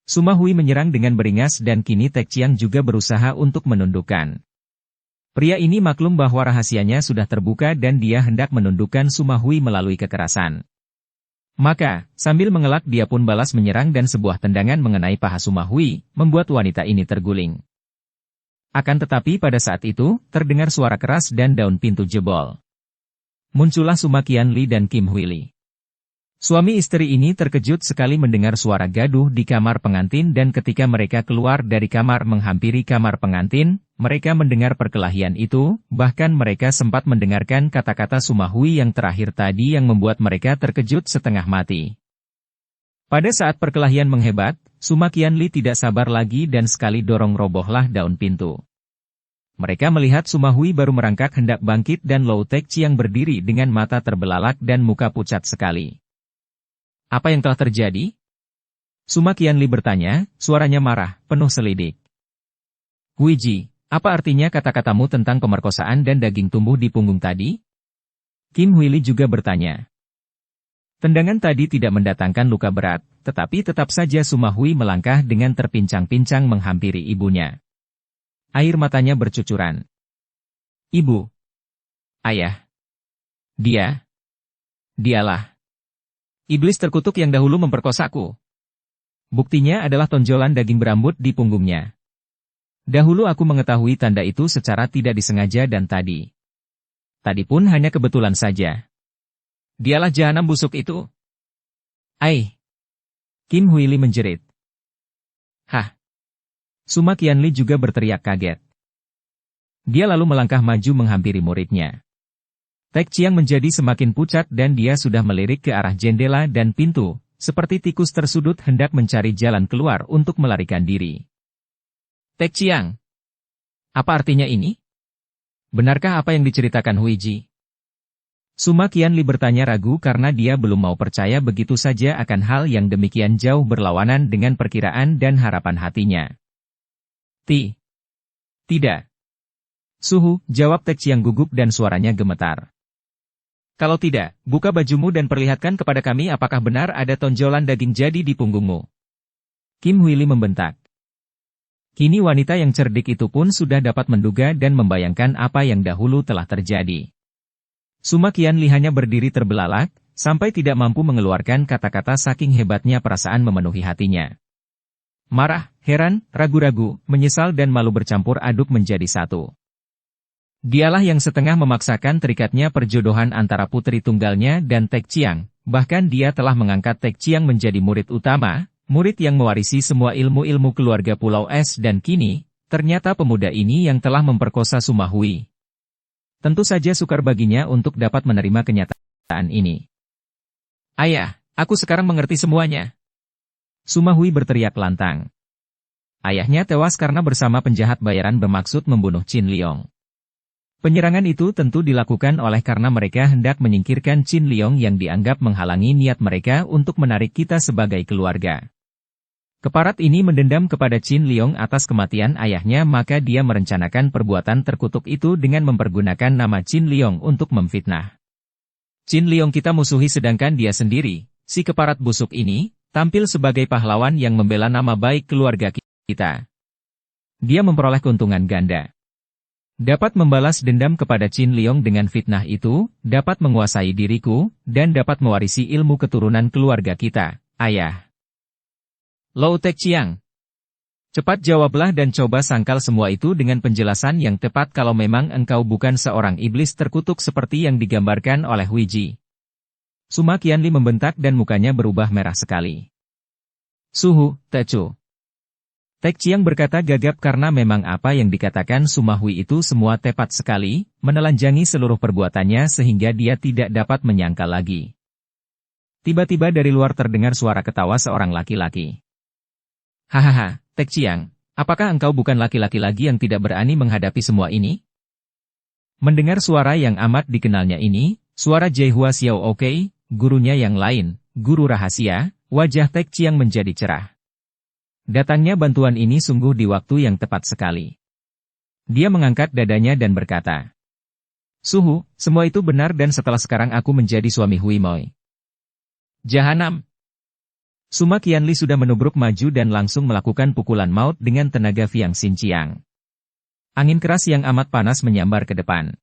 Sumahui menyerang dengan beringas dan kini Tek Chiang juga berusaha untuk menundukkan. Pria ini maklum bahwa rahasianya sudah terbuka dan dia hendak menundukkan Sumahui melalui kekerasan. Maka, sambil mengelak dia pun balas menyerang dan sebuah tendangan mengenai paha Sumahui, membuat wanita ini terguling. Akan tetapi pada saat itu, terdengar suara keras dan daun pintu jebol. Muncullah Suma Qianli dan Kim Hui Li. Suami istri ini terkejut sekali mendengar suara gaduh di kamar pengantin dan ketika mereka keluar dari kamar menghampiri kamar pengantin, mereka mendengar perkelahian itu, bahkan mereka sempat mendengarkan kata-kata Sumahui yang terakhir tadi yang membuat mereka terkejut setengah mati. Pada saat perkelahian menghebat, Suma Qianli tidak sabar lagi dan sekali dorong robohlah daun pintu. Mereka melihat Sumahui baru merangkak hendak bangkit dan Lou Tek Chiang berdiri dengan mata terbelalak dan muka pucat sekali. Apa yang telah terjadi? Suma Qianli bertanya, suaranya marah, penuh selidik. Huiji, apa artinya kata-katamu tentang pemerkosaan dan daging tumbuh di punggung tadi? Kim Hui Li juga bertanya. Tendangan tadi tidak mendatangkan luka berat, tetapi tetap saja Sumahui melangkah dengan terpincang-pincang menghampiri ibunya. Air matanya bercucuran. Ibu. Ayah. Dialah. Iblis terkutuk yang dahulu memperkosaku. Buktinya adalah tonjolan daging berambut di punggungnya. Dahulu aku mengetahui tanda itu secara tidak disengaja dan tadi pun hanya kebetulan saja. Dialah jahanam busuk itu. Ai. Kim Hui Li menjerit. Hah. Suma Qianli juga berteriak kaget. Dia lalu melangkah maju menghampiri muridnya. Tek Chiang menjadi semakin pucat dan dia sudah melirik ke arah jendela dan pintu, seperti tikus tersudut hendak mencari jalan keluar untuk melarikan diri. Tek Chiang. Apa artinya ini? Benarkah apa yang diceritakan Huiji? Suma Qianli bertanya ragu karena dia belum mau percaya begitu saja akan hal yang demikian jauh berlawanan dengan perkiraan dan harapan hatinya. Tidak. Suhu, jawab Tek Chiang gugup dan suaranya gemetar. Kalau tidak, buka bajumu dan perlihatkan kepada kami apakah benar ada tonjolan daging jadi di punggungmu. Kim Hui Li membentak. Kini wanita yang cerdik itu pun sudah dapat menduga dan membayangkan apa yang dahulu telah terjadi. Suma Qianli hanya berdiri terbelalak, sampai tidak mampu mengeluarkan kata-kata saking hebatnya perasaan memenuhi hatinya. Marah, heran, ragu-ragu, menyesal dan malu bercampur aduk menjadi satu. Dialah yang setengah memaksakan terikatnya perjodohan antara putri tunggalnya dan Tek Chiang, bahkan dia telah mengangkat Tek Chiang menjadi murid utama, murid yang mewarisi semua ilmu-ilmu keluarga Pulau Es dan kini, ternyata pemuda ini yang telah memperkosa Sumahui. Tentu saja sukar baginya untuk dapat menerima kenyataan ini. Ayah, aku sekarang mengerti semuanya. Sumahui berteriak lantang. Ayahnya tewas karena bersama penjahat bayaran bermaksud membunuh Qin Liong. Penyerangan itu tentu dilakukan oleh karena mereka hendak menyingkirkan Qin Liong yang dianggap menghalangi niat mereka untuk menarik kita sebagai keluarga. Keparat ini mendendam kepada Qin Liong atas kematian ayahnya maka dia merencanakan perbuatan terkutuk itu dengan mempergunakan nama Qin Liong untuk memfitnah. Qin Liong kita musuhi sedangkan dia sendiri, si keparat busuk ini, tampil sebagai pahlawan yang membela nama baik keluarga kita. Dia memperoleh keuntungan ganda. Dapat membalas dendam kepada Qin Liong dengan fitnah itu, dapat menguasai diriku, dan dapat mewarisi ilmu keturunan keluarga kita, ayah. Lou Tek Chiang. Cepat jawablah dan coba sangkal semua itu dengan penjelasan yang tepat kalau memang engkau bukan seorang iblis terkutuk seperti yang digambarkan oleh Huiji. Suma Qianli membentak dan mukanya berubah merah sekali. Suhu, Tecu. Tek Chiang berkata gagap karena memang apa yang dikatakan Sumahui itu semua tepat sekali, menelanjangi seluruh perbuatannya sehingga dia tidak dapat menyangkal lagi. Tiba-tiba dari luar terdengar suara ketawa seorang laki-laki. Hahaha, Tek Chiang, apakah engkau bukan laki-laki lagi yang tidak berani menghadapi semua ini? Mendengar suara yang amat dikenalnya ini, suara Jaihua Xiao Oke, gurunya yang lain, guru rahasia, wajah Tek Chiang menjadi cerah. Datangnya bantuan ini sungguh di waktu yang tepat sekali. Dia mengangkat dadanya dan berkata, Suhu, semua itu benar dan setelah sekarang aku menjadi suami Hui Moi. Jahanam! Suma Qianli sudah menubruk maju dan langsung melakukan pukulan maut dengan tenaga Fiang Xinjiang. Angin keras yang amat panas menyambar ke depan.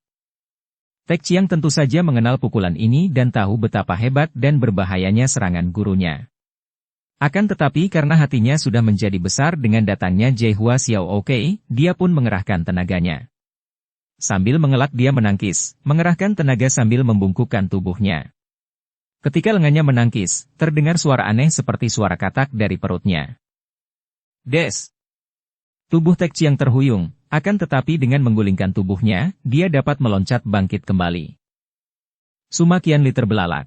Tek Chiang tentu saja mengenal pukulan ini dan tahu betapa hebat dan berbahayanya serangan gurunya. Akan tetapi karena hatinya sudah menjadi besar dengan datangnya Jaihua Xiao Oke, dia pun mengerahkan tenaganya. Sambil mengelak dia menangkis, mengerahkan tenaga sambil membungkukkan tubuhnya. Ketika lengannya menangkis, terdengar suara aneh seperti suara katak dari perutnya. Des! Tubuh Tek Chiang terhuyung. Akan tetapi dengan menggulingkan tubuhnya, dia dapat meloncat bangkit kembali. Suma Qianli terbelalak.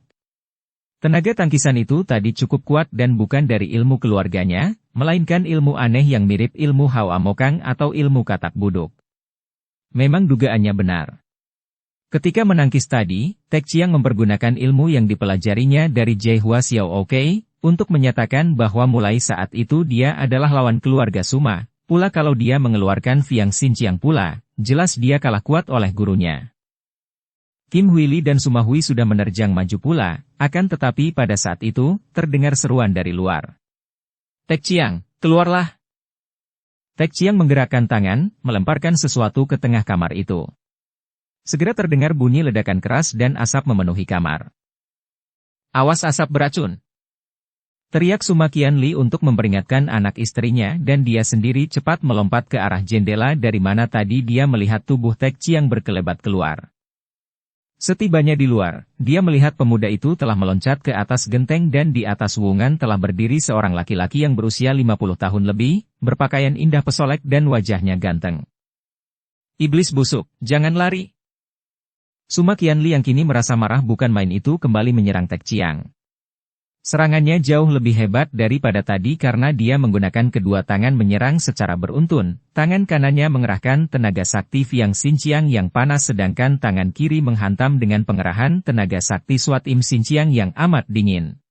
Tenaga tangkisan itu tadi cukup kuat dan bukan dari ilmu keluarganya, melainkan ilmu aneh yang mirip ilmu Hao Amokang atau ilmu katak buduk. Memang dugaannya benar. Ketika menangkis tadi, Tek Chiang mempergunakan ilmu yang dipelajarinya dari Jaihua Xiao Oke, untuk menyatakan bahwa mulai saat itu dia adalah lawan keluarga Suma. Pula kalau dia mengeluarkan Fiang Xinjiang pula, jelas dia kalah kuat oleh gurunya. Kim Huili dan Suma Hui sudah menerjang maju pula, akan tetapi pada saat itu, terdengar seruan dari luar. Tek Chiang, keluarlah! Tek Chiang menggerakkan tangan, melemparkan sesuatu ke tengah kamar itu. Segera terdengar bunyi ledakan keras dan asap memenuhi kamar. Awas asap beracun! Teriak Suma Qianli untuk memperingatkan anak istrinya dan dia sendiri cepat melompat ke arah jendela dari mana tadi dia melihat tubuh Tek Chiang berkelebat keluar. Setibanya di luar, dia melihat pemuda itu telah meloncat ke atas genteng dan di atas wungan telah berdiri seorang laki-laki yang berusia 50 tahun lebih, berpakaian indah pesolek dan wajahnya ganteng. Iblis busuk, jangan lari! Suma Qianli yang kini merasa marah bukan main itu kembali menyerang Tek Chiang. Serangannya jauh lebih hebat daripada tadi karena dia menggunakan kedua tangan menyerang secara beruntun. Tangan kanannya mengerahkan tenaga sakti Fiang Xinjiang yang panas sedangkan tangan kiri menghantam dengan pengerahan tenaga sakti Swat Im Xinjiang yang amat dingin.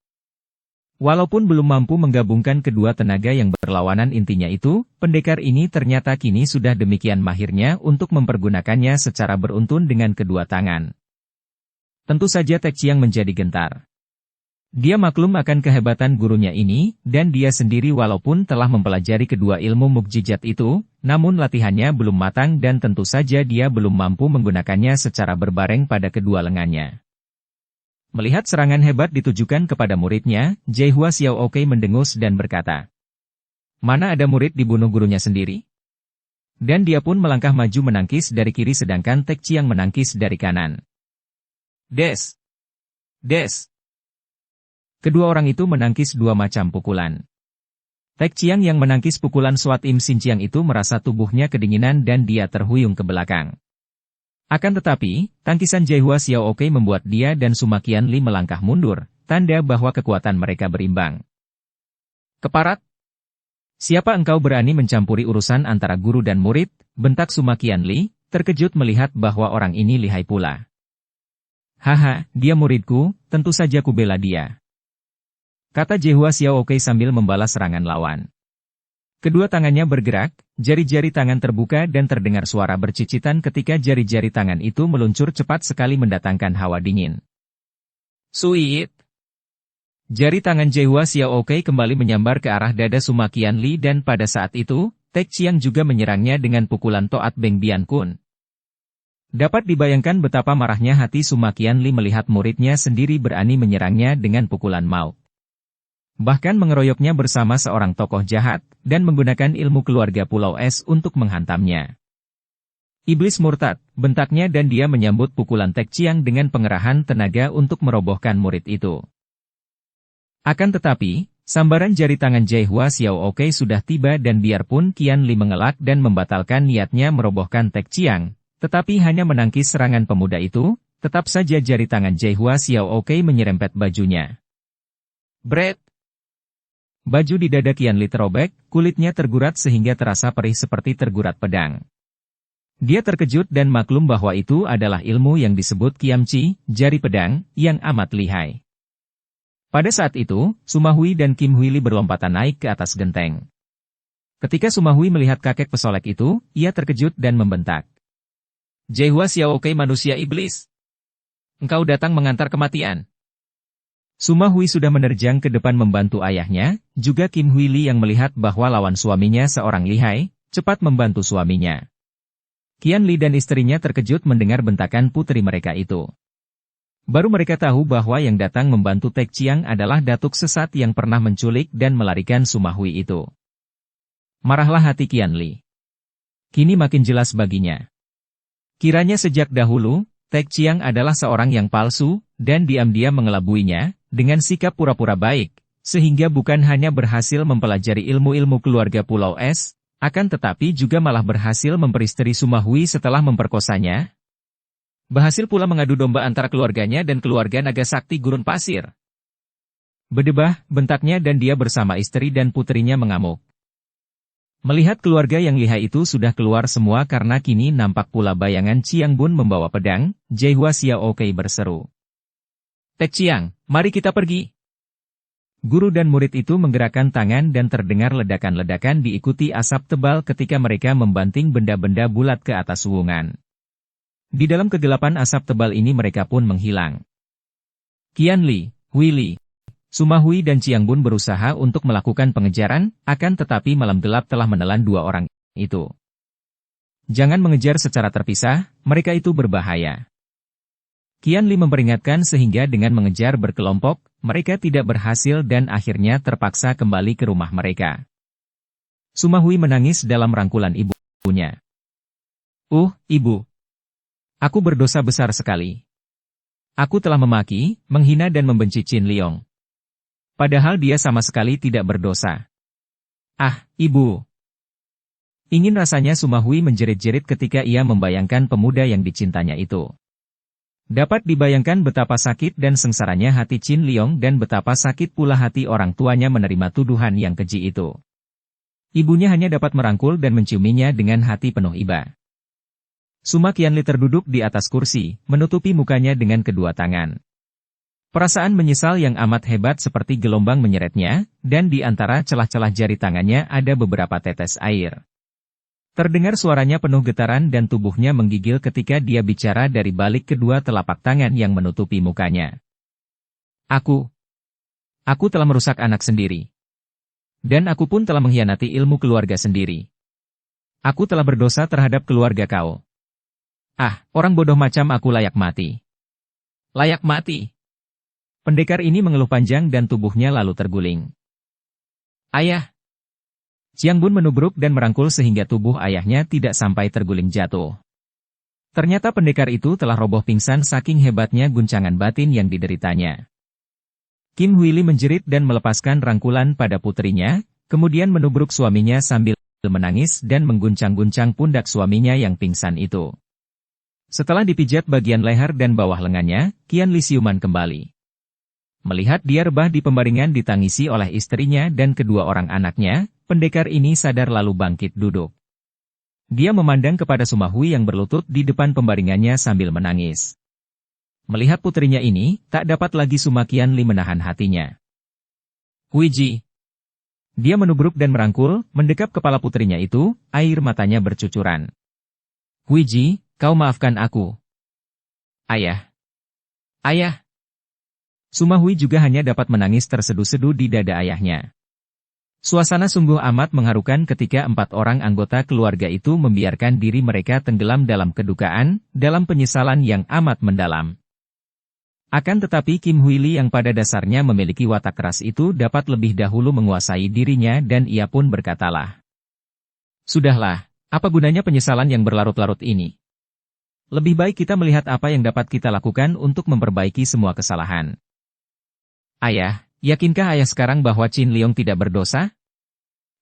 Walaupun belum mampu menggabungkan kedua tenaga yang berlawanan intinya itu, pendekar ini ternyata kini sudah demikian mahirnya untuk mempergunakannya secara beruntun dengan kedua tangan. Tentu saja Tek Chiang menjadi gentar. Dia maklum akan kehebatan gurunya ini, dan dia sendiri walaupun telah mempelajari kedua ilmu mukjizat itu, namun latihannya belum matang dan tentu saja dia belum mampu menggunakannya secara berbareng pada kedua lengannya. Melihat serangan hebat ditujukan kepada muridnya, Jaihua Xiao Oke mendengus dan berkata, "Mana ada murid dibunuh gurunya sendiri?" Dan dia pun melangkah maju menangkis dari kiri sedangkan Tek Chiang menangkis dari kanan. Des! Des! Kedua orang itu menangkis dua macam pukulan. Tek Chiang yang menangkis pukulan Swat Im Xinjiang itu merasa tubuhnya kedinginan dan dia terhuyung ke belakang. Akan tetapi, tangkisan Jaihua Xiao Oke membuat dia dan Suma Qianli melangkah mundur, tanda bahwa kekuatan mereka berimbang. Keparat! Siapa engkau berani mencampuri urusan antara guru dan murid? Bentak Suma Qianli, terkejut melihat bahwa orang ini lihai pula. Haha, dia muridku, tentu saja kubela dia. Kata Jaihua Xiao Oke sambil membalas serangan lawan. Kedua tangannya bergerak, jari-jari tangan terbuka dan terdengar suara bercicitan ketika jari-jari tangan itu meluncur cepat sekali mendatangkan hawa dingin. Suit! Jari tangan Jaihua Xiao Oke kembali menyambar ke arah dada Suma Qianli dan pada saat itu, Tek Chiang juga menyerangnya dengan pukulan Toat Beng Bian Kun. Dapat dibayangkan betapa marahnya hati Suma Qianli melihat muridnya sendiri berani menyerangnya dengan pukulan maut. Bahkan mengeroyoknya bersama seorang tokoh jahat, dan menggunakan ilmu keluarga Pulau Es untuk menghantamnya. Iblis murtad, bentaknya dan dia menyambut pukulan Tek Chiang dengan pengerahan tenaga untuk merobohkan murid itu. Akan tetapi, sambaran jari tangan Jaihua Xiao Oke sudah tiba dan biarpun Qianli mengelak dan membatalkan niatnya merobohkan Tek Chiang, tetapi hanya menangkis serangan pemuda itu, tetap saja jari tangan Jaihua Xiao Oke menyerempet bajunya. Bret! Baju di dada Qianli terobek, kulitnya tergurat sehingga terasa perih seperti tergurat pedang. Dia terkejut dan maklum bahwa itu adalah ilmu yang disebut Kiamchi, jari pedang, yang amat lihai. Pada saat itu, Sumahui dan Kim Huili berlompatan naik ke atas genteng. Ketika Sumahui melihat kakek pesolek itu, ia terkejut dan membentak. Jaihua Xiaokei manusia iblis. Engkau datang mengantar kematian. Sumahui sudah menerjang ke depan membantu ayahnya, juga Kim Huili yang melihat bahwa lawan suaminya seorang lihai, cepat membantu suaminya. Qianli dan istrinya terkejut mendengar bentakan putri mereka itu. Baru mereka tahu bahwa yang datang membantu Tek Chiang adalah datuk sesat yang pernah menculik dan melarikan Sumahui itu. Marahlah hati Qianli. Kini makin jelas baginya. Kiranya sejak dahulu, Tek Chiang adalah seorang yang palsu, dan diam-diam mengelabuinya, dengan sikap pura-pura baik, sehingga bukan hanya berhasil mempelajari ilmu-ilmu keluarga Pulau Es, akan tetapi juga malah berhasil memperistri Sumahui setelah memperkosanya. Berhasil pula mengadu domba antara keluarganya dan keluarga naga sakti gurun pasir. Berdebah, bentaknya dan dia bersama istri dan putrinya mengamuk. Melihat keluarga yang lihai itu sudah keluar semua karena kini nampak pula bayangan Chiang Bun membawa pedang, Jaihua Xiaokei berseru. Tek Chiang, mari kita pergi. Guru dan murid itu menggerakkan tangan dan terdengar ledakan-ledakan diikuti asap tebal ketika mereka membanting benda-benda bulat ke atas suwungan. Di dalam kegelapan asap tebal ini mereka pun menghilang. Qianli, Huili, Sumahui dan Chiang Bun berusaha untuk melakukan pengejaran, akan tetapi malam gelap telah menelan dua orang itu. Jangan mengejar secara terpisah, mereka itu berbahaya. Qianli memperingatkan sehingga dengan mengejar berkelompok, mereka tidak berhasil dan akhirnya terpaksa kembali ke rumah mereka. Sumahui menangis dalam rangkulan ibunya. Ibu. Aku berdosa besar sekali. Aku telah memaki, menghina dan membenci Qin Liong. Padahal dia sama sekali tidak berdosa. Ibu. Ingin rasanya Sumahui menjerit-jerit ketika ia membayangkan pemuda yang dicintanya itu. Dapat dibayangkan betapa sakit dan sengsaranya hati Qin Liong dan betapa sakit pula hati orang tuanya menerima tuduhan yang keji itu. Ibunya hanya dapat merangkul dan menciuminya dengan hati penuh iba. Suma Qianli terduduk di atas kursi, menutupi mukanya dengan kedua tangan. Perasaan menyesal yang amat hebat seperti gelombang menyeretnya, dan di antara celah-celah jari tangannya ada beberapa tetes air. Terdengar suaranya penuh getaran dan tubuhnya menggigil ketika dia bicara dari balik kedua telapak tangan yang menutupi mukanya. Aku telah merusak anak sendiri. Dan aku pun telah mengkhianati ilmu keluarga sendiri. Aku telah berdosa terhadap keluarga kau. Orang bodoh macam aku layak mati. Layak mati. Pendekar ini mengeluh panjang dan tubuhnya lalu terguling. Ayah. Chiang Bun menubruk dan merangkul sehingga tubuh ayahnya tidak sampai terguling jatuh. Ternyata pendekar itu telah roboh pingsan saking hebatnya guncangan batin yang dideritanya. Kim Huili menjerit dan melepaskan rangkulan pada putrinya, kemudian menubruk suaminya sambil menangis dan mengguncang-guncang pundak suaminya yang pingsan itu. Setelah dipijat bagian leher dan bawah lengannya, Qianli siuman kembali. Melihat dia rebah di pembaringan ditangisi oleh istrinya dan kedua orang anaknya, pendekar ini sadar lalu bangkit duduk. Dia memandang kepada Sumahui yang berlutut di depan pembaringannya sambil menangis. Melihat putrinya ini, tak dapat lagi Suma Qianli menahan hatinya. Huiji. Dia menubruk dan merangkul, mendekap kepala putrinya itu, air matanya bercucuran. Huiji, kau maafkan aku. Ayah. Ayah. Sumahui juga hanya dapat menangis terseduh-seduh di dada ayahnya. Suasana sungguh amat mengharukan ketika 4 orang anggota keluarga itu membiarkan diri mereka tenggelam dalam kedukaan, dalam penyesalan yang amat mendalam. Akan tetapi Kim Huili yang pada dasarnya memiliki watak keras itu dapat lebih dahulu menguasai dirinya dan ia pun berkatalah. Sudahlah, apa gunanya penyesalan yang berlarut-larut ini? Lebih baik kita melihat apa yang dapat kita lakukan untuk memperbaiki semua kesalahan. Ayah, yakinkah ayah sekarang bahwa Qin Liong tidak berdosa?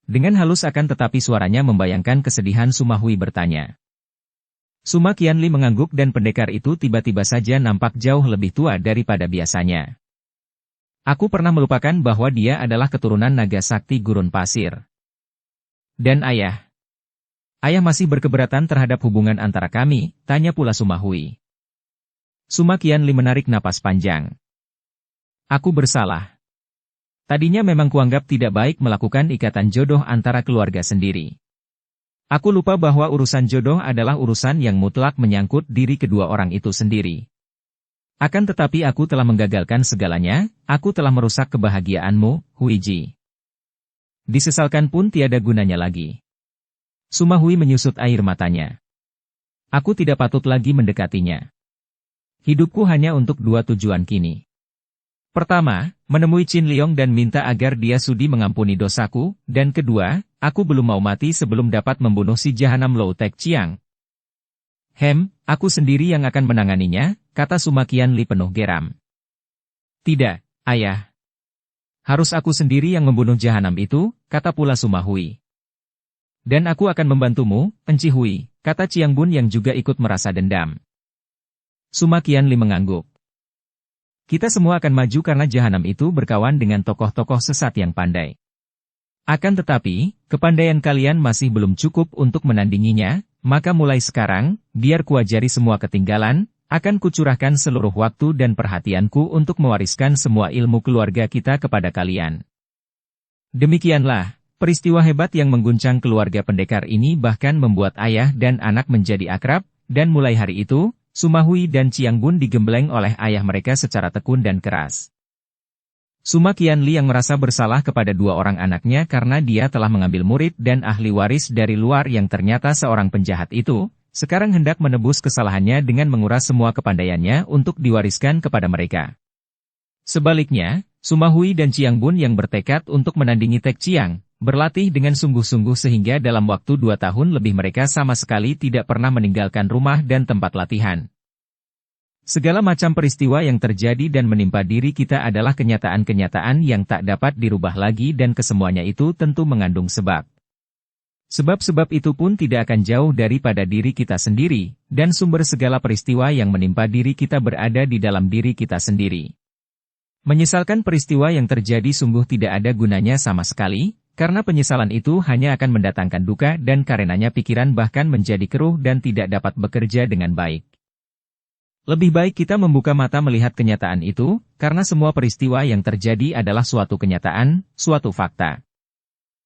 Dengan halus akan tetapi suaranya membayangkan kesedihan Sumahui bertanya. Suma Qianli mengangguk dan pendekar itu tiba-tiba saja nampak jauh lebih tua daripada biasanya. Aku pernah melupakan bahwa dia adalah keturunan naga sakti gurun pasir. Dan ayah. Ayah masih berkeberatan terhadap hubungan antara kami, tanya pula Sumahui. Suma Qianli menarik napas panjang. Aku bersalah. Tadinya memang kuanggap tidak baik melakukan ikatan jodoh antara keluarga sendiri. Aku lupa bahwa urusan jodoh adalah urusan yang mutlak menyangkut diri kedua orang itu sendiri. Akan tetapi aku telah menggagalkan segalanya, aku telah merusak kebahagiaanmu, Huiji. Disesalkan pun tiada gunanya lagi. Sumahui menyusut air matanya. Aku tidak patut lagi mendekatinya. Hidupku hanya untuk dua tujuan kini. Pertama, menemui Qin Liong dan minta agar dia sudi mengampuni dosaku, dan kedua, aku belum mau mati sebelum dapat membunuh si jahanam Lou Tek Chiang. Aku sendiri yang akan menanganinya, kata Suma Qianli penuh geram. Tidak, ayah. Harus aku sendiri yang membunuh jahanam itu, kata pula Sumahui. Dan aku akan membantumu, Enci Hui, kata Chiang Bun yang juga ikut merasa dendam. Suma Qianli mengangguk. Kita semua akan maju karena jahanam itu berkawan dengan tokoh-tokoh sesat yang pandai. Akan tetapi, kepandaian kalian masih belum cukup untuk menandinginya, maka mulai sekarang, biar kuajari semua ketinggalan, akan kucurahkan seluruh waktu dan perhatianku untuk mewariskan semua ilmu keluarga kita kepada kalian. Demikianlah, peristiwa hebat yang mengguncang keluarga pendekar ini bahkan membuat ayah dan anak menjadi akrab, dan mulai hari itu, Sumahui dan Chiang Bun digembleng oleh ayah mereka secara tekun dan keras. Suma Qianli yang merasa bersalah kepada dua orang anaknya karena dia telah mengambil murid dan ahli waris dari luar yang ternyata seorang penjahat itu, sekarang hendak menebus kesalahannya dengan menguras semua kepandaiannya untuk diwariskan kepada mereka. Sebaliknya, Sumahui dan Chiang Bun yang bertekad untuk menandingi Tek Chiang, berlatih dengan sungguh-sungguh sehingga dalam waktu 2 tahun lebih mereka sama sekali tidak pernah meninggalkan rumah dan tempat latihan. Segala macam peristiwa yang terjadi dan menimpa diri kita adalah kenyataan-kenyataan yang tak dapat dirubah lagi dan kesemuanya itu tentu mengandung sebab. Sebab-sebab itu pun tidak akan jauh daripada diri kita sendiri, dan sumber segala peristiwa yang menimpa diri kita berada di dalam diri kita sendiri. Menyesalkan peristiwa yang terjadi sungguh tidak ada gunanya sama sekali, karena penyesalan itu hanya akan mendatangkan duka dan karenanya pikiran bahkan menjadi keruh dan tidak dapat bekerja dengan baik. Lebih baik kita membuka mata melihat kenyataan itu, karena semua peristiwa yang terjadi adalah suatu kenyataan, suatu fakta.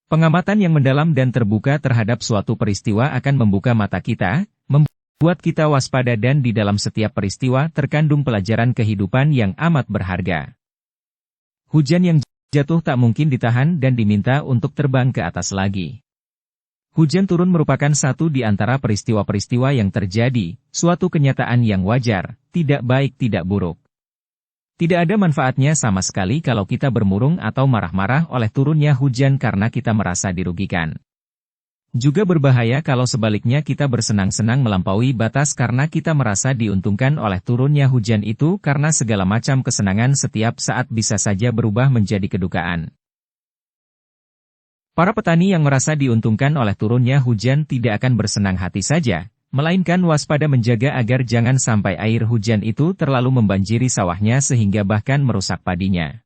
Pengamatan yang mendalam dan terbuka terhadap suatu peristiwa akan membuka mata kita, membuat kita waspada dan di dalam setiap peristiwa terkandung pelajaran kehidupan yang amat berharga. Hujan yang jatuh tak mungkin ditahan dan diminta untuk terbang ke atas lagi. Hujan turun merupakan satu di antara peristiwa-peristiwa yang terjadi, suatu kenyataan yang wajar, tidak baik tidak buruk. Tidak ada manfaatnya sama sekali kalau kita bermurung atau marah-marah oleh turunnya hujan karena kita merasa dirugikan. Juga berbahaya kalau sebaliknya kita bersenang-senang melampaui batas karena kita merasa diuntungkan oleh turunnya hujan itu karena segala macam kesenangan setiap saat bisa saja berubah menjadi kedukaan. Para petani yang merasa diuntungkan oleh turunnya hujan tidak akan bersenang hati saja, melainkan waspada menjaga agar jangan sampai air hujan itu terlalu membanjiri sawahnya sehingga bahkan merusak padinya.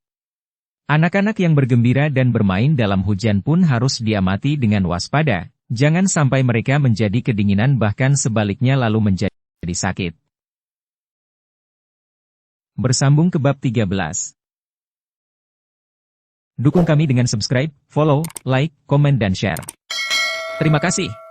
Anak-anak yang bergembira dan bermain dalam hujan pun harus diamati dengan waspada. Jangan sampai mereka menjadi kedinginan bahkan sebaliknya lalu menjadi sakit. Bersambung ke bab 13. Dukung kami dengan subscribe, follow, like, komen dan share. Terima kasih.